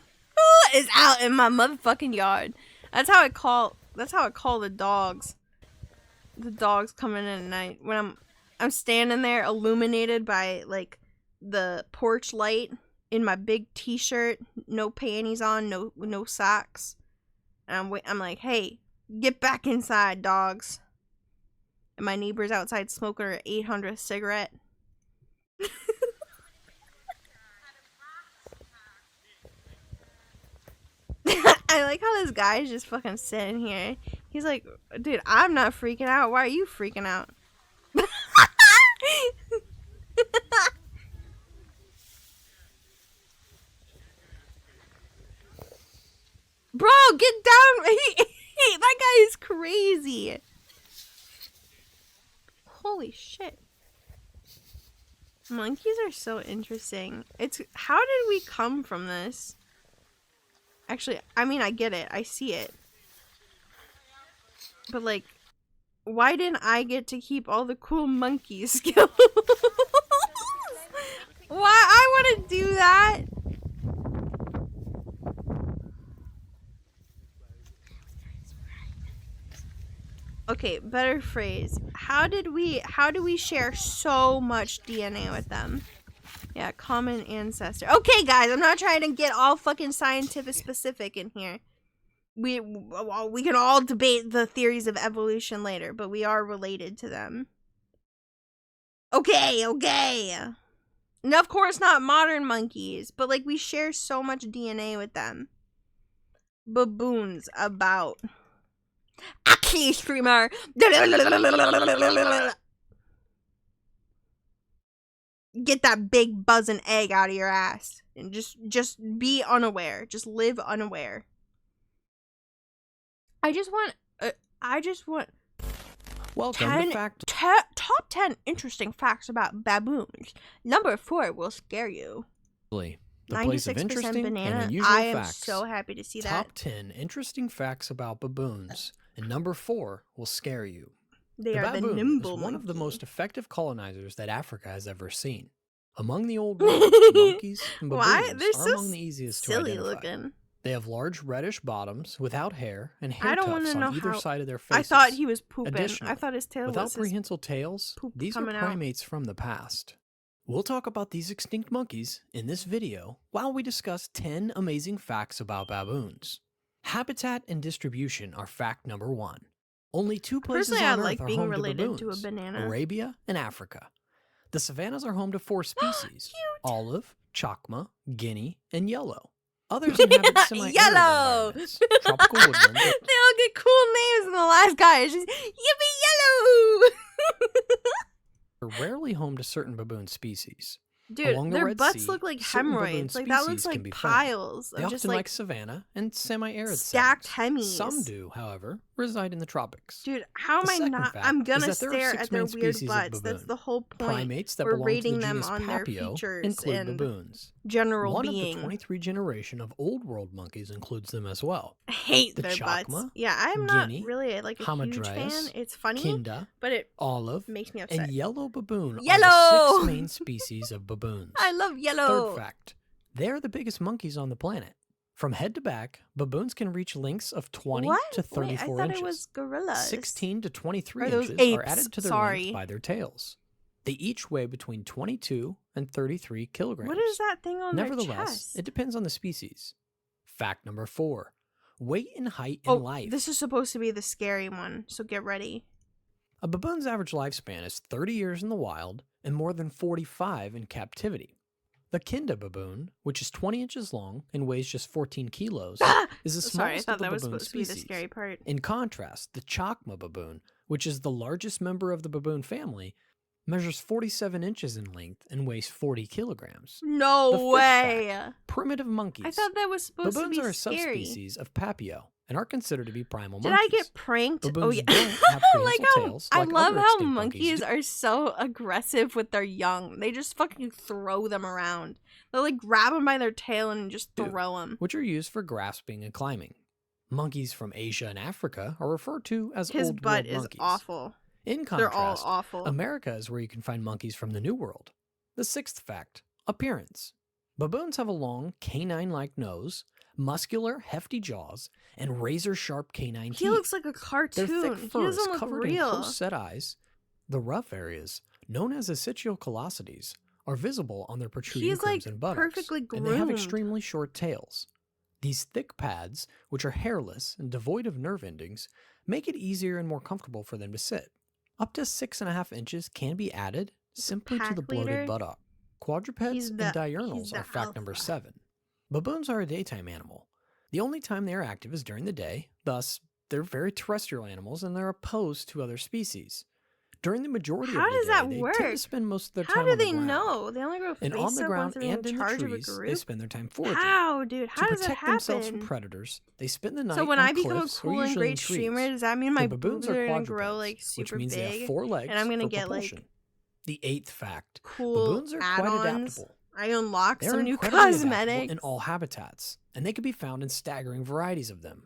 is out in my motherfucking yard? That's how I call the dogs. The dogs coming in at night. When I'm standing there illuminated by like the porch light in my big t-shirt, no panties on, no socks. And I'm like, "Hey, get back inside, dogs." And my neighbor's outside smoking her 800th cigarette. I like how this guy's just fucking sitting here. He's like, dude, I'm not freaking out. Why are you freaking out? Bro, get down. That guy is crazy. Holy shit. Monkeys are so interesting. How did we come from this? Actually, I mean, I get it. I see it. But like, why didn't I get to keep all the cool monkey skills? Why? I want to do that. Okay, better phrase. How do we share so much DNA with them? Yeah, common ancestor. Okay, guys, I'm not trying to get all fucking scientific specific in here. We can all debate the theories of evolution later, but we are related to them. Okay. And of course not modern monkeys, but like we share so much DNA with them. Baboons about. Aki streamer. Get that big buzzing egg out of your ass and just be unaware. Just live unaware. I just want Welcome to top 10 interesting facts about baboons. Number 4 will scare you. The place of 96% interesting banana. and unusual I am facts. so happy to see Top that. 10 interesting facts about baboons, and number 4 will scare you. They are the baboon nimble is one of the monkey. most effective colonizers that Africa has ever seen. Among the old world, monkeys and Why? baboons They're are so among the easiest to silly identify. looking. They have large reddish bottoms without hair and I hair don't tufts wanna on know either how- side of their faces. I thought he was pooping. Additionally, I thought his tail without was his prehensile tails, poop these are coming out. primates from the past. We'll talk about these extinct monkeys in this video while we discuss 10 amazing facts about baboons. Habitat and distribution are fact number 1. Only 2 places Personally, I on like Earth are being home related to to a baboons, banana. Arabia and Africa. The savannas are home to 4 species, olive, chacma, guinea, and yellow. Others inhabit semi-arid Yellow. environments, tropical woodland. They all get cool names, and the last guy is just yippee yellow. Are rarely home to certain baboon species. Dude, Along the their Red butts Sea, look like certain baboon hemorrhoids. Like that looks species can like be found. piles They of just often like like savanna and semi-arid stacked settings. hemis. Some do, however, reside in the tropics. Dude, how am The I second not? fact I'm is gonna that there are stare 6 at their main weird species of butts. That's baboon. the whole point. Primates that We're belong to the rating them genus on their Papio features include and baboons. general One being. of the 23 generation of Old World monkeys includes them as well. I hate the their chacma, butts. Yeah, I'm not guinea, really like a huge fan. hamadryas, It's funny, kinda, but it olive, makes me upset. and yellow baboon are Yellow! the 6 main species of baboons. I love yellow. Third fact, they are the biggest monkeys on the planet. From head to back, baboons can reach lengths of 20 What? to 34 Wait, I thought inches. it was gorillas. 16 to 23 Are those inches are apes? added to their Sorry. length by their tails. They each weigh between 22 and 33 kilograms. What is that thing on their Nevertheless, chest? it depends on the species. Fact number 4. Weight and height in life. This is supposed to be the scary one, so get ready. A baboon's average lifespan is 30 years in the wild and more than 45 in captivity. The kinda baboon, which is 20 inches long and weighs just 14 kilos, is the Sorry, I smallest thought of the that was baboon supposed to be the species. scary part. In contrast, the chacma baboon, which is the largest member of the baboon family, measures 47 inches in length and weighs 40 kilograms. No The fifth way. fact, primitive monkeys. I thought that was supposed Baboons to be are a scary. subspecies of Papio and are considered to be primal Did monkeys. I get pranked? Baboons Oh yeah. don't have Like prehensile how tails I like love other how extinct monkeys do. are so aggressive with their young. They just fucking throw them around. They'll like grab them by their tail and just throw them. Which are used for grasping and climbing. Monkeys from Asia and Africa are referred to as His old butt world is monkeys. awful. In They're all contrast, awful. America is where you can find monkeys from the New World. The 6th fact, appearance. Baboons have a long, canine-like nose, muscular, hefty jaws, and razor-sharp canine teeth. He looks like a Their cartoon. thick He fur is doesn't look covered in real. close-set eyes. The rough areas, known as acetiocolosities, are visible on their protruding He's, like, crimson buttocks, perfectly and they have groomed. extremely short tails. These thick pads, which are hairless and devoid of nerve endings, make it easier and more comfortable for them to sit. Up to 6.5 inches can be added simply to the pack leader? bloated buttock. Quadrupeds He's and the- diurnals he's the are fact number alpha. 7. Baboons are a daytime animal. The only time they are active is during the day, thus they're very terrestrial animals and they're opposed to other species. During the majority of the day, they tend to spend most of their time on the ground. How do they know? They only grow face and on the up ground once they're and in in charge the of a trees, group? they spend their time foraging. How, dude? How does that happen? To protect themselves from predators, they spend the night So when on I become a cliffs cool or and usually in great trees. streamer, does that mean my baboons boobs are gonna quadrupeds, grow like super which means big? they have 4 legs and I'm gonna for get propulsion. like The 8th fact: cool baboons are quite add-ons. adaptable. I unlock They're some new incredibly adaptable cosmetics. in all habitats, and they can be found in staggering varieties of them.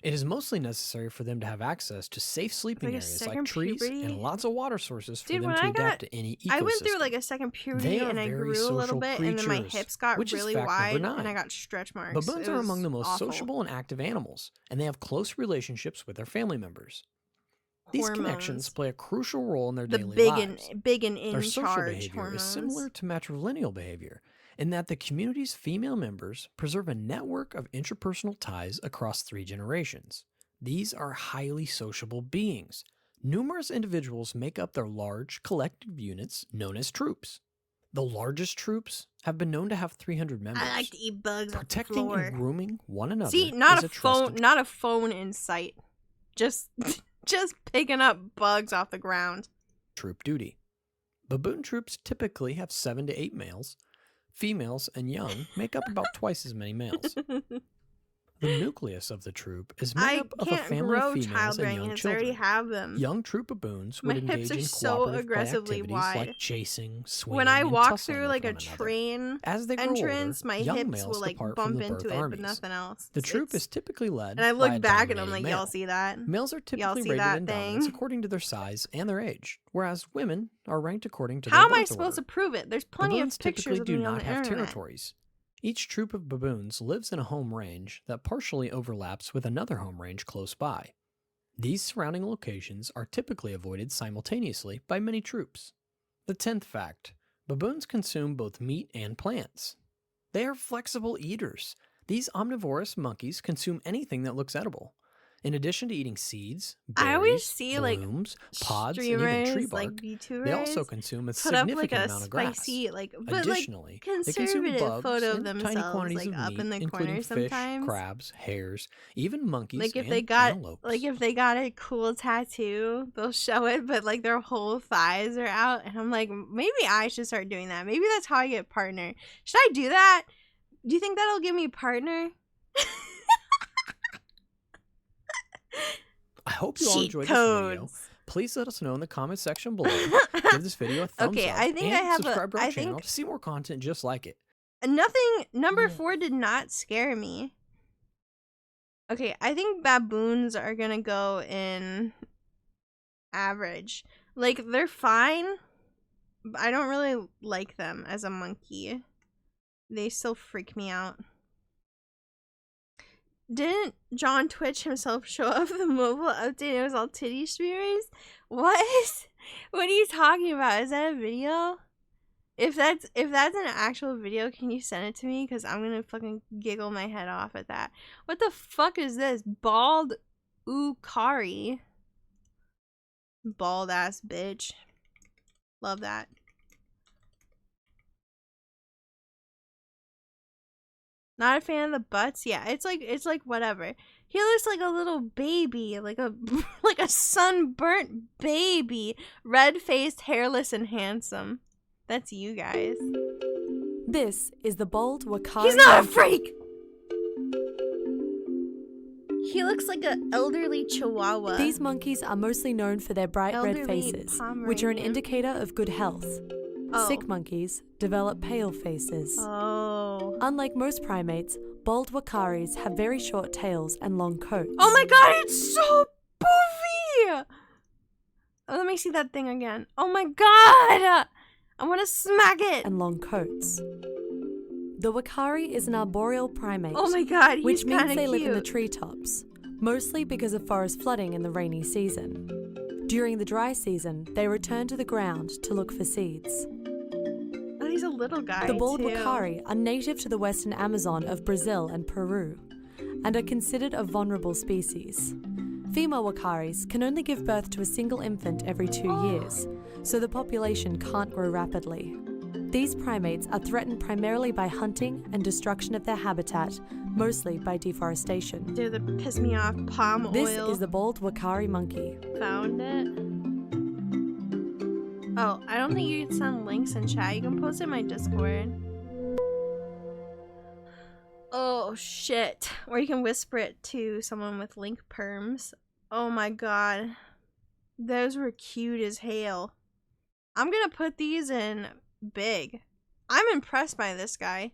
It is mostly necessary for them to have access to safe sleeping areas like trees and lots of water sources for them to adapt to any ecosystem. I went through like a second puberty and I grew a little bit, and then my hips got really wide, and I got stretch marks. Baboons are among the most sociable and active animals, and they have close relationships with their family members. These connections play a crucial role in their daily lives. Big and in their social charge behavior hormones. is similar to matrilineal behavior in that the community's female members preserve a network of interpersonal ties across 3 generations. These are highly sociable beings. Numerous individuals make up their large collective units known as troops. The largest troops have been known to have 300 members. I like to eat bugs Protecting on the floor. and grooming one another. See, not is a phone, not a phone in sight. Just picking up bugs off the ground. Troop duty. Baboon troops typically have 7 to 8 males. Females and young make up about twice as many males. The nucleus of the troop is made up of a family of females and young children. I already have them. Young troop baboons would engage in cooperative play activities like chasing, swinging, when I and walk tussling through with like one a another. train As they grow entrance, older, my young hips males will like depart bump from the into birth it, armies. but nothing else. The troop is typically led and I by look a back and I'm like, dominating y'all male. see that? Males are typically see rated that in dominance thing? according to their size and their age, whereas women are ranked according to How their am I birth supposed order. to prove it? There's plenty Baboons of pictures typically of do me on not the have internet. territories. Each troop of baboons lives in a home range that partially overlaps with another home range close by. These surrounding locations are typically avoided simultaneously by many troops. The 10th fact: baboons consume both meat and plants. They are flexible eaters. These omnivorous monkeys consume anything that looks edible. In addition to eating seeds, berries, I always see blooms, like pods, and even tree streamers, bark, like VTubers, they also consume a put up significant like a amount of grass. spicy, but Additionally, like they consume conservative bugs photo of and themselves, tiny quantities like of up meat, in the including corner fish, sometimes. crabs, hares, even monkeys, Like if and they got antelopes. like if they got a cool tattoo, they'll show it, but like their whole thighs are out, and I'm like, maybe I should start doing that. Maybe that's how I get a partner. Should I do that? Do you think that'll give me a partner? I hope you all enjoyed this video. Please let us know in the comment section below. Give this video a thumbs Okay, up I think and I have subscribe to our I channel think Mm. to see more content just like it. nothing. Number 4 did not scare me. Okay, I think baboons are gonna go in average. Like, they're fine, but I don't really like them as a monkey. They still freak me out. Didn't John Twitch himself show off the mobile update? It was all titty streamers? What? What are you talking about? Is that a video? If that's an actual video, can you send it to me? Because I'm gonna fucking giggle my head off at that. What the fuck is this? Bald Ukari. Bald ass bitch. Love that. Not a fan of the butts? Yeah, it's like whatever. He looks like a little baby, like a like a sunburnt baby, red-faced, hairless, and handsome. That's you guys. This is the bald Wakari. He's not a freak! He looks like an elderly chihuahua. These monkeys are mostly known for their bright red Elderly faces, Pomeranian. which are an indicator of good health. Oh. Sick monkeys develop pale faces. Oh. Unlike most primates, bald Wakaris have very short tails and long coats. Oh my god, it's so poofy! Let me see that thing again. Oh my god! I want to smack it! And long coats. The Wakari is an arboreal primate. Oh my god, he's which means kinda they live in the cute. treetops, mostly because of forest flooding in the rainy season. During the dry season, they return to the ground to look for seeds. Oh, he's a little guy, The bald too. Wakari are native to the western Amazon of Brazil and Peru, and are considered a vulnerable species. Female Wakaris can only give birth to a single infant every 2 years, so the population can't grow rapidly. These primates are threatened primarily by hunting and destruction of their habitat, mostly by deforestation. Dude, that pissed me off. Palm oil. This is the bald wakari monkey. Found it. Oh, I don't think you can send links in chat. You can post it in my Discord. Oh, shit. Or you can whisper it to someone with link perms. Oh my god. Those were cute as hell. I'm gonna put these in big. I'm impressed by this guy.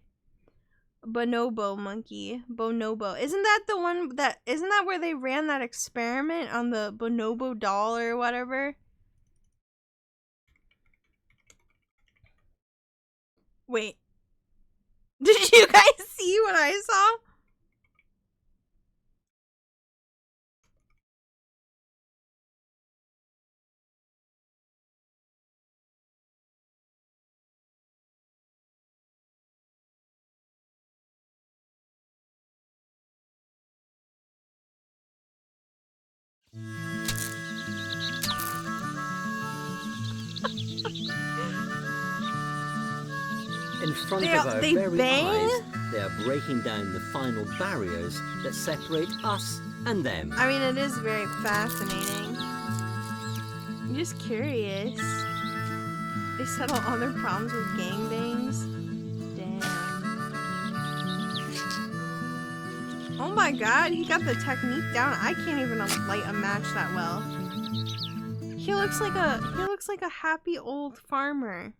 Bonobo monkey. Bonobo. Isn't that the one that... Isn't that where they ran that experiment on the bonobo doll or whatever? Wait. Did you guys see what I saw? In front of our very eyes, they are breaking down the final barriers that separate us and them. I mean, it is very fascinating. I'm just curious. They settle all their problems with gangbangs. Damn. Oh my god, he got the technique down. I can't even light a match that well. He looks like a happy old farmer.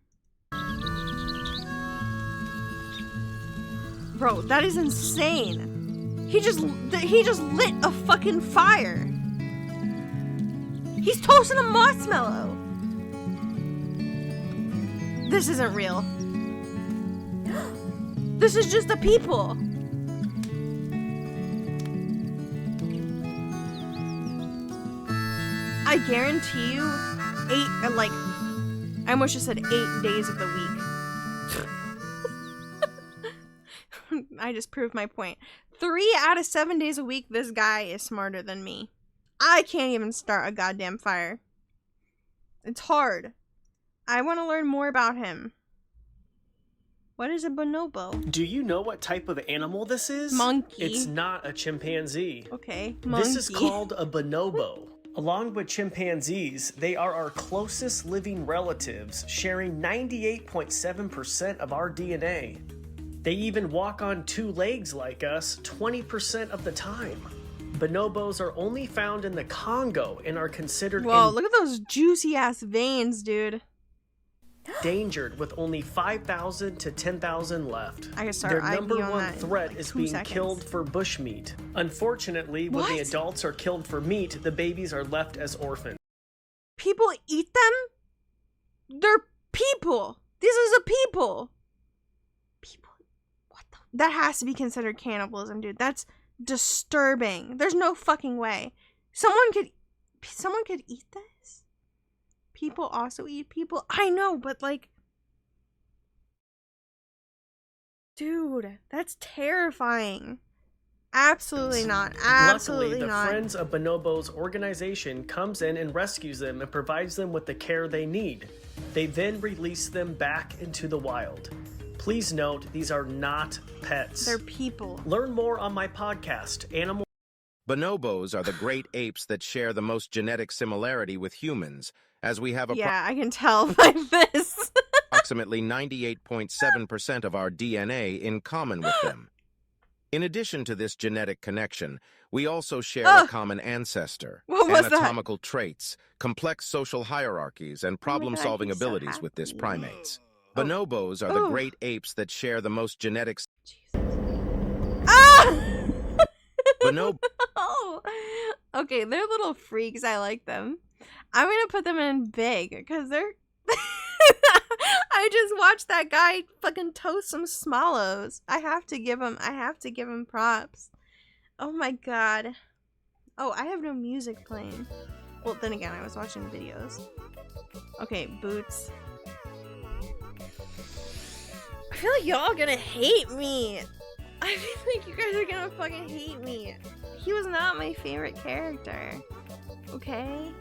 Bro, that is insane. He just lit a fucking fire. He's toasting a marshmallow. This isn't real. This is just the people. I guarantee you, I almost just said 8 days of the week. I just proved my point. 3 out of 7 days a week, this guy is smarter than me. I can't even start a goddamn fire. It's hard. I want to learn more about him. What is a bonobo? Do you know what type of animal this is? Monkey. It's not a chimpanzee. Okay, monkey. This is called a bonobo. Along with chimpanzees, they are our closest living relatives, sharing 98.7% of our DNA. They even walk on 2 legs like us 20% of the time. Bonobos are only found in the Congo and are considered Whoa, look at those juicy ass veins, dude. endangered with only 5,000 to 10,000 left. I can start Their IV number on one that in threat like is 2 being seconds. killed for bushmeat. Unfortunately, when the adults are killed for meat, the babies are left as orphans. People eat them? They're people. This is a people. People. What the? That has to be considered cannibalism, dude. That's disturbing. There's no fucking way. Someone could eat this? People also eat people? I know, but like, dude, that's terrifying. Absolutely not. Absolutely Luckily, the not. Friends of Bonobos organization comes in and rescues them and provides them with the care they need. They then release them back into the wild. Please note, these are not pets. They're people. Learn more on my podcast, Animal. Bonobos are the great apes that share the most genetic similarity with humans, as we have I can tell by this. approximately 98.7% of our DNA in common with them. In addition to this genetic connection, we also share a common ancestor, What was that? anatomical traits, complex social hierarchies, and problem-solving he's so abilities with this primates. Oh. Bonobos are the great apes that share the most genetic... Bonobo... Oh. Okay, they're little freaks. I like them. I'm gonna put them in big because they're. I just watched that guy fucking toast some swallows. I have to give him props. Oh my god. Oh, I have no music playing. Well, then again, I was watching videos. Okay, boots. I feel like y'all gonna hate me. I feel like you guys are gonna fucking hate me. He was not my favorite character. Okay?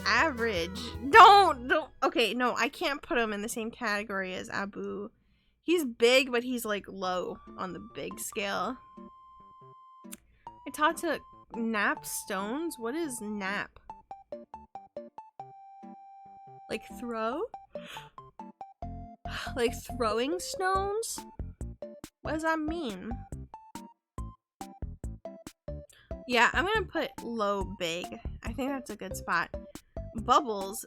average. Don't. Okay, no, I can't put him in the same category as Abu. He's big, but he's like low on the big scale. I taught to nap stones. What is nap? Like throw? Like throwing stones? What does that mean? Yeah, I'm gonna put low big. I think that's a good spot. Bubbles.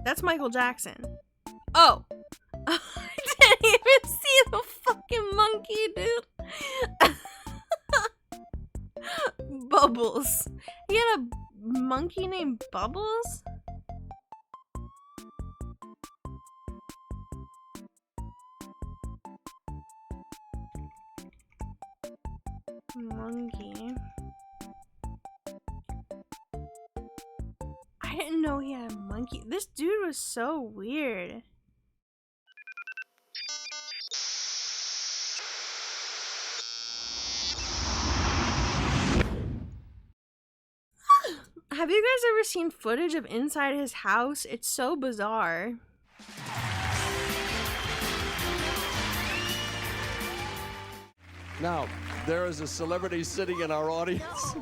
That's Michael Jackson. Oh! I didn't even see the fucking monkey, dude. Bubbles. He had a monkey named Bubbles? Monkey. I didn't know he had a monkey. This dude was so weird. Have you guys ever seen footage of inside his house? It's so bizarre. Now, there is a celebrity sitting in our audience.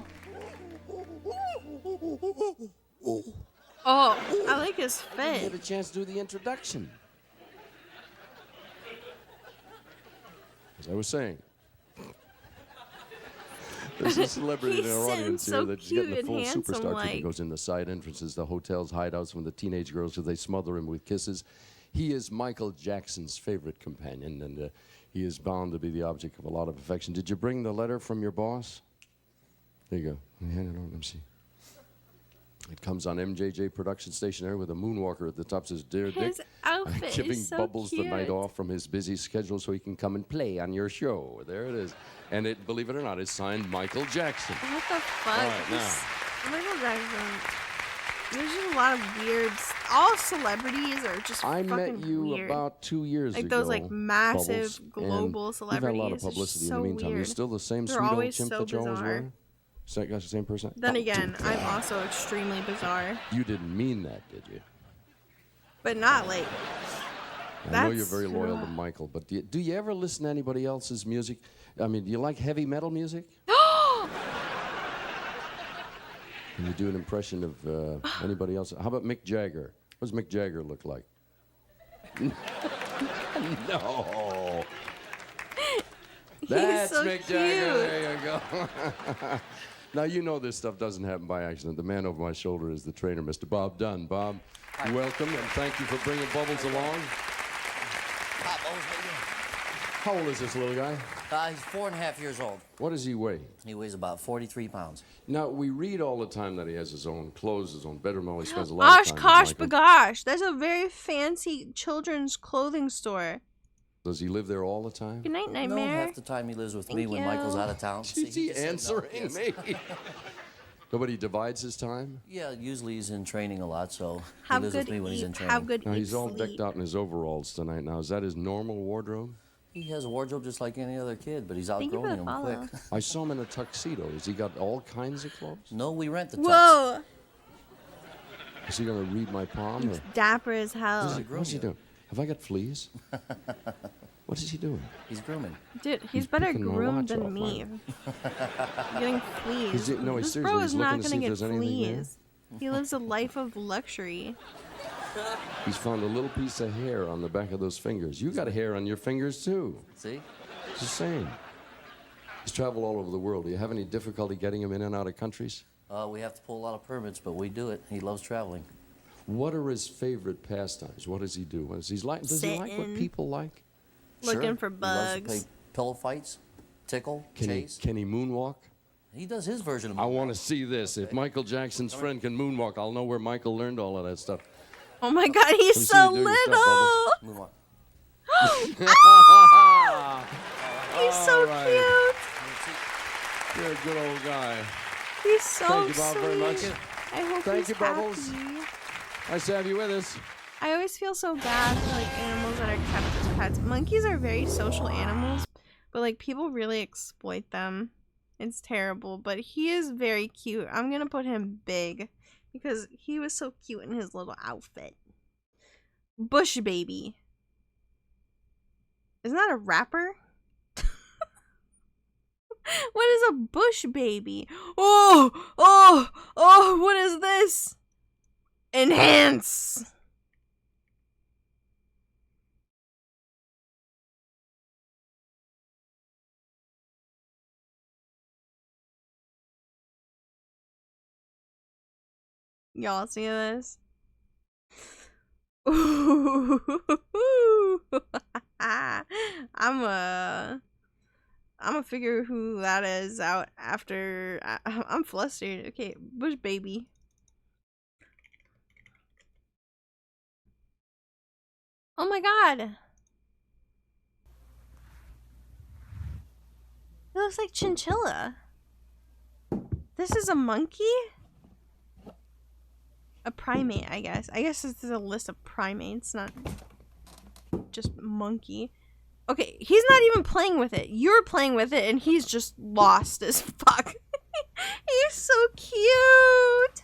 Oh, I like his fit. Get a chance to do the introduction. As I was saying, there's a celebrity in our audience here that's getting the full superstar treatment. Goes in the side entrances, the hotels, hideouts, when the teenage girls, they smother him with kisses. He is Michael Jackson's favorite companion, and he is bound to be the object of a lot of affection. Did you bring the letter from your boss? There you go. Hand it on. Let me see. It comes on MJJ production stationery with a moonwalker at the top. Says, "Dear Dick, his outfit giving is so Bubbles cute. the night off from his busy schedule so he can come and play on your show." There it is. And it, believe it or not, is signed Michael Jackson. What the fuck? All right, now. Michael Jackson. There's just a lot of weird. All celebrities are just I fucking met you weird. about 2 years ago. Like those like massive Bubbles, global and celebrities. You've had a lot of publicity so in the meantime. weird. You're still the same They're sweet old always chimp so that you always bizarre. were? Is that the same person? Then again, I'm also extremely bizarre. You didn't mean that, did you? But not like. I know you're very loyal to Michael, but do you ever listen to anybody else's music? I mean, do you like heavy metal music? Can you do an impression of anybody else? How about Mick Jagger? What does Mick Jagger look like? No. That's so Mick Jagger. There you go. Now, you know this stuff doesn't happen by accident. The man over my shoulder is the trainer, Mr. Bob Dunn. Bob, welcome, and thank you for bringing Bubbles along. Hi, Bubbles. How old is this little guy? He's 4.5 years old. What does he weigh? He weighs about 43 pounds. Now, we read all the time that he has his own clothes, his own bedroom. He spends a lot of time Oshkosh with Michael. bagosh. That's a very fancy children's clothing store. Does he live there all the time? Good night, No, Nightmare. half the time he lives with Thank me when you. Michael's out of town. Is he answering me? Nobody divides his time? Yeah, usually he's in training a lot, so Have he lives good with me when he's in eat, training. have good Now, eat, he's all sleep. decked out in his overalls tonight. Now, is that his normal wardrobe? He has a wardrobe just like any other kid, but he's Thank you for outgrowing the them follow. quick. I saw him in a tuxedo. Has he got all kinds of clothes? No, we rent the tux. Whoa. Is he going to read my palm? Or? Dapper as hell. What's he doing? Have I got fleas? What is he doing? He's grooming. Dude, he's better picking my groomed watch than off me. Getting fleas. No, This seriously, bro he's is looking not to see gonna if get there's anything there. fleas. He lives a life of luxury. He's found a little piece of hair on the back of those fingers. You got hair on your fingers, too. See? Just saying. He's traveled all over the world. Do you have any difficulty getting him in and out of countries? We have to pull a lot of permits, but we do it. He loves traveling. What are his favorite pastimes? What does he do? Does he like what people like? Looking for He loves to bugs. play pillow fights, tickle, chase. Can he moonwalk? He does his version of I want to see this. If Michael Jackson's friend can moonwalk, I'll know where Michael learned all of that stuff. Oh my god, he's so little! He's so cute! You're a good old guy. He's so Thank you, Bob, sweet. very much. I hope Thank he's you, Bubbles. happy. Nice to have you with us. I always feel so bad for like animals that are kept as pets. Monkeys are very social animals, but like people really exploit them. It's terrible, but he is very cute. I'm gonna put him big because he was so cute in his little outfit. Bush baby. Isn't that a rapper? What is a bush baby? Oh, oh, oh, what is this? Enhance. Y'all see this? I'm gonna figure who that is out after. I'm flustered. Okay, bush baby. Oh my god. It looks like chinchilla. This is a monkey? A primate, I guess. I guess this is a list of primates, not just monkey. Okay, he's not even playing with it. You're playing with it, and he's just lost as fuck. He's so cute.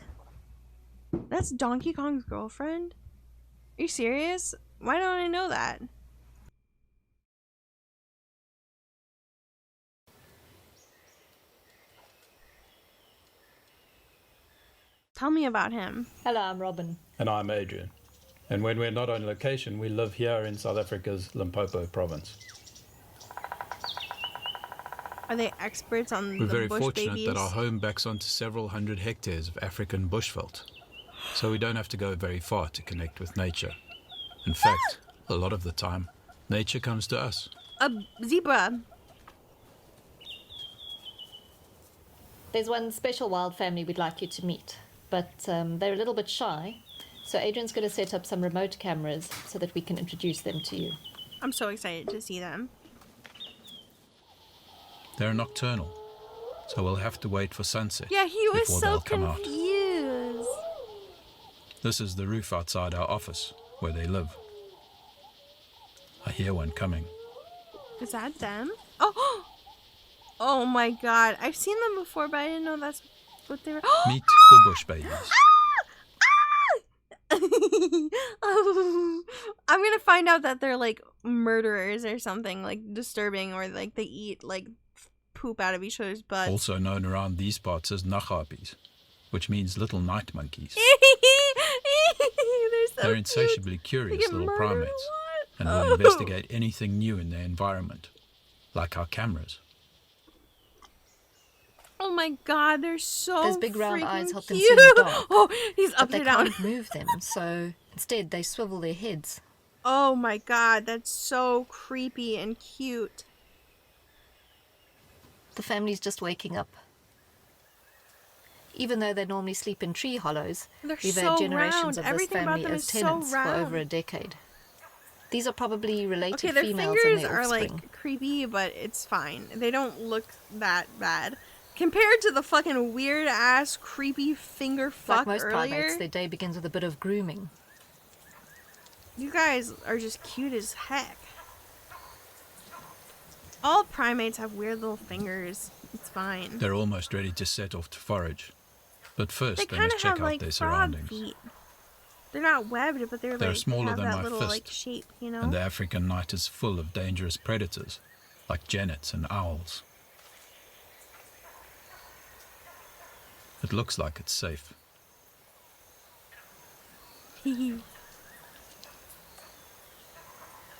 That's Donkey Kong's girlfriend? Are you serious? Why don't I know that? Tell me about him. Hello, I'm Robin. And I'm Adrian. And when we're not on location, we live here in South Africa's Limpopo province. Are they experts on We're the very bush fortunate babies? that our home backs onto several hundred hectares of African bushveld, so we don't have to go very far to connect with nature. In fact, a lot of the time, nature comes to us. A zebra. There's one special wild family we'd like you to meet, but they're a little bit shy, so Adrian's going to set up some remote cameras so that we can introduce them to you. I'm so excited to see them. They're nocturnal, so we'll have to wait for sunset. Yeah, he was before so they'll come out. confused. This is the roof outside our office, where they live. I hear one coming. Is that them? Oh! Oh my god. I've seen them before, but I didn't know that's what they were. Meet the bush babies. I'm gonna find out that they're like murderers or something, like disturbing, or like they eat like poop out of each other's butts. Also known around these parts as nachapis, which means little night monkeys. They're insatiably curious little primates, and will investigate anything new in their environment, like our cameras. Oh my god, they're so Those big round eyes help them see cute. in the dark. Oh, he's but upside they down. can't move them, so instead they swivel their heads. Oh my god, that's so creepy and cute. The family's just waking up. Even though they normally sleep in tree hollows, They're we've so had generations round. of Everything this about family them as is so tenants for round. over a decade. These are probably related Okay, their females and fingers their are offspring. like creepy, but it's fine. They don't look that bad. Compared to the fucking weird ass creepy finger fuck Like most earlier. primates, their day begins with a bit of grooming. You guys are just cute as heck. All primates have weird little fingers. It's fine. They're almost ready to set off to forage, but first They they kind must of check have out like their frog surroundings. feet. They're not webbed, but they're like smaller have than that my little fist, like shape, you know. And the African night is full of dangerous predators, like genets and owls. It looks like it's safe.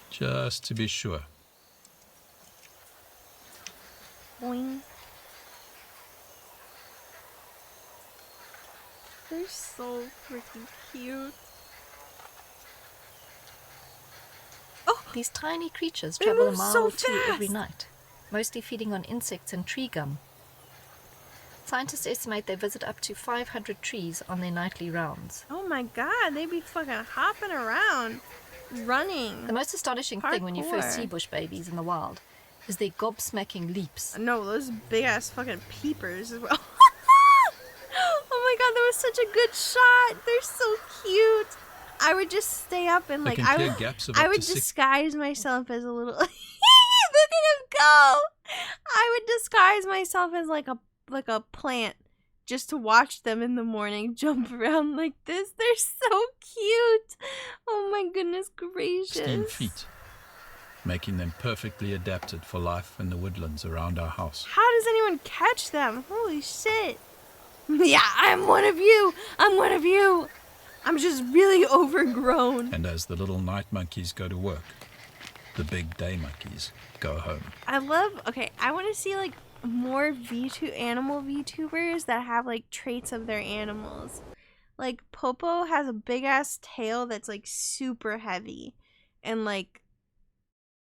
Just to be sure. Boing. They're so freaking cute. These tiny creatures They travel a move mile so or two every fast. night, mostly feeding on insects and tree gum. Scientists estimate they visit up to 500 trees on their nightly rounds. Oh my god, they be fucking hopping around, running. The most astonishing thing when you first Parkour. see bush babies in the wild is their gobsmacking leaps. No, those big ass fucking peepers as well. Oh my god, that was such a good shot. They're so cute. I would just stay up and They like can clear gaps of I up would to 6 disguise myself as a little. Look at him go. I would disguise myself as like a plant just to watch them in the morning jump around like this. They're so cute. Oh my goodness gracious. 16 feet, making them perfectly adapted for life in the woodlands around our house. How does anyone catch them? Holy shit. Yeah, I'm one of you. I'm one of you. I'm just really overgrown. And as the little night monkeys go to work, the big day monkeys go home. I want to see like more animal VTubers that have like traits of their animals. Like Popo has a big ass tail that's like super heavy, and like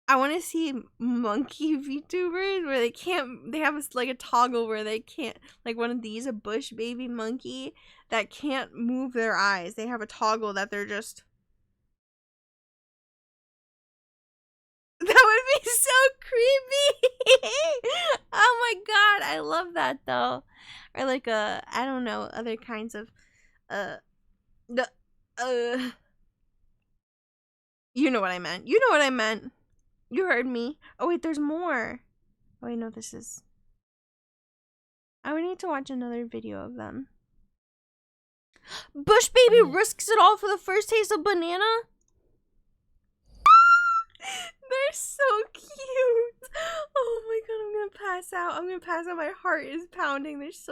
I want to see monkey VTubers where they have like a toggle where they can't, like one of these, a bush baby monkey that can't move their eyes. They have a toggle that they're just. That would be so creepy. Oh my god, I love that though. Or like I don't know, other kinds of you know what I meant. You know what I meant. You heard me. Oh wait, there's more. Oh wait, no, this is. I would need to watch another video of them. Bush baby risks it all for the first taste of banana. They're so cute. Oh my god, I'm gonna pass out. I'm gonna pass out. My heart is pounding. They're so.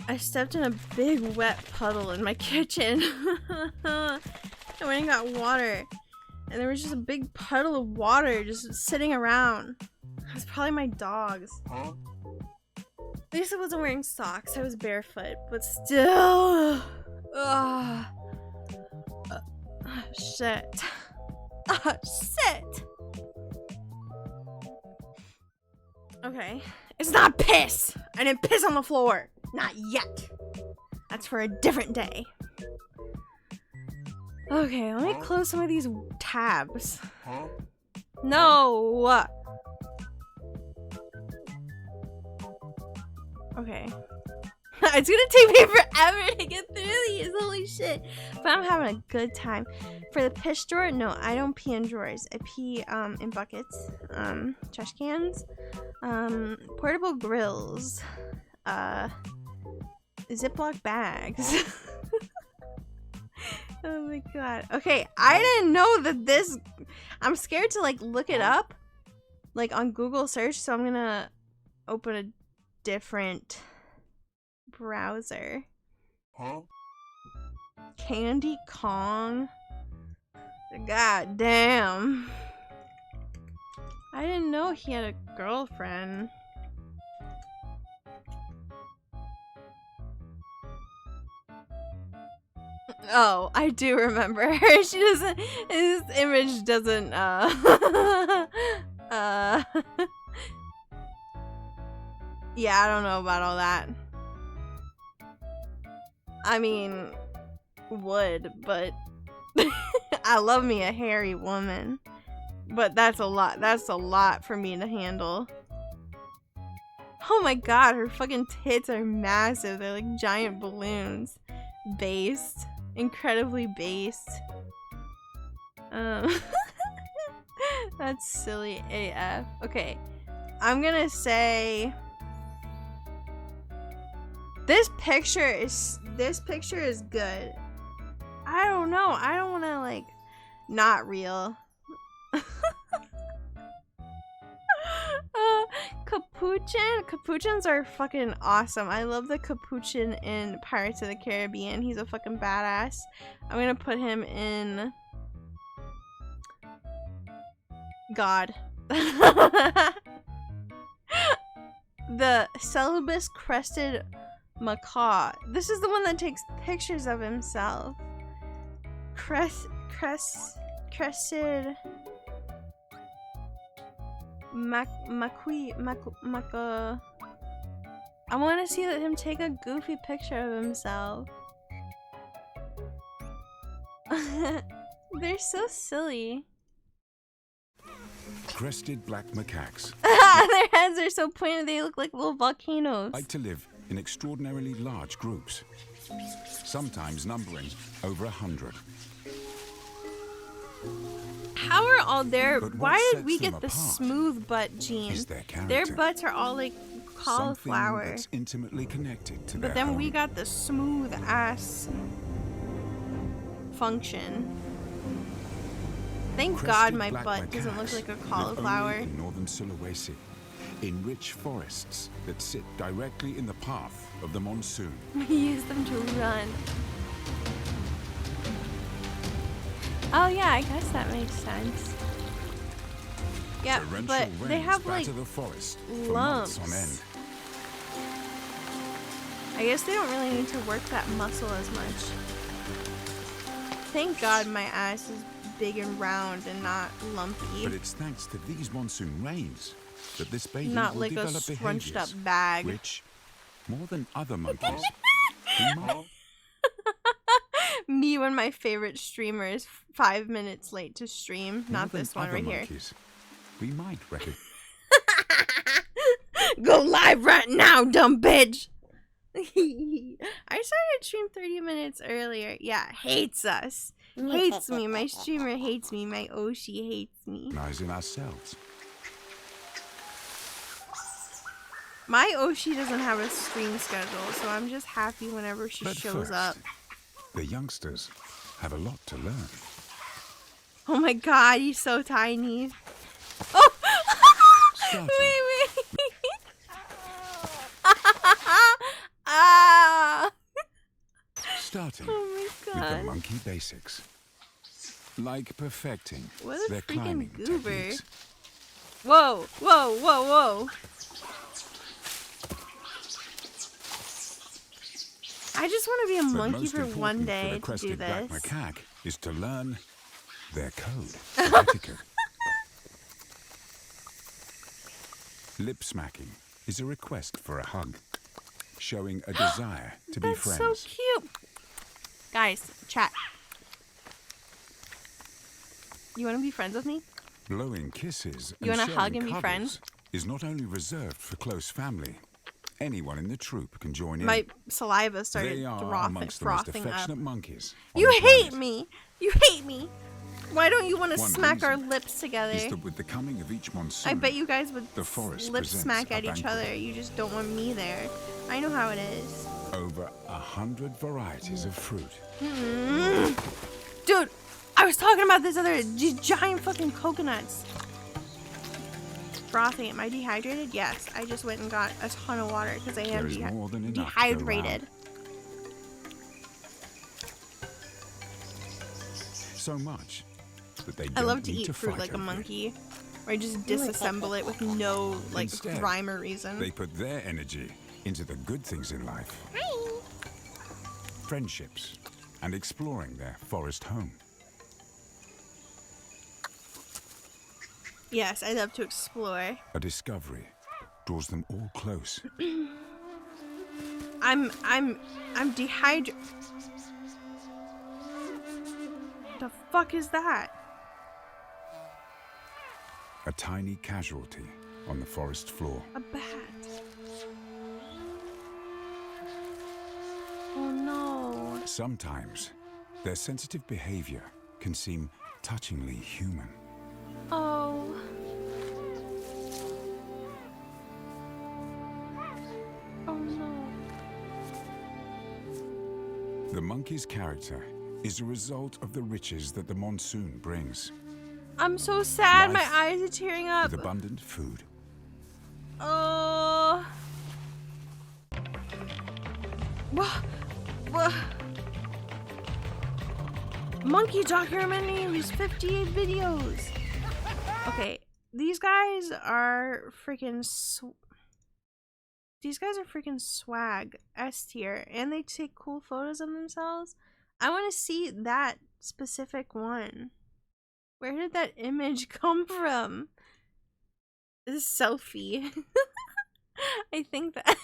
I stepped in a big wet puddle in my kitchen. I went and got water. And there was just a big puddle of water just sitting around. It was probably my dog's. At least I wasn't wearing socks. I was barefoot. But still. Ugh. Shit. Shit. Okay. It's not piss. I didn't piss on the floor. Not yet. That's for a different day. Okay, let me close some of these tabs. No! Okay. It's gonna take me forever to get through these, holy shit. But I'm having a good time. For the piss drawer, no, I don't pee in drawers. I pee in buckets, trash cans, portable grills, Ziploc bags. Oh my god. Okay, I didn't know that this... I'm scared to like look it up like on Google search, so I'm gonna open a different browser. Candy Kong. God damn. I didn't know he had a girlfriend. Oh, I do remember her. She doesn't... This image doesn't, yeah, I don't know about all that. I mean, would, but... I love me a hairy woman. But that's a lot. That's a lot for me to handle. Oh my god, her fucking tits are massive. They're like giant balloons. Based. Incredibly based. That's silly AF. Okay. I'm gonna say this picture is good. I don't know. I don't wanna like not real. Capuchin? Capuchins are fucking awesome. I love the Capuchin in Pirates of the Caribbean. He's a fucking badass. I'm gonna put him in... God. The Celibus Crested Macaw. This is the one that takes pictures of himself. Crested... I want to see him take a goofy picture of himself. They're so silly. Crested black macaques. Their heads are so pointed, they look like little volcanoes. Like to live in extraordinarily large groups, sometimes numbering over 100. How are all their... Why did we get the smooth butt gene? Their butts are all like cauliflower. That's intimately connected to but then we got the smooth ass function. Thank God my butt doesn't look like a cauliflower. In northern Sulawesi, in rich forests that sit directly in the path of the monsoon. We use them to run. Oh yeah, I guess that makes sense. Yeah, but they have like lumps. On end. I guess they don't really need to work that muscle as much. Thank God my ass is big and round and not lumpy. But it's thanks to these monsoon rains that this baby not will like develop a scrunched up bag. Which, more than other monkeys, me when my favorite streamer is 5 minutes late to stream. Not this one right here. We might reckon. Go live right now, dumb bitch. I started stream 30 minutes earlier. Yeah, hates us. Hates me. My streamer hates me. My Oshi hates me. Recognizing ourselves. My Oshi doesn't have a stream schedule, so I'm just happy whenever she shows up. The youngsters have a lot to learn. Oh my god, he's so tiny. Oh! Wait. Ah! Starting Oh my with god. the monkey basics. Like perfecting What a their freaking climbing goober. techniques. Whoa, whoa, whoa, whoa. I just want to be a But monkey most for one important day for the to do crested black this. macaque is to learn their code of etiquette. Lip smacking is a request for a hug, showing a desire to be That's friends. so cute. Guys, chat. You want to be friends with me? Blowing kisses You and wanna hug sharing and be cuddles friends? is not only reserved for close family. Anyone in the troop can join in. My saliva started They are frothing, amongst the most frothing affectionate up. monkeys on You the hate planet. me. You hate me. Why don't you want to One smack our reason lips together? Is that with the coming of each monsoon, I bet you guys would the forest lip presents smack a at each banquet. other. You just don't want me there. I know how it is. Over 100 varieties of fruit. Dude, I was talking about this other giant fucking coconuts. Frothing. Am I dehydrated? Yes. I just went and got a ton of water because I am There is more than enough to go dehydrated. So much that they I don't love to need eat to fruit fight like a over it. monkey. Or I just disassemble it with no like Instead, rhyme or reason. They put their energy into the good things in life. Friendships and exploring their forest home. Yes, I love to explore. A discovery draws them all close. I'm dehydrated. The fuck is that? A tiny casualty on the forest floor. A bat. Oh no. Sometimes their sensitive behavior can seem touchingly human. Oh. Oh no. The monkey's character is a result of the riches that the monsoon brings. I'm so sad. Life My eyes are tearing up. with abundant food. Oh. What? Monkey documentaries, 58 videos. Okay, these guys are freaking swag S tier, and they take cool photos of themselves. I want to see that specific one. Where did that image come from? This selfie. I think that.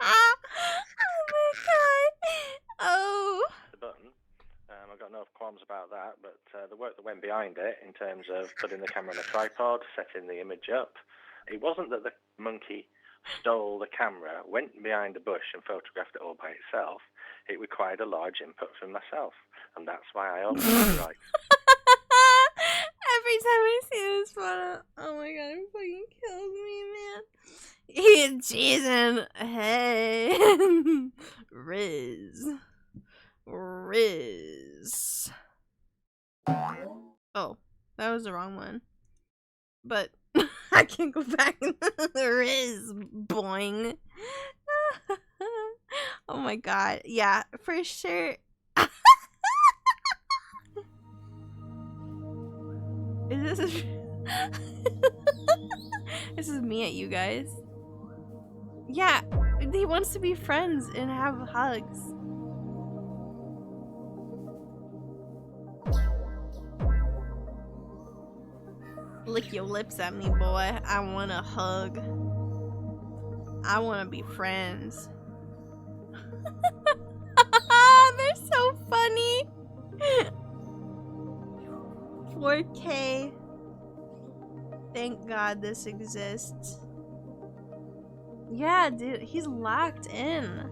Oh my god. Oh. The button. I've got no qualms about that, but the work that went behind it in terms of putting the camera on a tripod, setting the image up, it wasn't that the monkey stole the camera, went behind a bush and photographed it all by itself. It required a large input from myself, and that's why I always right. Every time I see this photo, oh my god, it fucking kills me, man. He's Jason. Hey. Riz. Oh, that was the wrong one. But I can't go back. Riz. Boing. Oh my god. Yeah, for sure. Is this this is me at you guys. Yeah, he wants to be friends and have hugs. Lick your lips at me, boy. I want a hug. I want to be friends. They're so funny. 4K. Thank God this exists. Yeah, dude, he's locked in.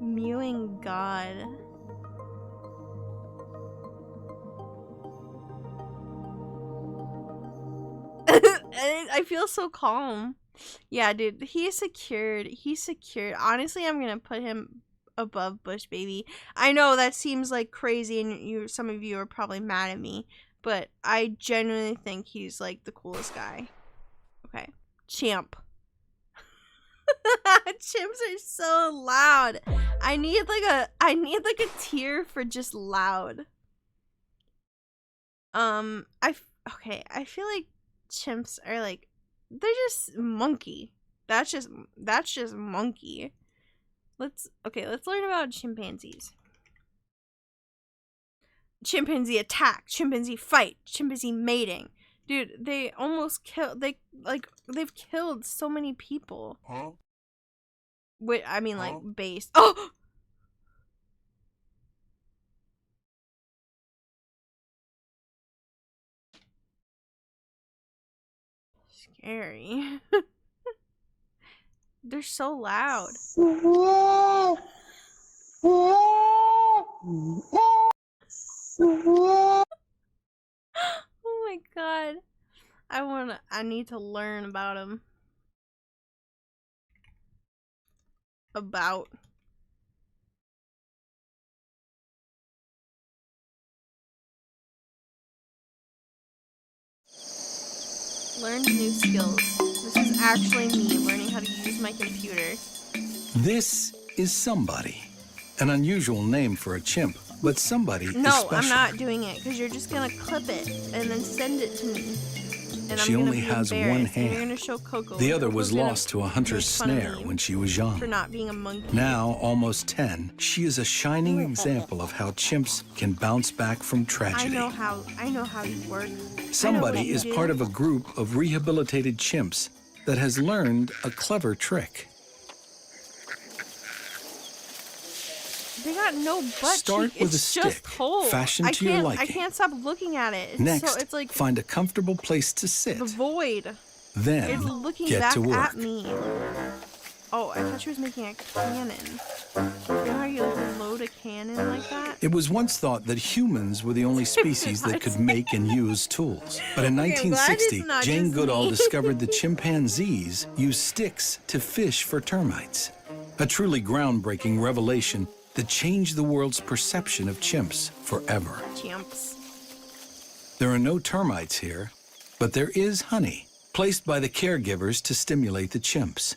Mewing God. I feel so calm. Yeah, dude, he's secured. He's secured. Honestly, I'm gonna put him above Bush Baby. I know that seems like crazy, and some of you are probably mad at me, but I genuinely think he's like the coolest guy. Okay, Champ. Chimps are so loud. I need like a tier for just loud. I feel like chimps are like, they're just monkey. That's just monkey. Let's learn about chimpanzees. Chimpanzee attack, chimpanzee fight, chimpanzee mating. Dude, they almost killed, they've killed so many people. Huh? Wait, I mean like based. Oh! Scary. They're so loud. Oh my god. I need to learn about them. Learn new skills. This is actually me learning how to use my computer. This is somebody. An unusual name for a chimp, but somebody is special. No, I'm not doing it because you're just gonna clip it and then send it to me. And she only has one hand. You're gonna show Coco. The other was lost to a hunter's snare when she was young. For not being a monkey. Now, almost 10, she is a shining example of how chimps can bounce back from tragedy. I know how you work. Somebody is part of a group of rehabilitated chimps that has learned a clever trick. They got no butt Start cheek. with It's a just stick, cold. fashioned to your liking. I can't stop looking at it. Next, it's like find a comfortable place to sit. the void. Then, It's looking get back to work. at me. Oh, I thought she was making a cannon. You know how you like load a cannon like that? It was once thought that humans were the only species that could make and use tools. But in 1960, Jane Goodall discovered that chimpanzees use sticks to fish for termites. A truly groundbreaking revelation that changed the world's perception of chimps forever. Chimps. There are no termites here, but there is honey, placed by the caregivers to stimulate the chimps.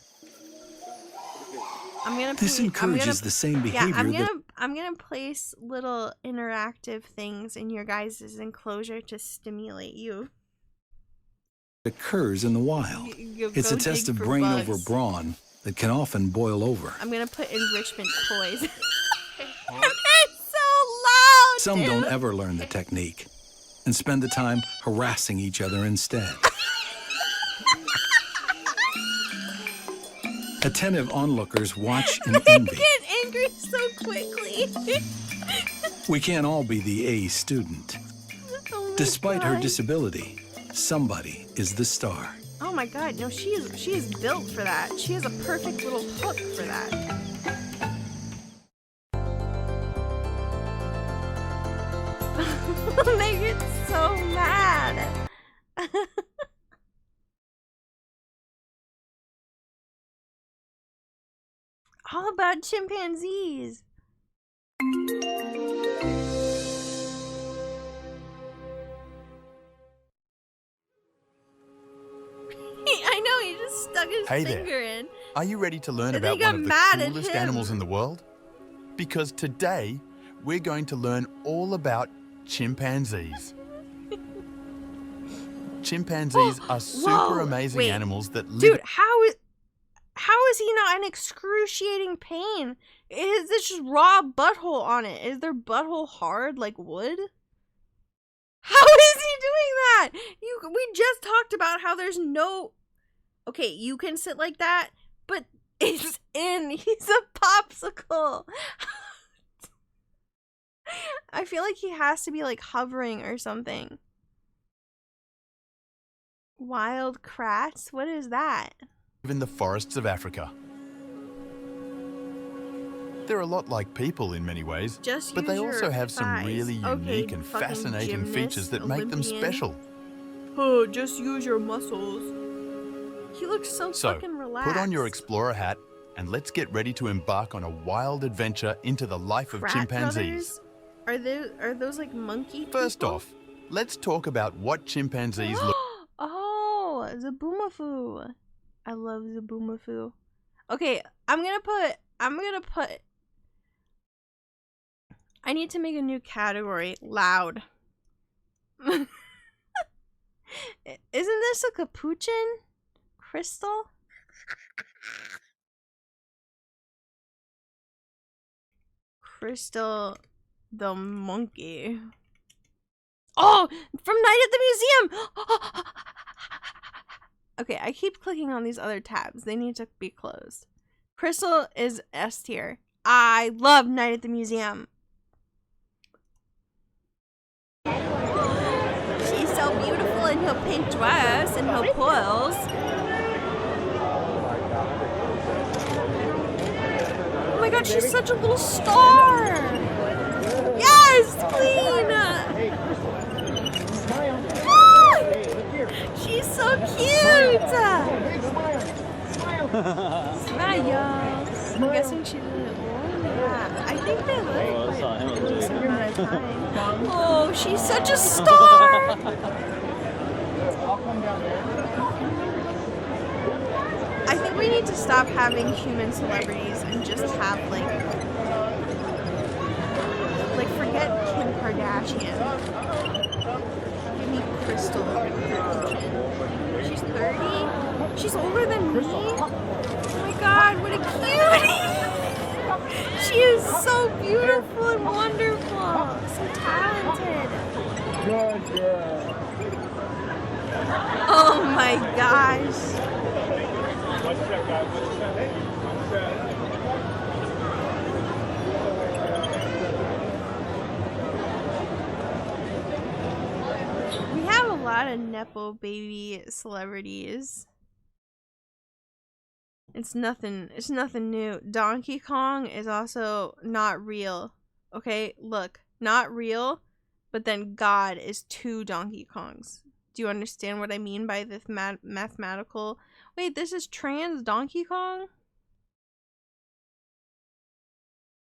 This encourages the same behavior I'm gonna place little interactive things in your guys' enclosure to stimulate you. that occurs in the wild. It's a test of brain over brawn that can often boil over. I'm gonna put enrichment toys. It's so loud! Some don't ever learn the technique and spend the time harassing each other instead. Attentive onlookers watch in envy. They get angry so quickly. We can't all be the A student. Oh Despite God. her disability, somebody is the star. Oh my God, no, she is built for that. She has a perfect little hook for that. They get so mad. All about chimpanzees. I know, he just stuck his finger in. Are you ready to learn And about they one got of mad the at coolest him. animals in the world? Because today, we're going to learn all about chimpanzees. Chimpanzees are super amazing animals that live... Dude, how is he not in excruciating pain? Is this just raw butthole on it? Is their butthole hard like wood? How is he doing that? We just talked about how there's no... Okay, you can sit like that, but it's in. He's a popsicle. I feel like he has to be like hovering or something. Wild crats? What is that? in the forests of Africa. They're a lot like people in many ways, but they also have some really unique and fascinating features that make them special. Oh, just use your muscles. He looks so fucking relaxed. Put on your explorer hat and let's get ready to embark on a wild adventure into the life of chimpanzees. Brothers? Are those like monkey First people? off, let's talk about what chimpanzees look. Oh, the boomafoo. I love the boomafoo. Okay, I'm gonna put. I need to make a new category. Loud. Isn't this a capuchin? Crystal? Crystal the monkey. Oh! From Night at the Museum! Okay, I keep clicking on these other tabs. They need to be closed. Crystal is S tier. I love Night at the Museum. She's so beautiful in her pink dress and her pearls. Oh my god, she's such a little star. Yes, queen. Ah! She's so cute. Smile. I'm guessing she's yeah, I think they live quite a decent amount of time. Oh, she's such a star! I think we need to stop having human celebrities and just have like forget Kim Kardashian. Give me Crystal over the Kardashian. She's 30? She's older than me? Oh my god, what a cutie! She is so beautiful and wonderful, so talented. Good girl. Oh my gosh. We have a lot of Nepo baby celebrities. It's nothing new. Donkey Kong is also not real. Okay, look, not real, but then God is 2 Donkey Kongs. Do you understand what I mean by this mathematical? Wait, this is trans Donkey Kong?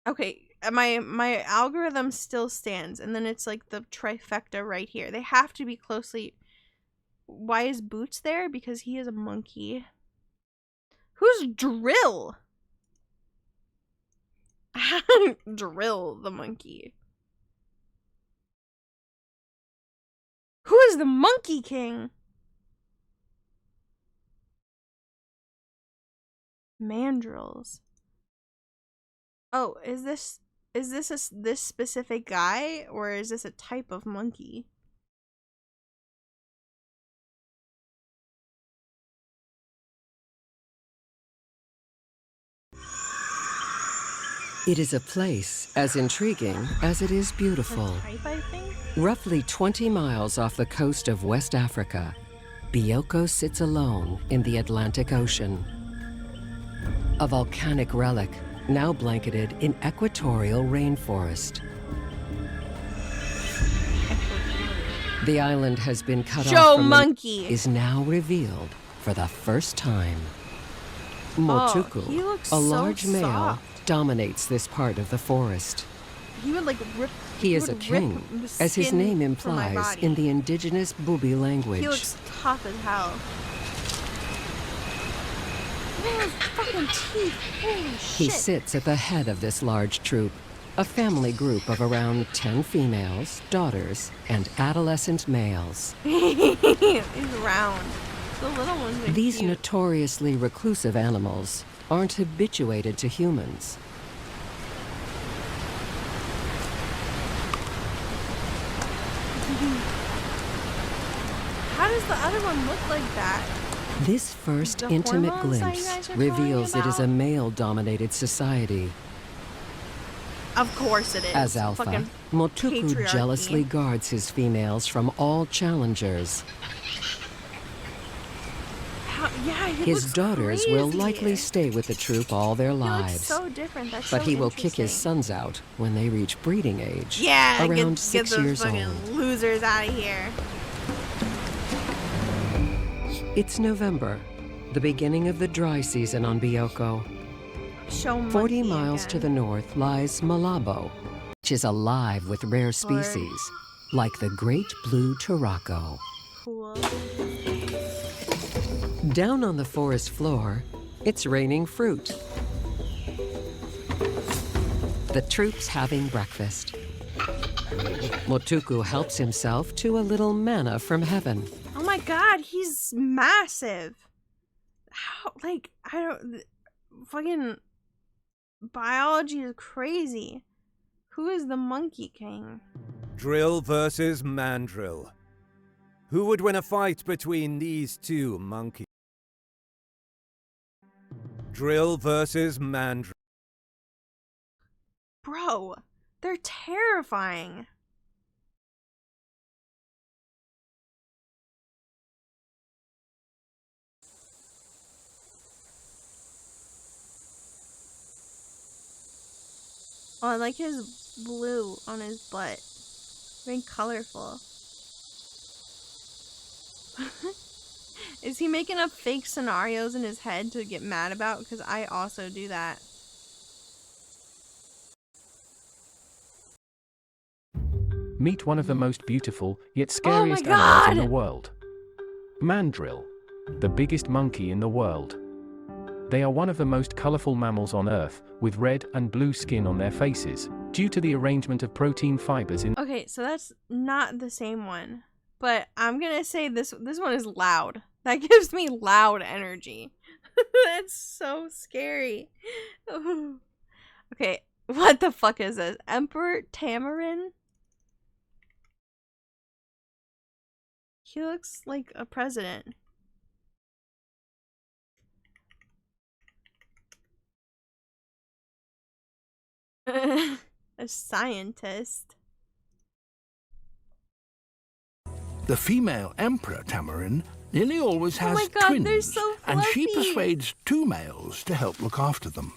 Okay, my algorithm still stands, and then it's like the trifecta right here. They have to be closely. Why is Boots there? Because he is a monkey. Who's Drill? Drill the monkey. Who is the Monkey King? Mandrills. Oh, is this this specific guy, or is this a type of monkey? It is a place as intriguing as it is beautiful. Type, I think? Roughly 20 miles off the coast of West Africa, Bioko sits alone in the Atlantic Ocean. A volcanic relic now blanketed in equatorial rainforest. The island has been cut off from monkey is now revealed for the first time. Motuku, a large male, dominates this part of the forest. He would like rip. He is a king, as his name implies in the indigenous Bubi language. He looks tough as hell. Look at his fucking teeth. Holy shit. He sits at the head of this large troop, a family group of around 10 females, daughters, and adolescent males. He's round. The little ones are These cute. notoriously reclusive animals aren't habituated to humans. How does the other one look like that? This first The intimate hormones that you glimpse guys are reveals talking it is a about? male-dominated society. Of course it is. As alpha, Fucking Motuku patriarchy. jealously guards his females from all challengers. Yeah, he His looks daughters crazy. will likely stay with the troop all their He looks lives. so different. That's But so he will kick his interesting. sons out when they reach breeding age, Yeah, around get 6 those years fucking old. losers out of here. It's November, the beginning of the dry season on Bioko. Show 40 monkey miles again. to the north lies Malabo, which is alive with rare species, like the great blue turaco. Cool. Down on the forest floor, it's raining fruit. The troop's having breakfast. Motuku helps himself to a little manna from heaven. Oh my god, he's massive. How, like, I don't... Fucking... Biology is crazy. Who is the Monkey King? Drill versus mandrill. Who would win a fight between these two monkeys? Drill versus mandrill. Bro, they're terrifying. Oh, I like his blue on his butt. Very colorful. Is he making up fake scenarios in his head to get mad about? Because I also do that. Meet one of the most beautiful, yet scariest animals in the world. Mandrill, the biggest monkey in the world. They are one of the most colorful mammals on Earth, with red and blue skin on their faces, due to the arrangement of protein fibers in... Okay, so that's not the same one. But I'm gonna say this one is loud. That gives me loud energy. That's so scary. Okay, what the fuck is this? Emperor Tamarin? He looks like a president. A scientist. The female emperor tamarin nearly always has twins, so and she persuades two males to help look after them.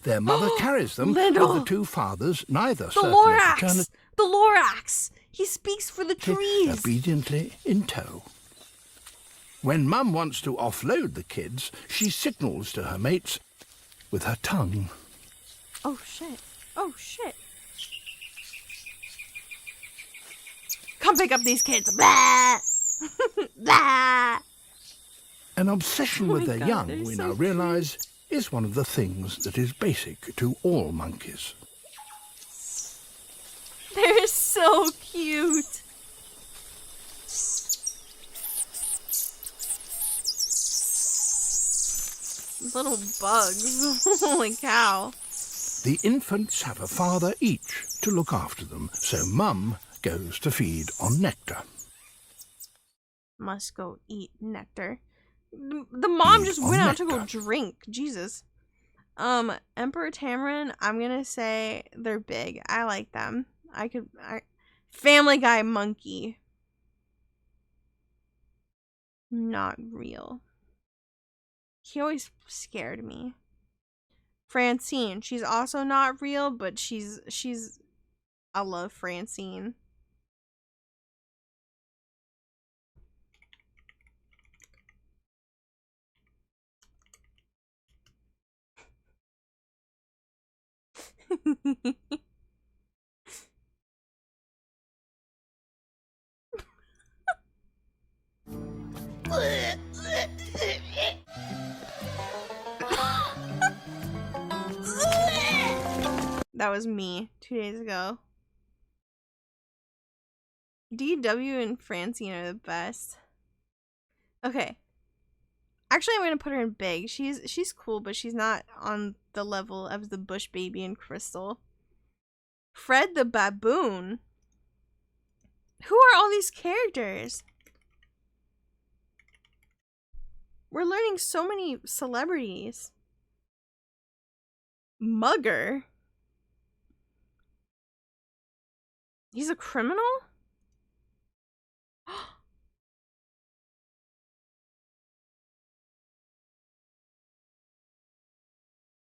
Their mother carries them with the two fathers, neither certain of paternity. The Lorax! He speaks for the trees! Obediently in tow. When Mum wants to offload the kids, she signals to her mates with her tongue. Oh shit. Oh shit. Come pick up these kids. Blah! Blah! An obsession with their young, we now realize, is one of the things that is basic to all monkeys. They're so cute. Little bugs. Holy cow. The infants have a father each to look after them, so Mum goes to feed on nectar. Must go eat nectar. The mom just went out to go drink. Jesus. Emperor Tamarin, I'm gonna say they're big. I like them. Family Guy monkey. Not real. He always scared me. Francine, she's also not real, but she's I love Francine. That was me 2 days ago. DW and Francine are the best. Okay. Actually, I'm gonna put her in big. She's cool, but she's not on the level of the Bush Baby and Crystal. Fred the Baboon. Who are all these characters? We're learning so many celebrities. Mugger. He's a criminal?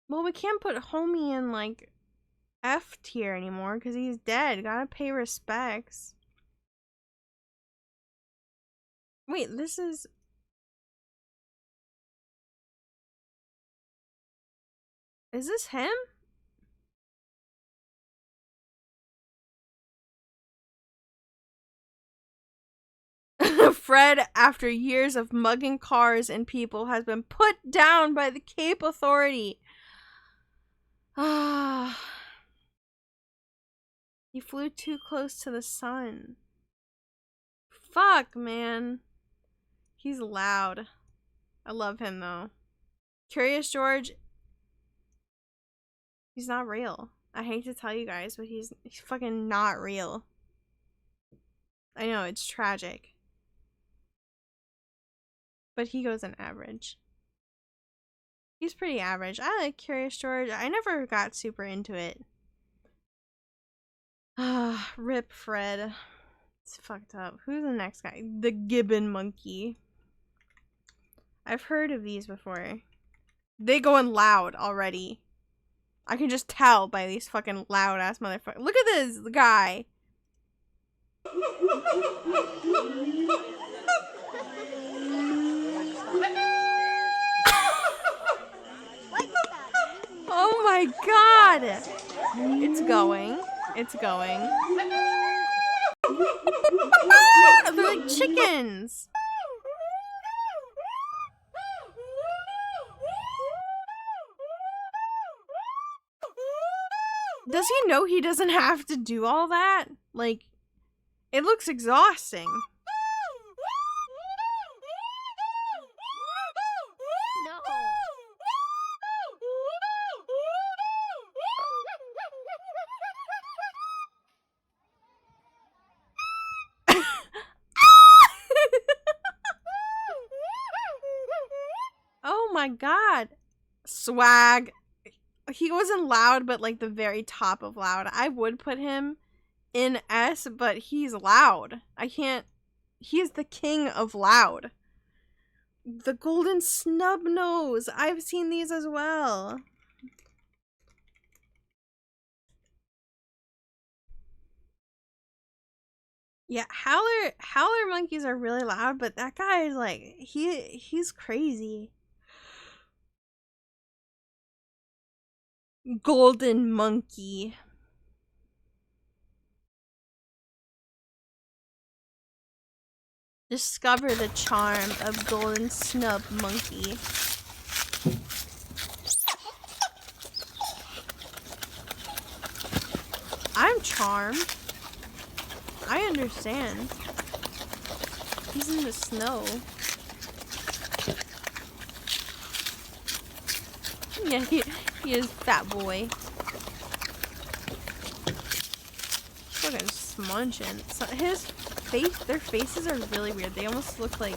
Well, we can't put Homie in, like, F tier anymore because he's dead. Gotta pay respects. Wait, this is... Is this him? Fred, after years of mugging cars and people, has been put down by the Cape Authority. Ah. He flew too close to the sun. Fuck, man. He's loud. I love him, though. Curious George, he's not real. I hate to tell you guys, but he's fucking not real. I know, it's tragic. But he goes an average. He's pretty average. I like Curious George. I never got super into it. Ah, rip Fred. It's fucked up. Who's the next guy? The gibbon monkey. I've heard of these before. They going loud already. I can just tell by these fucking loud ass motherfuckers. Look at this guy. Oh my god! It's going. It's going. They're like chickens. Does he know he doesn't have to do all that? Like, it looks exhausting. No. Oh my god. Swag. He wasn't loud, but like the very top of loud. I would put him in S, but he's loud. I can't. He is the king of loud. The golden snub nose. I've seen these as well. Yeah, howler monkeys are really loud, but that guy is like he's crazy. Golden monkey. Discover the charm of golden snub monkey. I'm charmed. I understand. He's in the snow. Yeah, he is fat boy. Fucking smudging. So his face, their faces are really weird. They almost look like,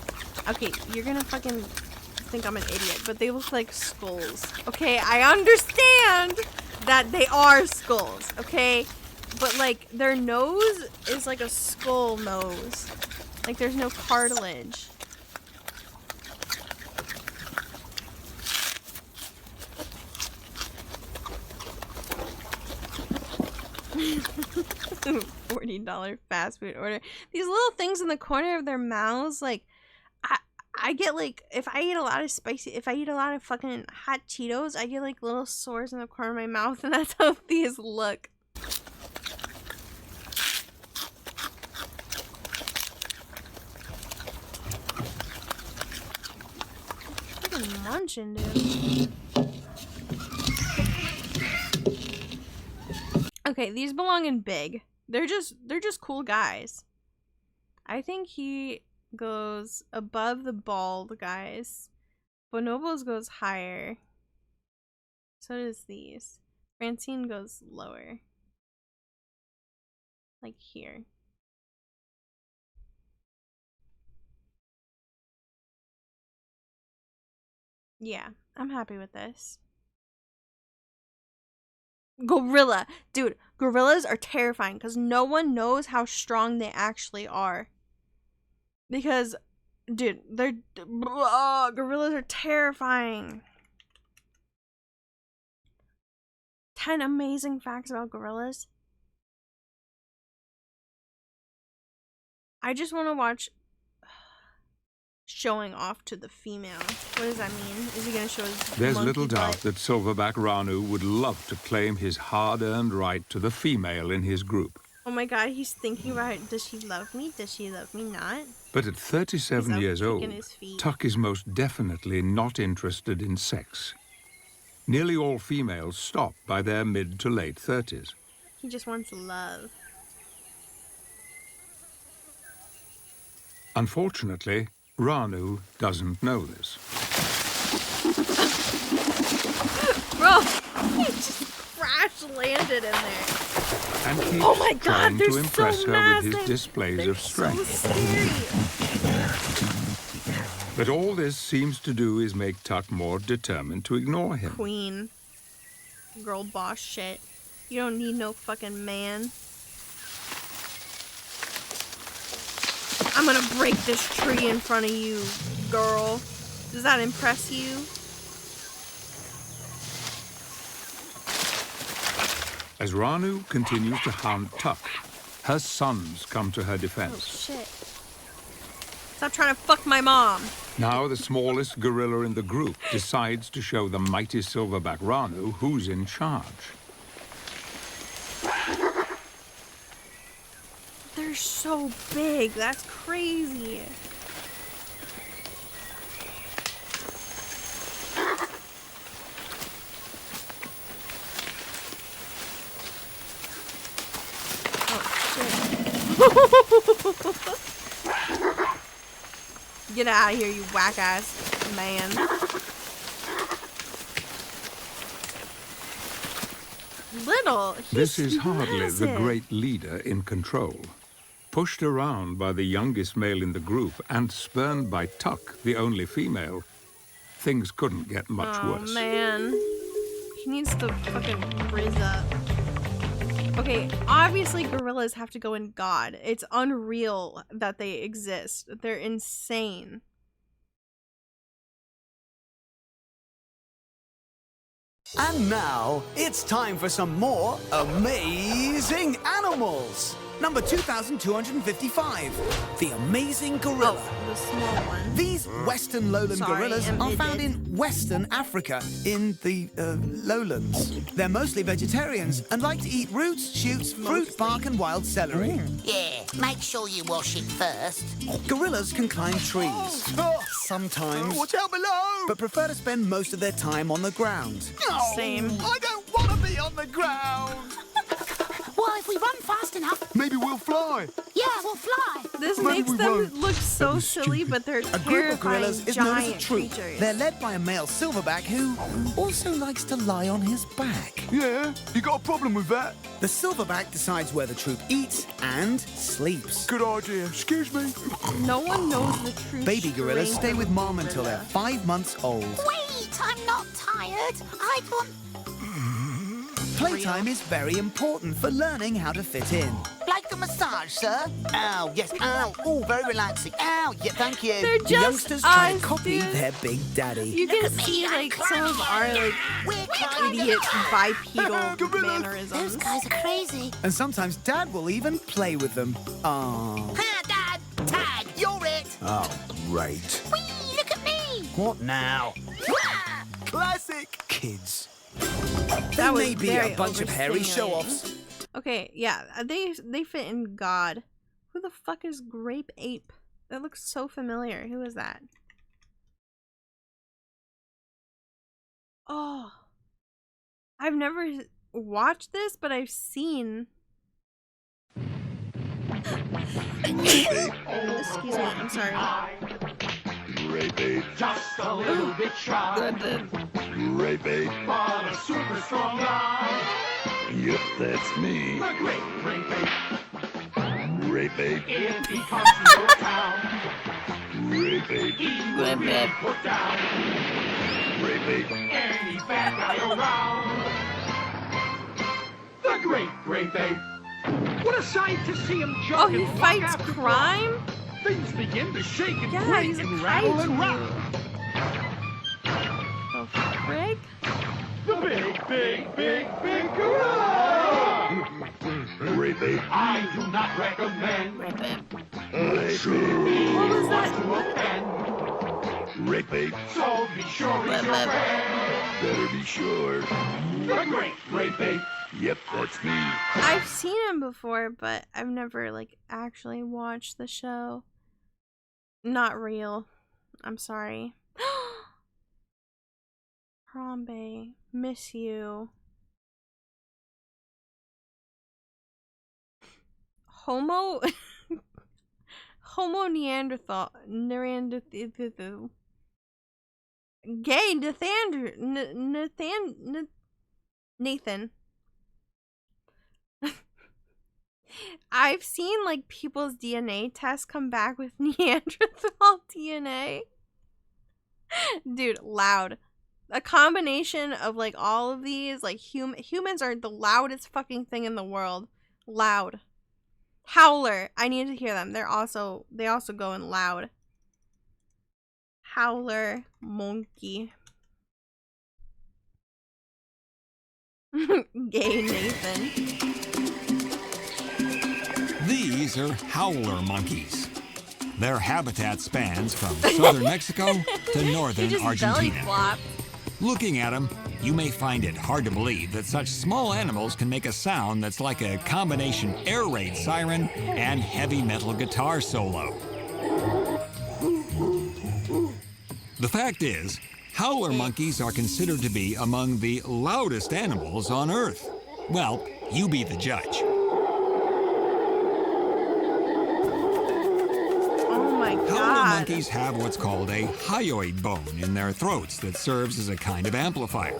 okay, you're gonna fucking think I'm an idiot, but they look like skulls. Okay, I understand that they are skulls, okay? But like their nose is like a skull nose. Like there's no cartilage. $40 fast food order. These little things in the corner of their mouths, like I get like, if I eat a lot of fucking hot Cheetos, I get like little sores in the corner of my mouth, and that's how these look. Fucking munching, dude. Okay, these belong in big. They're just cool guys. I think he goes above the bald guys. Bonobos goes higher. So does these. Francine goes lower. Like here. Yeah, I'm happy with this. Gorilla. Dude, gorillas are terrifying because no one knows how strong they actually are. Because, dude, gorillas are terrifying. 10 amazing facts about gorillas. I just want to watch showing off to the female. What does that mean? Is he going to show his There's little monkey doubt butt? that Silverback Ranu would love to claim his hard-earned right to the female in his group. Oh my god, he's thinking about it. Does she love me? Does she love me not? But at 37 years old, Tuck is most definitely not interested in sex. Nearly all females stop by their mid to late 30s. He just wants love. Unfortunately, Ranu doesn't know this. Bro, he just crash landed in there. And keeps oh my God, trying to impress her with his displays of strength. So scary. But all this seems to do is make Tuck more determined to ignore him. Queen. Girl boss shit. You don't need no fucking man. I'm gonna break this tree in front of you, girl. Does that impress you? As Ranu continues to hound Tuck, her sons come to her defense. Oh shit. Stop trying to fuck my mom. Now the smallest gorilla in the group decides to show the mighty silverback Ranu who's in charge. They're so big. That's crazy. Get out of here, you whack ass man. Little. This is hardly the great leader in control. Pushed around by the youngest male in the group and spurned by Tuck, the only female, things couldn't get much worse. Oh man. He needs to fucking frizz up. Okay, obviously gorillas have to go in God. It's unreal that they exist. They're insane. And now, it's time for some more amazing animals. Number 2255, the amazing gorilla. Oh, the small one. These western lowland gorillas are found in Western Africa, in the lowlands. They're mostly vegetarians and like to eat roots, shoots, fruit, bark and wild celery. Yeah, make sure you wash it first. Gorillas can climb trees. Sometimes. Watch out below! But prefer to spend most of their time on the ground. Same. I don't want to be on the ground. Well, if we run fast enough... Maybe we'll fly. Yeah, we'll fly. This makes them look so silly, but they're A group of gorillas is known as a troop. Creatures. They're led by a male silverback who also likes to lie on his back. Yeah, you got a problem with that? The silverback decides where the troop eats and sleeps. Good idea. Excuse me. No one knows the true Baby gorillas stay with mom until they're 5 months old. Wait, I'm not tired. I want... Playtime is very important for learning how to fit in. Like the massage, sir? Ow, yes, ow. Oh, very relaxing. Ow, yeah, thank you. They're just Youngsters try to us, copy dude. their big daddy. You can see like some of our like idiot bipedal mannerisms. Those guys are crazy. And sometimes Dad will even play with them. Aww. Ha, Dad! Tag, you're it! Oh, right. Whee, look at me! What now? Wah! Classic! Kids. That was may be a bunch of hairy show-offs. Okay, yeah, they fit in God. Who the fuck is Grape Ape? That looks so familiar. Who is that? Oh, I've never watched this, but I've seen. Excuse me, I'm sorry. Grape Ape. Just a little bit shy. Grape Ape. But a super strong guy. Yep, that's me. The great Grape Ape. Grape Ape. If he comes to your town, Grape Ape. he will be put down. Grape Ape. Any bad guy around. The great Grape Ape. What a sight to see him jump. Oh, he fights crime? Things begin to shake and Yeah, break he's a and rattle and kaiju. rock. The frick? The big gorilla! Grape Ape. I do not recommend. Grape Ape. What was that? Grape Ape. So be sure he's your friend. Better be sure. The great Grape Ape. Yep, that's me. I've seen him before, but I've never, like, actually watched the show. Not real. I'm sorry. Harambe, miss you. Homo Neanderthal. Gay Nathan. I've seen like people's DNA tests come back with Neanderthal DNA. Dude, loud. A combination of like all of these, like humans are the loudest fucking thing in the world. Loud. Howler. I need to hear them. They also go in loud. Howler, monkey. Gay Nathan. These are howler monkeys. Their habitat spans from southern Mexico to northern Argentina. Looking at them, you may find it hard to believe that such small animals can make a sound that's like a combination air raid siren and heavy metal guitar solo. The fact is, howler monkeys are considered to be among the loudest animals on Earth. Well, you be the judge. Oh my God. Howler monkeys have what's called a hyoid bone in their throats that serves as a kind of amplifier.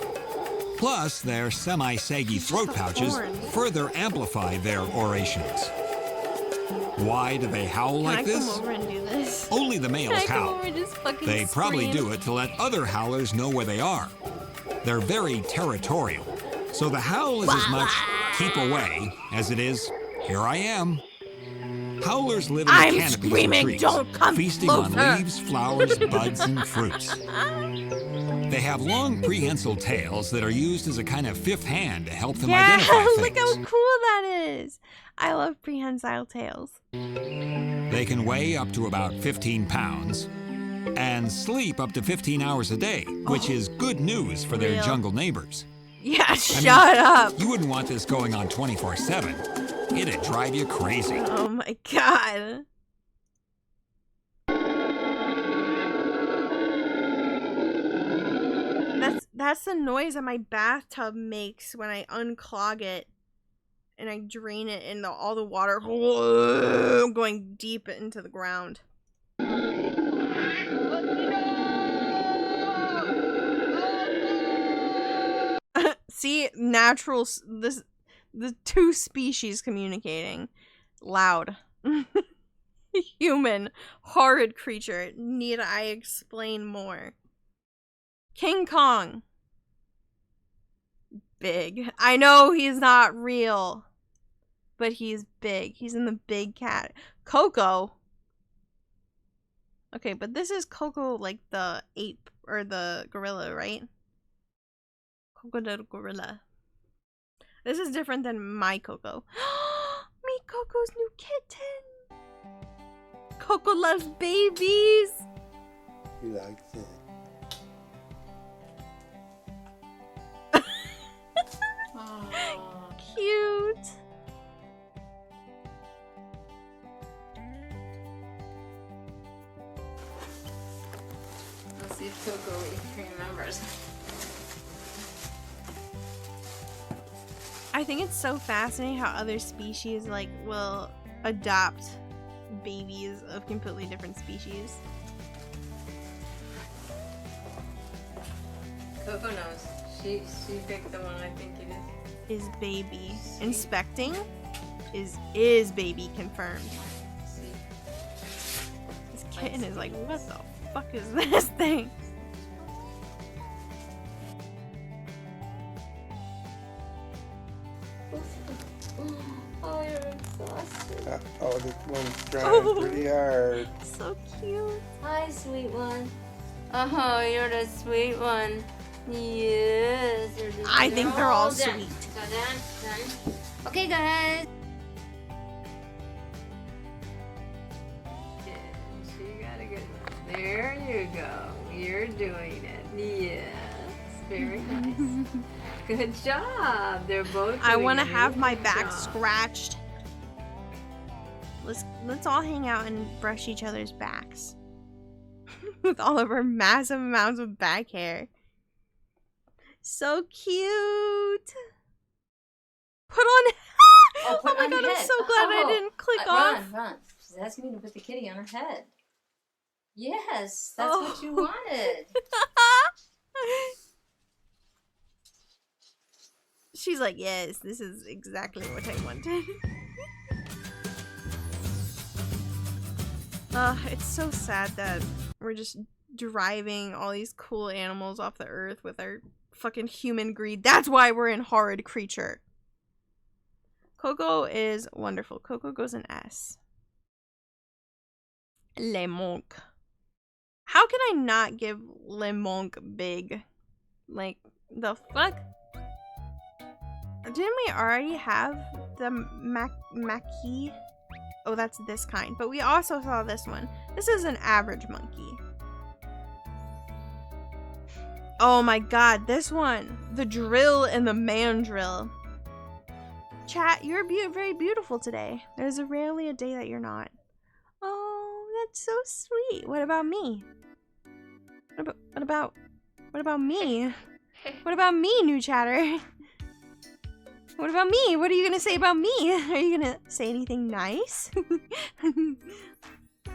Plus, their semi-saggy throat pouches further amplify their orations. Why do they howl like this? Come over and do this? Only the males howl. They probably scream? do it to let other howlers know where they are. They're very territorial, so the howl is as much keep away as it is here I am. Howlers live in the canopies of trees, feasting on leaves, flowers, buds, and fruits. They have long prehensile tails that are used as a kind of fifth hand to help them identify things. Look how cool that is. I love prehensile tails. They can weigh up to about 15 pounds and sleep up to 15 hours a day, which is good news for their jungle neighbors. Yeah, shut up. You wouldn't want this going on 24/7. It'd drive you crazy. Oh my God. That's the noise that my bathtub makes when I unclog it and I drain it and all the water going deep into the ground. See, natural, the two species communicating. Loud. Human, horrid creature. Need I explain more? King Kong. Big. I know he's not real, but he's big. He's in the big cat. Coco. Okay, but this is Coco like the ape or the gorilla, right? Coco the gorilla. This is different than my Coco. Meet Coco's new kitten. Coco loves babies. He likes it. Cute. Let's see if Coco remembers. I think it's so fascinating how other species like will adopt babies of completely different species. Coco knows. She picked the one I think it is. Is baby. Inspecting is baby confirmed. This kitten is like, what the fuck is this thing? Oh, you're exhausted. Oh, this one's trying pretty hard. So cute. Hi, sweet one. Oh, you're the sweet one. Yes. I think they're all done. sweet. Done. Okay, guys. She got a good one. There you go. You're doing it. Yes. Very nice. Good job. They're both. I want to doing a have really my good back job. scratched. Let's all hang out and brush each other's backs with all of our massive amounts of back hair. So cute. Put on. Oh, Oh my god, I'm so glad I didn't click off. Run. She's asking me to put the kitty on her head. Yes, that's what you wanted. She's like, yes, this is exactly what I wanted. It's so sad that we're just driving all these cool animals off the earth with our fucking human greed. That's why we're in Horrid Creature. Coco is wonderful. Coco goes in S. Le Monk. How can I not give Le Monk big? Like, the fuck? Didn't we already have the Maki? Oh, that's this kind. But we also saw this one. This is an average monkey. Oh my god, this one. The drill and the mandrill. Chat, you're very beautiful today. There's rarely a day that you're not. Oh, that's so sweet. What about me? What about me? What about me, new chatter? What about me? What are you gonna say about me? Are you gonna say anything nice?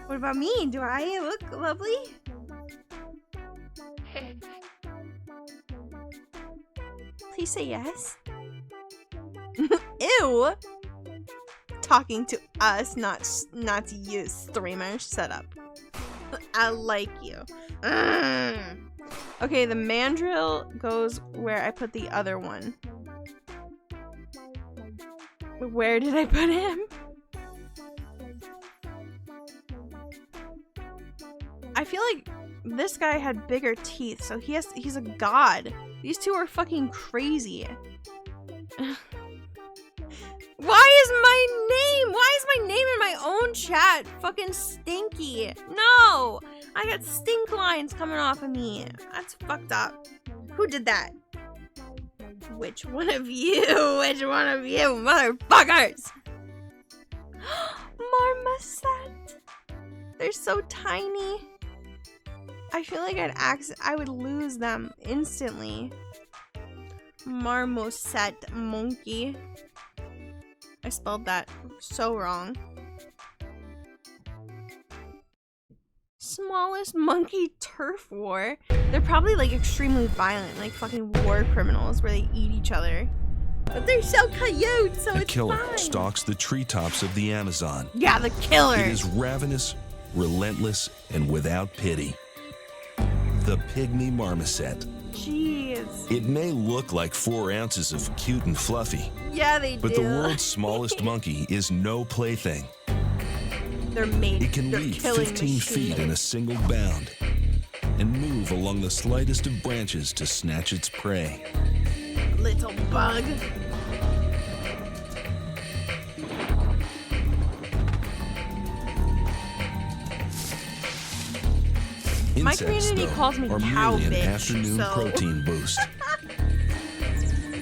What about me? Do I look lovely? Please say yes. Ew. Talking to us, not to you, streamer. Shut up. I like you. Okay, the mandrill goes where I put the other one. Where did I put him? I feel like this guy had bigger teeth, so he's a god. These two are fucking crazy. Why is my name in my own chat fucking stinky? No! I got stink lines coming off of me. That's fucked up. Who did that? Which one of you? Which one of you, motherfuckers? Marmoset. They're so tiny. I feel like I would lose them instantly. Marmoset monkey. I spelled that so wrong. Smallest monkey turf war. They're probably like extremely violent, like fucking war criminals where they eat each other. But they're so cute, so it's killer fine. stalks the treetops of the Amazon. Yeah, the killer. It is ravenous, relentless, and without pity. The pygmy marmoset. Jeez. It may look like 4 ounces of cute and fluffy. Yeah, they but do. the world's smallest monkey is no plaything. They're made. It can leap 15 feet in a single bound and move along the slightest of branches to snatch its prey. Little bug. My Insects, community though, calls me are cow merely an bitch, afternoon so. protein boost.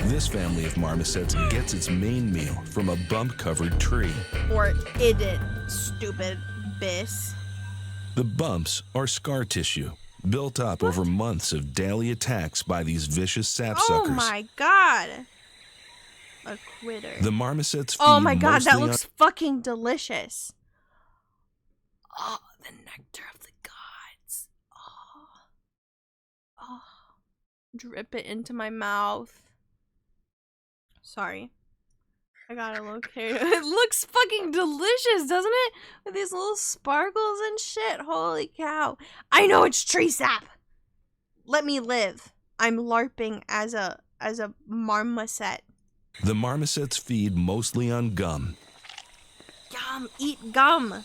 This family of marmosets gets its main meal from a bump-covered tree. Or it, stupid bis. The bumps are scar tissue, built up over months of daily attacks by these vicious sapsuckers. Oh my god. A quitter. The marmosets feed Oh my god, that mostly looks fucking delicious. Oh, the nectar of the gods. Oh. Drip it into my mouth. Sorry. I gotta look here. It looks fucking delicious, doesn't it? With these little sparkles and shit. Holy cow. I know it's tree sap. Let me live. I'm LARPing as a marmoset. The marmosets feed mostly on gum. Yum, eat gum.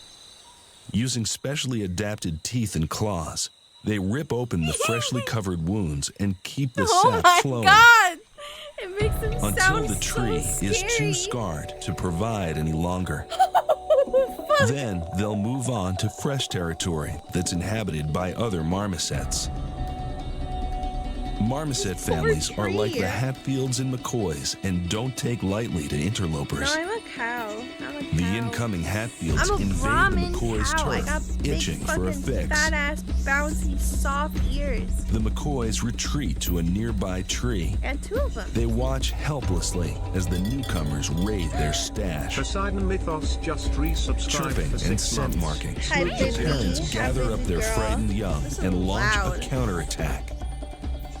Using specially adapted teeth and claws, they rip open the freshly covered wounds and keep the sap flowing. Oh my god! It makes them Until sound the tree so is scary. too scarred to provide any longer. Then they'll move on to fresh territory that's inhabited by other marmosets. Marmoset families are like the Hatfields and McCoys and don't take lightly to interlopers. No, I'm a cow. The incoming Hatfields invade the McCoys' turf, itching for a fix. Fat-ass, bouncy, soft ears. The McCoys retreat to a nearby tree. And 2 of them. They watch helplessly as the newcomers raid their stash. Poseidon Mythos just resubscribed Chirping for 6 and scent months. markings. Hi, The parents gather up their frightened young and launch a counterattack.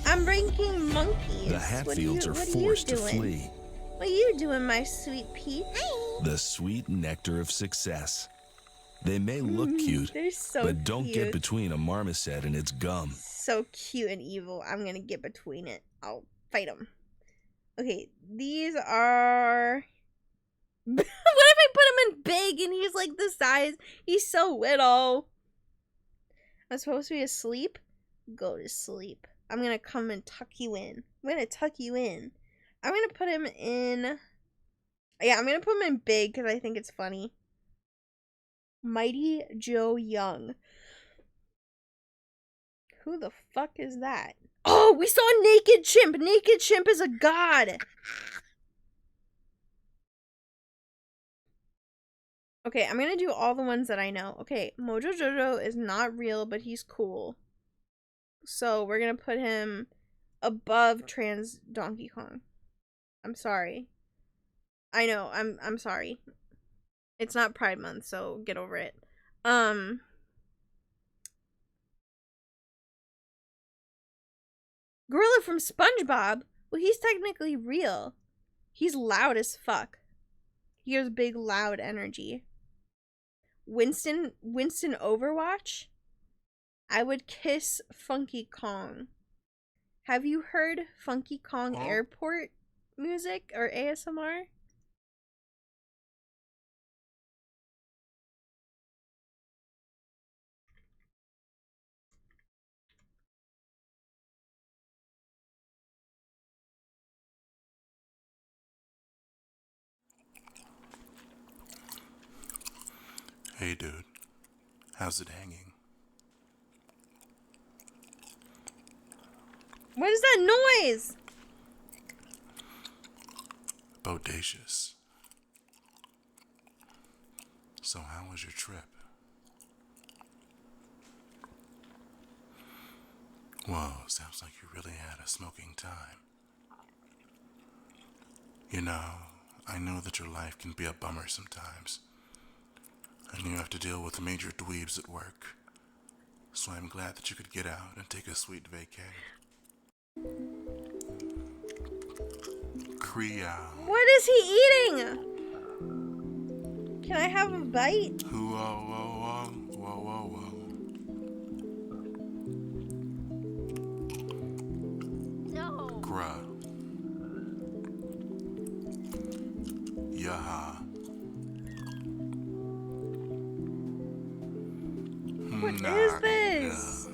I'm bringing monkeys. The Hatfields are forced to flee. What are you doing, my sweet Pete? The sweet nectar of success. They may look cute, They're so but don't cute. get between a marmoset and its gum. So cute and evil. I'm gonna get between it. I'll fight them. Okay, these are... What if I put him in big and he's like this size? He's so little. I'm supposed to be asleep? Go to sleep. I'm gonna come and tuck you in. I'm gonna tuck you in. I'm gonna put him in... Yeah, I'm gonna put him in big because I think it's funny. Mighty Joe Young. Who the fuck is that? Oh, we saw Naked Chimp. Naked Chimp is a god. Okay, I'm gonna do all the ones that I know. Okay, Mojo Jojo is not real, but he's cool. So we're gonna put him above Trans Donkey Kong. I'm sorry. I know, I'm sorry. It's not Pride Month, so get over it. Gorilla from SpongeBob. Well, he's technically real. He's loud as fuck. He has big, loud energy. Winston Overwatch. I would kiss Funky Kong. Have you heard Funky Kong Airport music or ASMR? Hey dude, how's it hanging? What is that noise? Bodacious. So how was your trip? Whoa, sounds like you really had a smoking time. You know, I know that your life can be a bummer sometimes. And you have to deal with major dweebs at work. So I'm glad that you could get out and take a sweet vacay. Kriya. What is he eating? Can I have a bite? Whoa, whoa, whoa, whoa, whoa, whoa. No. Gra. Yaha. What is this?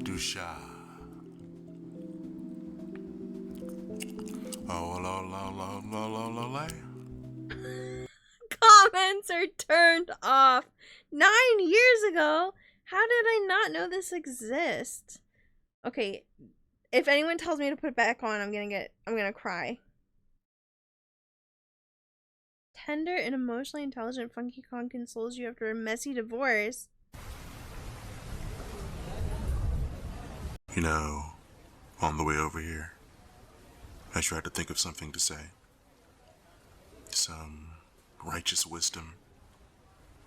Dusha. Oh, la la la la la la la. Comments are turned off. 9 years ago? How did I not know this exists? Okay, if anyone tells me to put it back on, I'm gonna cry. Tender and emotionally intelligent Funky Kong consoles you after a messy divorce. You know, on the way over here, I tried to think of something to say. Some righteous wisdom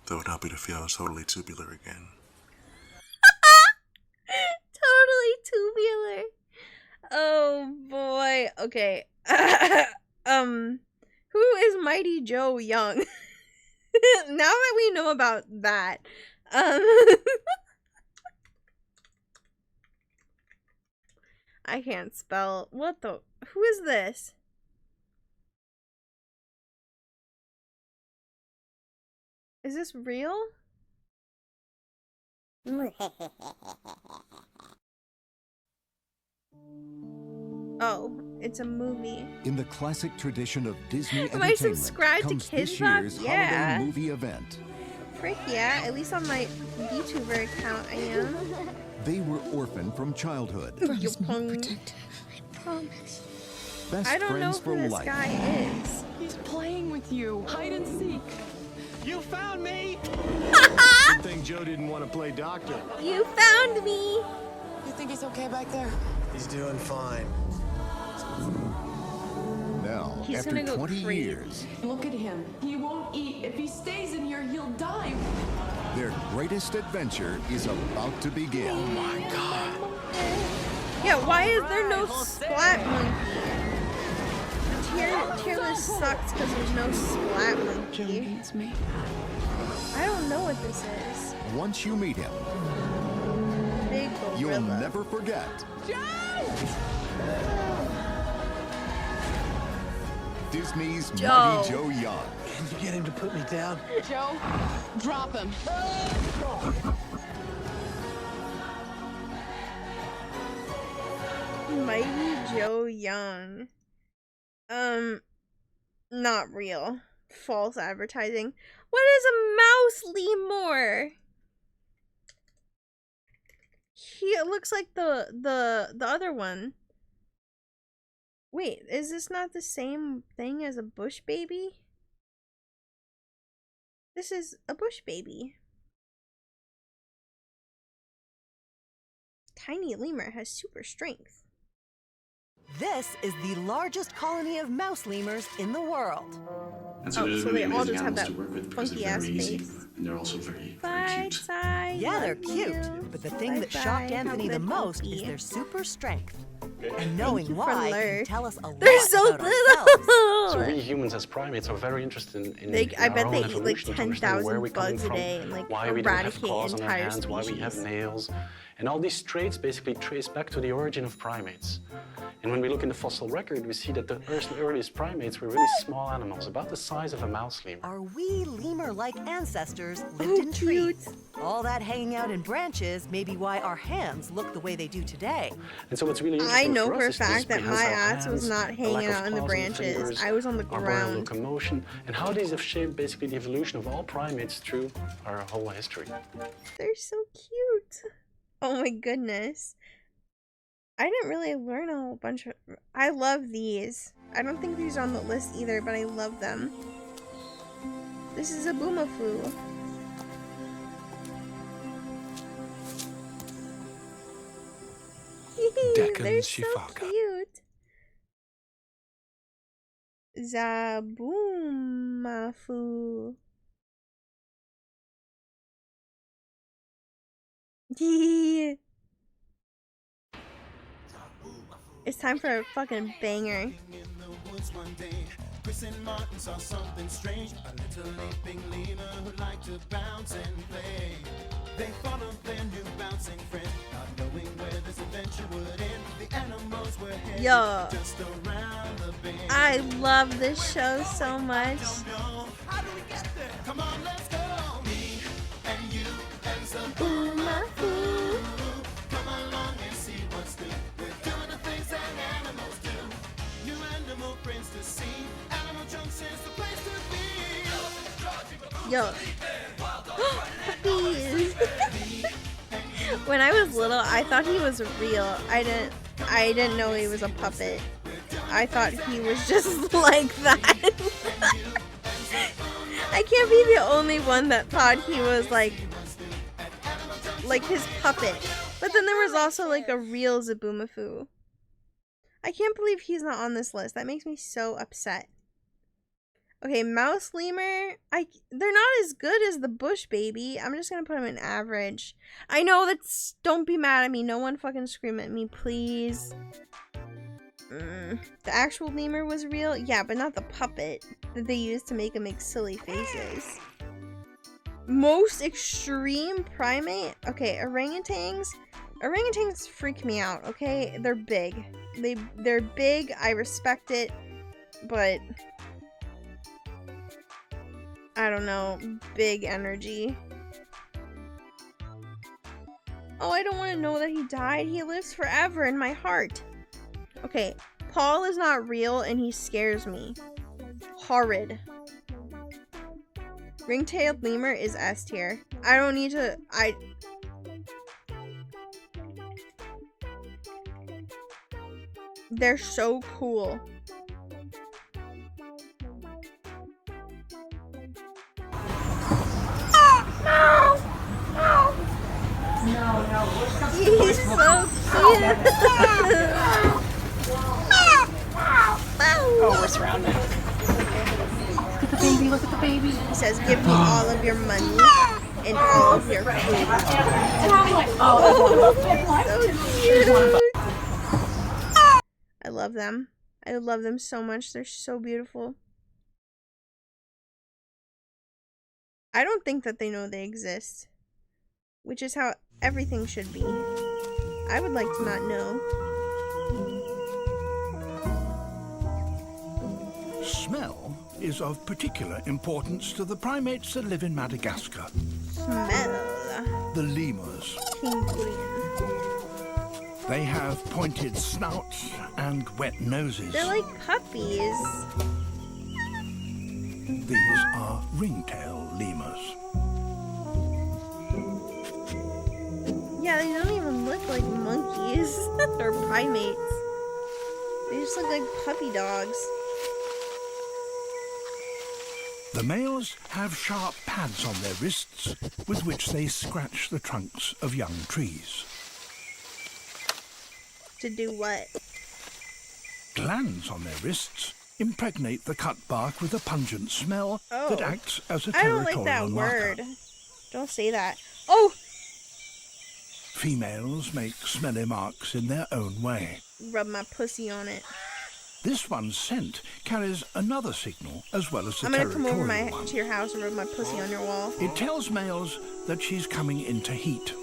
that would help you to feel totally tubular again. Totally tubular. Oh boy. Okay. Who is Mighty Joe Young? Now that we know about that. I can't spell. What the? Who is this? Is this real? Oh, it's a movie. In the classic tradition of Disney Am I entertainment subscribed to comes Kids this Bop? year's Yeah. holiday movie event. Frick yeah, at least on my YouTuber account I am. They were orphaned from childhood. Promise me, protect. I promise. Best I don't know friends who for this life. guy is. He's playing with you. Hide and seek. You found me! Good thing Joe didn't want to play doctor. You found me! You think he's okay back there? He's doing fine. Now, He's after gonna go 20 crazy. years, Look at him. He won't eat. If he stays in here, he'll die. their greatest adventure is about to begin. Oh my God. Yeah, why is there no splat monkey? Tier list sucks because there's no splat monkey. Me. I don't know what this is. Once you meet him, Big you'll gorilla. never forget Disney's Joe. Mighty Joe Young. Can you get him to put me down? Joe, drop him. Mighty Joe Young. Not real. False advertising. What is a mouse lemur? It looks like the other one. Wait, is this not the same thing as a bush baby? This is a bush baby. Tiny lemur has super strength. This is the largest colony of mouse lemurs in the world. And so Oh, so they all just have that to work with because funky they're ass very easy, face. and they're also very Bye, cute. Sai. Yeah, they're love cute. you. But the thing that shocked Bye-bye. Anthony How the good most Pokey. is their super strength. And Thank knowing you for why Lurk. can tell us a lot They're so about ourselves. So little. we humans as primates are very interested in They, I our bet own they eat like evolution to understand where 10,000 we're coming bugs a from, day and like why we don't have eradicate claws on our entire hands, why we have species. nails. And all these traits basically trace back to the origin of primates. And when we look in the fossil record, we see that the earliest primates were really small animals, about the size of a mouse lemur. Our wee lemur-like ancestors lived in trees. All that hanging out in branches may be why our hands look the way they do today. And so what's really I interesting know for for us a is fact this that behind my our ass was hands, not the hanging lack of out in the claws on branches. fingers, I was on the our body ground. locomotion, and how these have shaped basically the evolution of all primates through our whole history. They're so cute. Oh my goodness. I didn't really learn a whole bunch of... I love these. I don't think these are on the list either, but I love them. This is a boomafoo. They're so cute. Zaboomafoo. It's time for a fucking banger. Chris and Martin saw something strange. A little leaping lemur who liked to bounce and play. They followed their new bouncing friend, not knowing where this adventure would end. The animals were headed just around the bend. I love this show so much. How do we get there? Come on, let's go. Me and you and some Boomafoo. Come along and see what's new. We're doing the things that animals do. New animal friends to see. Animal Junction's the place to be. Yo. Puppies. When I was little, I thought he was real. I didn't know he was a puppet. I thought he was just like that. I can't be the only one that thought he was like his puppet. But then there was also like a real Zaboomafoo. I can't believe he's not on this list. That makes me so upset. Okay, mouse lemur. They're not as good as the bush baby. I'm just gonna put them in average. I know that's. Don't be mad at me. No one fucking scream at me, please. The actual lemur was real, yeah, but not the puppet that they used to make him make silly faces. Most extreme primate. Okay, orangutans. Orangutans freak me out. Okay, they're big. They're big. I respect it, but I don't know. Big energy. Oh, I don't want to know that he died. He lives forever in my heart. Okay, Paul is not real and he scares me. Horrid. Ring-tailed lemur is S tier. I don't need to. They're so cool. He's so cute. Oh, we're surrounded. Look at the baby, look at the baby. He says, give me all of your money and all of your food. And I'm like, oh, so cute. I love them. I love them so much. They're so beautiful. I don't think that they know they exist, which is how everything should be. I would like to not know. Smell is of particular importance to the primates that live in Madagascar. Smell. The lemurs. They have pointed snouts and wet noses. They're like puppies. These are ringtail lemurs. Yeah, they don't even look like monkeys or primates. They just look like puppy dogs. The males have sharp pads on their wrists with which they scratch the trunks of young trees. To do what? Glands on their wrists impregnate the cut bark with a pungent smell that acts as a I don't territorial like that marker. word. Don't say that. Oh! Females make smelly marks in their own way. Rub my pussy on it. This one's scent carries another signal as well as the I'm gonna territorial come over one. to your house and rub my pussy on your wall. It tells males that she's coming into heat.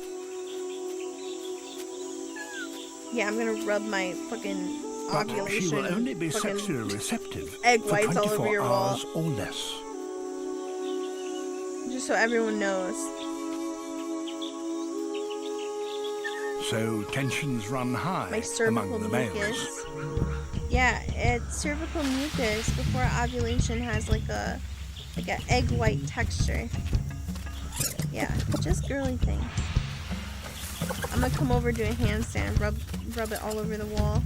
Yeah, I'm gonna rub my fucking But ovulation. she will only be fucking sexually receptive egg for whites all 24 over your wall. hours or less. Just so everyone knows. So tensions run high My cervical among the mucus. males. Yeah, it's cervical mucus before ovulation has like a egg white texture. Yeah, just girly things. I'm gonna come over, do a handstand, rub it all over the wall.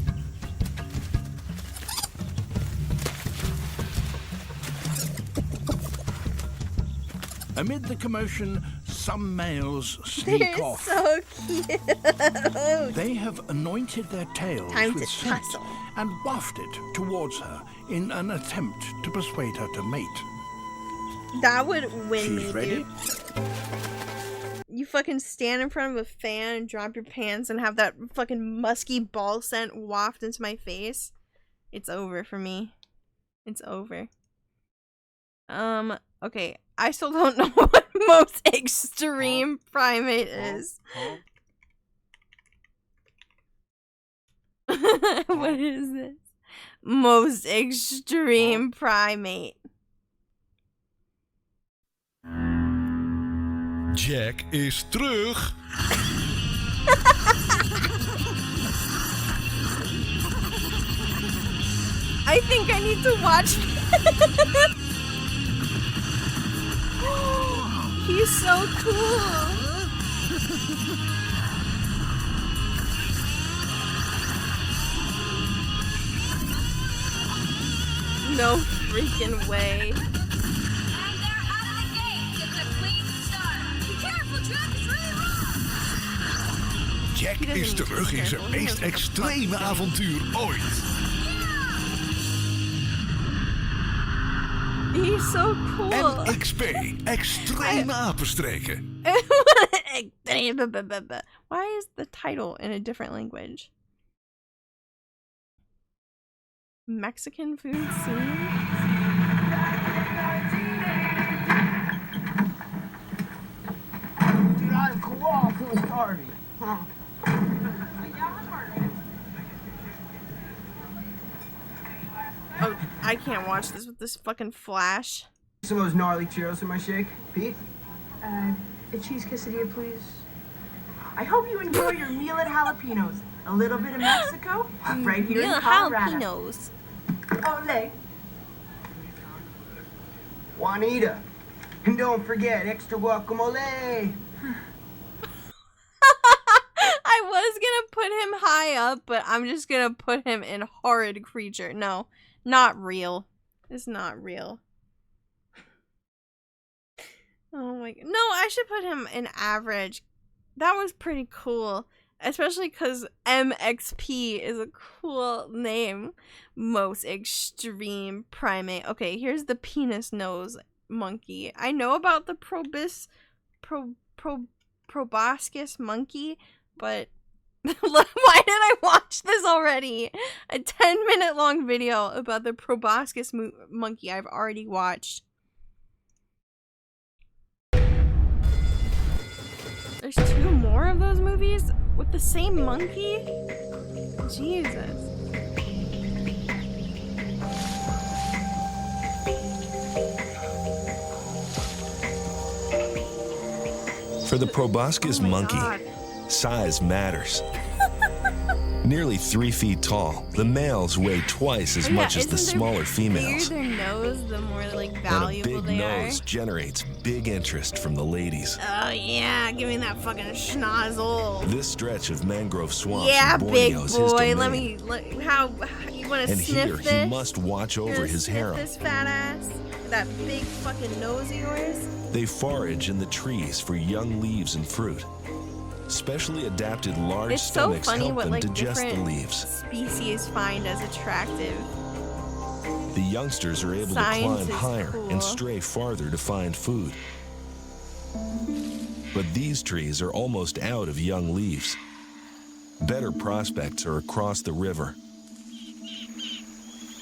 Amid the commotion, some males sneak They're off. so cute. They have anointed their tails Time with to scent tussle. and wafted towards her in an attempt to persuade her to mate. That would win me, She's ready? dude. You fucking stand in front of a fan and drop your pants and have that fucking musky ball scent waft into my face. It's over for me. It's over. Okay. I still don't know what most extreme primate is. What is this? Most extreme primate. Jack is terug. I think I need to watch. He's so cool. No freaking way. Jack is terug in zijn meest extreme avontuur ooit. He's so cool. XP, extreme apenstreken. Why is the title in a different language? Mexican food scene? Dude, I'm cool. Who's starving? Huh? Oh, I can't watch this with this fucking flash. Some of those gnarly churros in my shake. Pete? A cheese quesadilla, please. I hope you enjoy your meal at Jalapenos. A little bit of Mexico, right here in Colorado. Jalapenos. Ole. Juanita, And don't forget extra guacamole. I was gonna put him high up, but I'm just gonna put him in horrid creature. No, not real. It's not real. Oh my god. No, I should put him in average. That was pretty cool. Especially because MXP is a cool name. Most extreme primate. Okay, here's the penis nose monkey. I know about the proboscis monkey, but why did I watch this already? A 10-minute long video about the proboscis monkey I've already watched. There's 2 more of those movies with the same monkey? Jesus. For the proboscis monkey, God. size matters. Nearly 3 feet tall, the males weigh twice as much as the smaller females. The bigger their nose, the more like And a valuable big they nose generates big interest from the ladies. are. Oh yeah, give me that fucking schnozzle. This stretch of mangrove swamps Yeah, in big Borneo is his boy. domain. How you want to And sniff here this? he must watch You over wanna his sniff harem. this fat ass, that big fucking nose of yours. They forage in the trees for young leaves and fruit. Specially adapted large It's so stomachs funny help what them like digest the different leaves. species find as attractive. The youngsters are able Science to is climb higher cool. and stray farther to find food. But these trees are almost out of young leaves. Better prospects are across the river.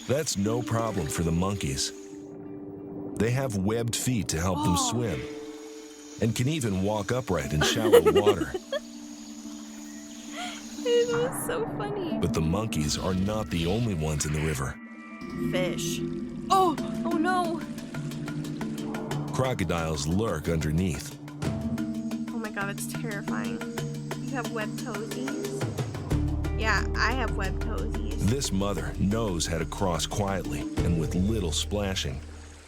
That's no problem for the monkeys. They have webbed feet to help them swim, and can even walk upright in shallow water. It was so funny. But the monkeys are not the only ones in the river. Fish. Oh no. Crocodiles lurk underneath. Oh my god, it's terrifying. You have webbed toesies? Yeah, I have webbed toesies. This mother knows how to cross quietly and with little splashing.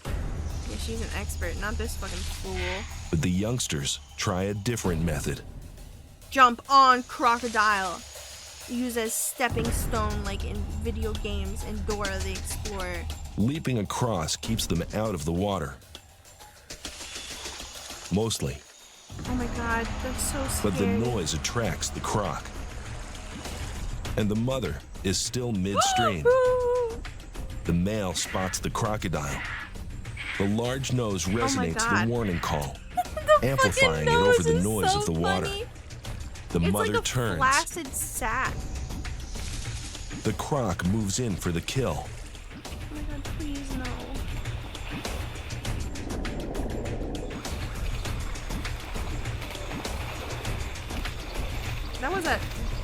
Yeah, she's an expert, not this fucking fool. But the youngsters try a different method. Jump on crocodile. Use as stepping stone like in video games and Dora the Explorer. Leaping across keeps them out of the water. Mostly. Oh my god, that's so scary. But the noise attracts the croc. And the mother is still midstream. The male spots the crocodile. The large nose resonates God. the warning call, The amplifying it fucking over the nose is noise so of the water. funny. The It's mother like a turns. flaccid sack. The croc moves in for the kill. Oh my god, please no.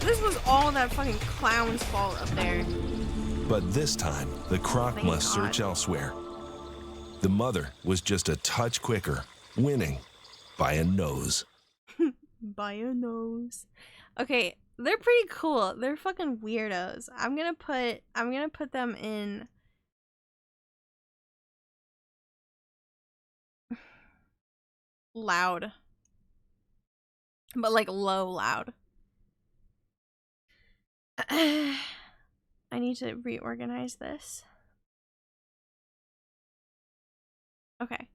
This was all that fucking clown's fault up there. But this time, the croc Thank must God. search elsewhere. The mother was just a touch quicker, winning by a nose. By a nose. Okay, they're pretty cool. They're fucking weirdos. I'm gonna put them in loud. But like low loud. I need to reorganize this. Okay.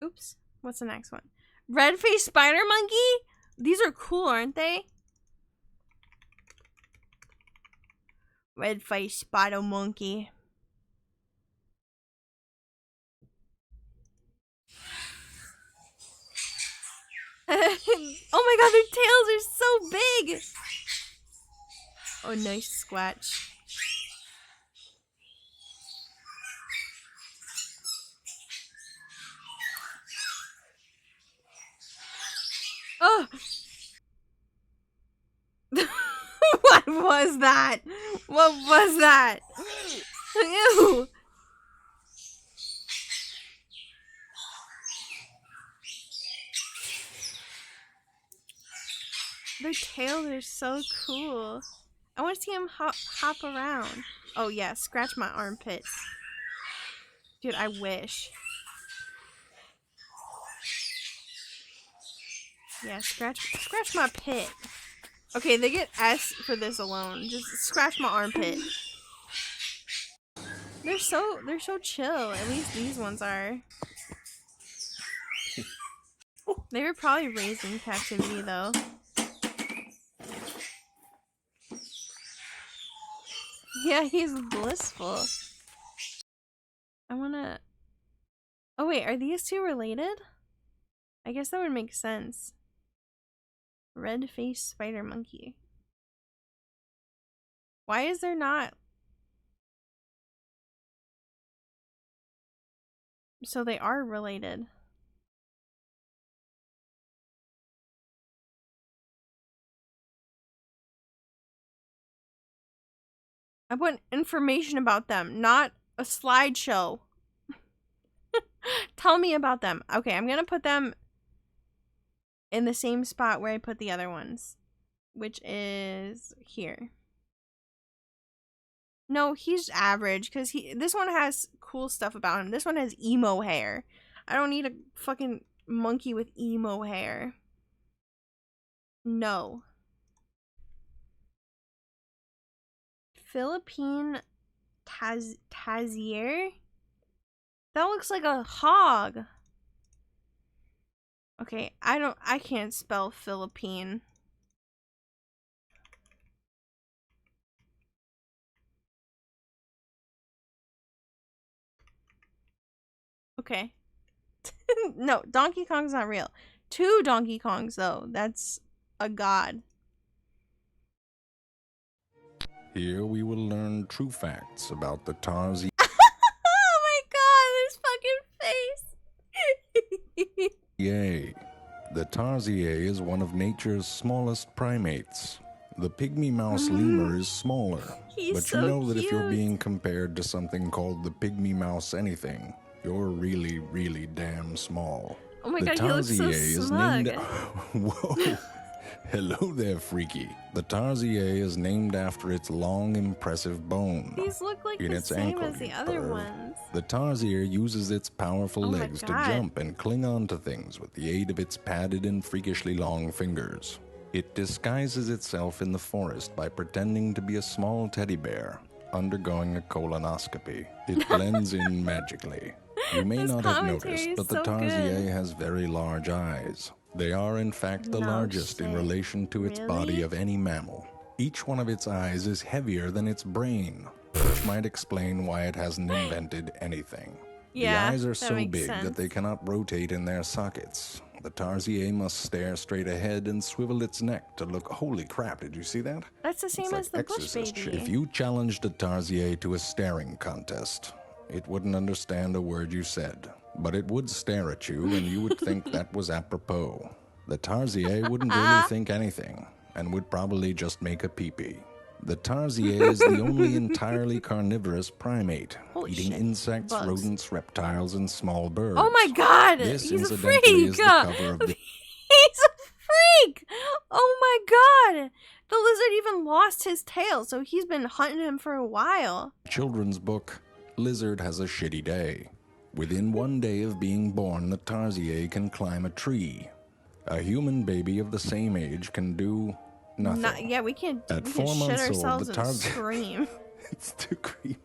Oops. What's the next one? Red-faced spider monkey? These are cool, aren't they? Red-faced spider monkey. Oh my god, their tails are so big! Oh, nice scratch. Oh! What was that? What was that? Ew! Their tails are so cool. I want to see him hop around. Oh yeah, scratch my armpits. Dude, I wish. Yeah, scratch my pit. Okay, they get S for this alone. Just scratch my armpit. They're so chill. At least these ones are. They were probably raised in captivity though. Yeah, he's blissful. I wanna... Oh wait, are these two related? I guess that would make sense. Red-faced spider monkey. Why is there not? So they are related. I want information about them, not a slideshow. Tell me about them. Okay, I'm gonna put them in the same spot where I put the other ones, which is here. No, he's average because this one has cool stuff about him. This one has emo hair. I don't need a fucking monkey with emo hair. No. Philippine Tazier? That looks like a hog. Okay, I can't spell Philippine. Okay. No, Donkey Kong's not real. 2 Donkey Kongs though. That's a god. Here we will learn true facts about the Tarsier. Oh my god, his fucking face. Yay. The Tarsier is one of nature's smallest primates. The pygmy mouse lemur is smaller. But so you know that if you're cute. being compared to something called the pygmy mouse anything, you're really, really damn small. Oh my the god, he looks so Tarsier is smug. named... Whoa. Hello there, freaky. The Tarsier is named after its long, impressive bone. These look like in the its same ankle, as the other ones. The Tarsier uses its powerful Oh my legs to God. jump and cling on to things with the aid of its padded and freakishly long fingers. It disguises itself in the forest by pretending to be a small teddy bear, undergoing a colonoscopy. It blends in magically. You may This not have commentary noticed, is but the so Tarsier good. has very large eyes. They are, in fact, the No largest in shit. relation to its body Really? of any mammal. Each one of its eyes is heavier than its brain, which might explain why it hasn't invented anything. Yeah, the eyes are that so makes big sense. that they cannot rotate in their sockets. The Tarsier must stare straight ahead and swivel its neck to look... Holy crap, did you see that? That's the same It's like as the bush exorcist shit. baby. If you challenged a Tarsier to a staring contest, it wouldn't understand a word you said. But it would stare at you, and you would think that was apropos. The Tarsier wouldn't really think anything, and would probably just make a pee-pee. The Tarsier is the only entirely carnivorous primate, Holy eating shit, insects, bugs. rodents, reptiles, and small birds. Oh my god! This, He's a incidentally, freak! is the cover of the... He's a freak! Oh my god! The lizard even lost his tail, so he's been hunting him for a while. children's book, Lizard Has a Shitty Day. Within 1 day of being born, the Tarsier can climb a tree. A human baby of the same age can do nothing. Yeah, we can't. At We 4 can shit months old, ourselves the and Tarsier... scream. It's too creepy.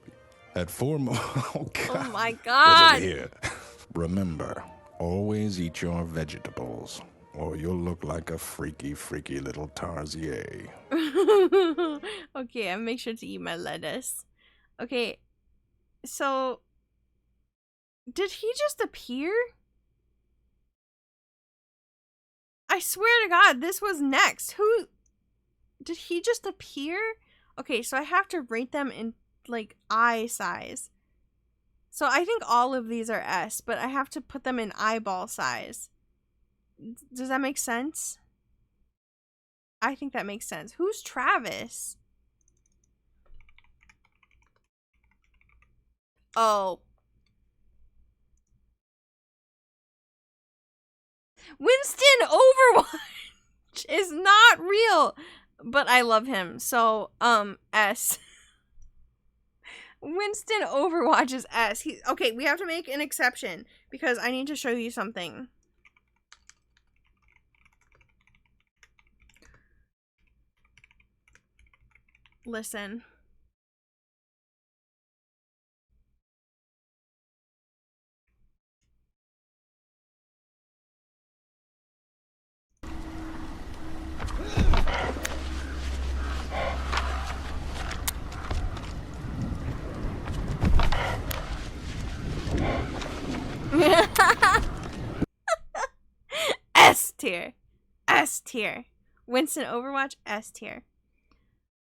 At 4 months... Oh, God. Oh my Look god! at here. Remember, always eat your vegetables, or you'll look like a freaky, freaky little Tarsier. Okay, I make sure to eat my lettuce. Okay, so did he just appear? I swear to God, this was next. Who did he just appear? Okay, so I have to rate them in like eye size. So I think all of these are S, but I have to put them in eyeball size. Does that make sense? I think that makes sense. Who's Travis? Oh. Winston Overwatch is not real, but I love him. So, S. Winston Overwatch is S. Okay, we have to make an exception because I need to show you something. Listen. S tier. S tier. Winston Overwatch, S tier.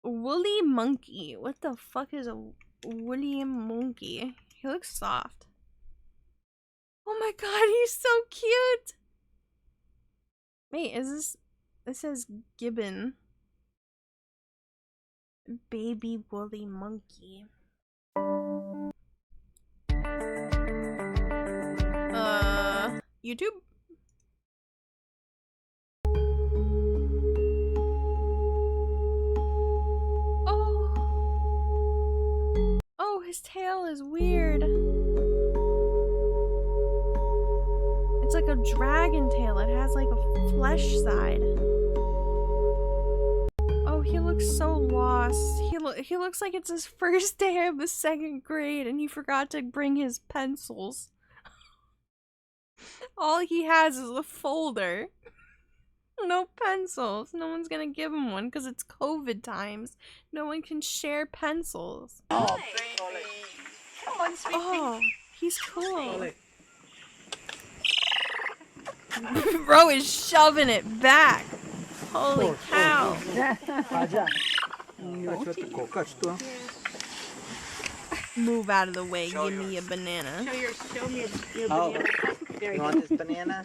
Woolly monkey. What the fuck is a woolly monkey? He looks soft. Oh my god, he's so cute. Wait, is this... This says gibbon. Baby woolly monkey. YouTube? Oh, his tail is weird. It's like a dragon tail. It has like a flesh side. Oh, he looks so lost. He looks like it's his first day of the 2nd grade and he forgot to bring his pencils. All he has is a folder. No pencils. No one's gonna give him one because it's COVID times. No one can share pencils. Oh, baby. Come on, sweetie. Oh, he's cool. Bro is shoving it back. Holy cow. Move out of the way. Give me a banana. Show me your banana. You want this banana?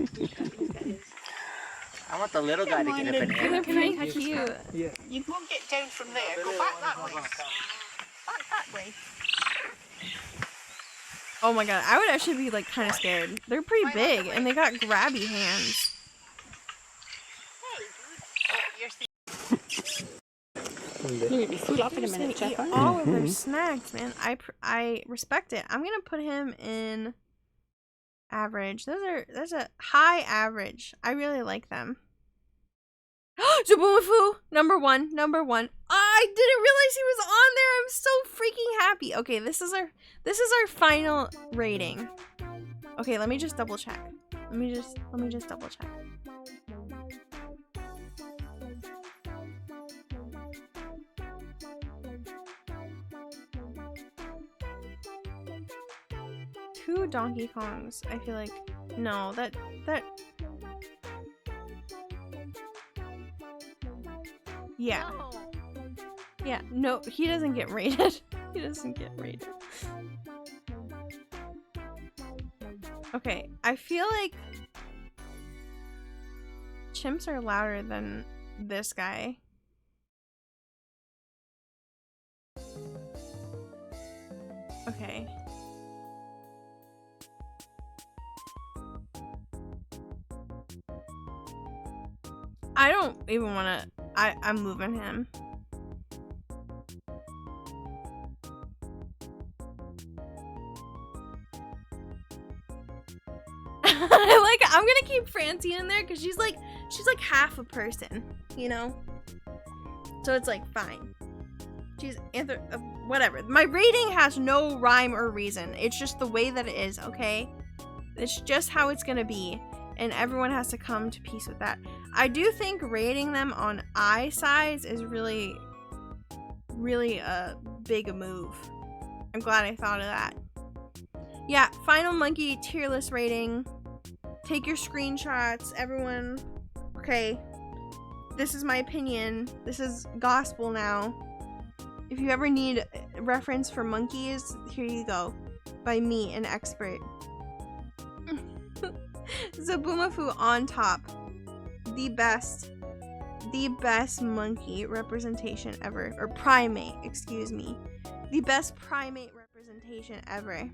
I want the little guy to get a banana. They're pretty cute. Yeah. You won't get down from there. Go back that way. Back that way. Oh my god, I would actually be like kind of scared. They're pretty big and they got grabby hands. You'll be full up in a minute, Eat all of their snacks, man. I respect it. I'm gonna put him in average. There's a high average. I really like them. Zaboomafoo, number one. I didn't realize he was on there. I'm so freaking happy. Okay, this is our final rating. Okay, let me just double check. Let me just double check. Two Donkey Kongs. I feel like no, that yeah. Yeah, no, he doesn't get rated. He doesn't get rated. Okay, I feel like chimps are louder than this guy. Okay. I don't even want to... I'm moving him. I'm gonna keep Francine in there because she's like half a person, you know? So it's like, fine. She's whatever. My rating has no rhyme or reason. It's just the way that it is, okay? It's just how it's gonna be. And everyone has to come to peace with that. I do think rating them on eye size is really a big move. I'm glad I thought of that. Yeah, final monkey tier list rating. Take your screenshots, everyone. Okay, this is my opinion. This is gospel now. If you ever need a reference for monkeys, here you go. By me, an expert. Zaboomafoo on top. The best monkey representation ever. Or primate, excuse me. The best primate representation ever.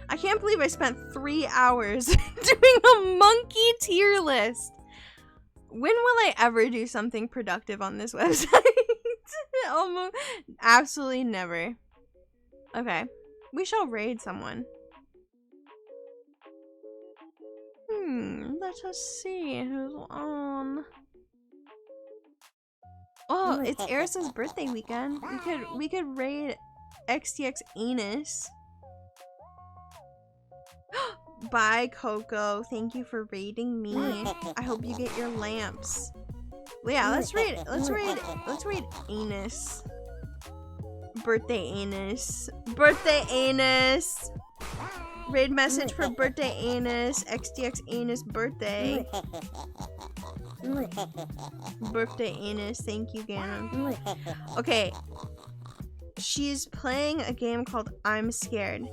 I can't believe I spent 3 hours doing a monkey tier list. When will I ever do something productive on this website? Almost, absolutely never. Okay. We shall raid someone. Let us see who's on. Oh, it's Eris's birthday weekend. We could raid XTX Anus. Bye, Coco. Thank you for raiding me. I hope you get your lamps. Well, yeah, let's raid Anus. Birthday Anus. Birthday Anus. Raid message for birthday Anus. XTX Anus birthday. Birthday Anus. Thank you, Ganon. Okay. She's playing a game called I'm Scared.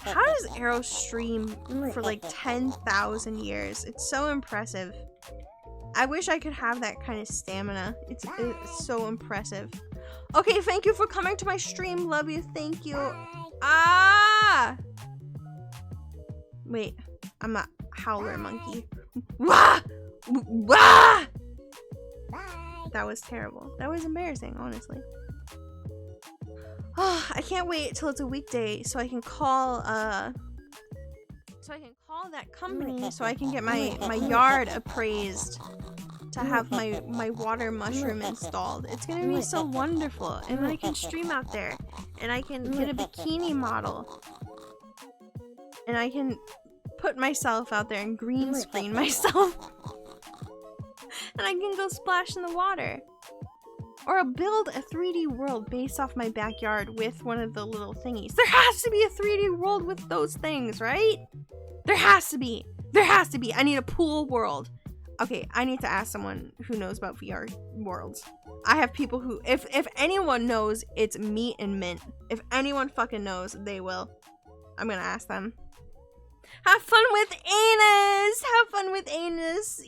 How does Arrow stream for like 10,000 years? It's so impressive. I wish I could have that kind of stamina. It's so impressive. Okay, thank you for coming to my stream. Love you. Thank you. Ah! Wait, I'm a howler monkey. Wah! Wah! That was terrible. That was embarrassing, honestly. Oh, I can't wait till it's a weekday so I can call that company so I can get my yard appraised to have my water mushroom installed. It's gonna be so wonderful, and I can stream out there, and I can get a bikini model, and I can put myself out there and green screen myself, and I can go splash in the water. Or build a 3D world based off my backyard with one of the little thingies. There has to be a 3D world with those things, right? There has to be. There has to be. I need a pool world. Okay, I need to ask someone who knows about VR worlds. I have people who, if anyone knows, it's Meat and Mint. If anyone fucking knows, they will. I'm gonna ask them. Have fun with Anus! Have fun with Anus!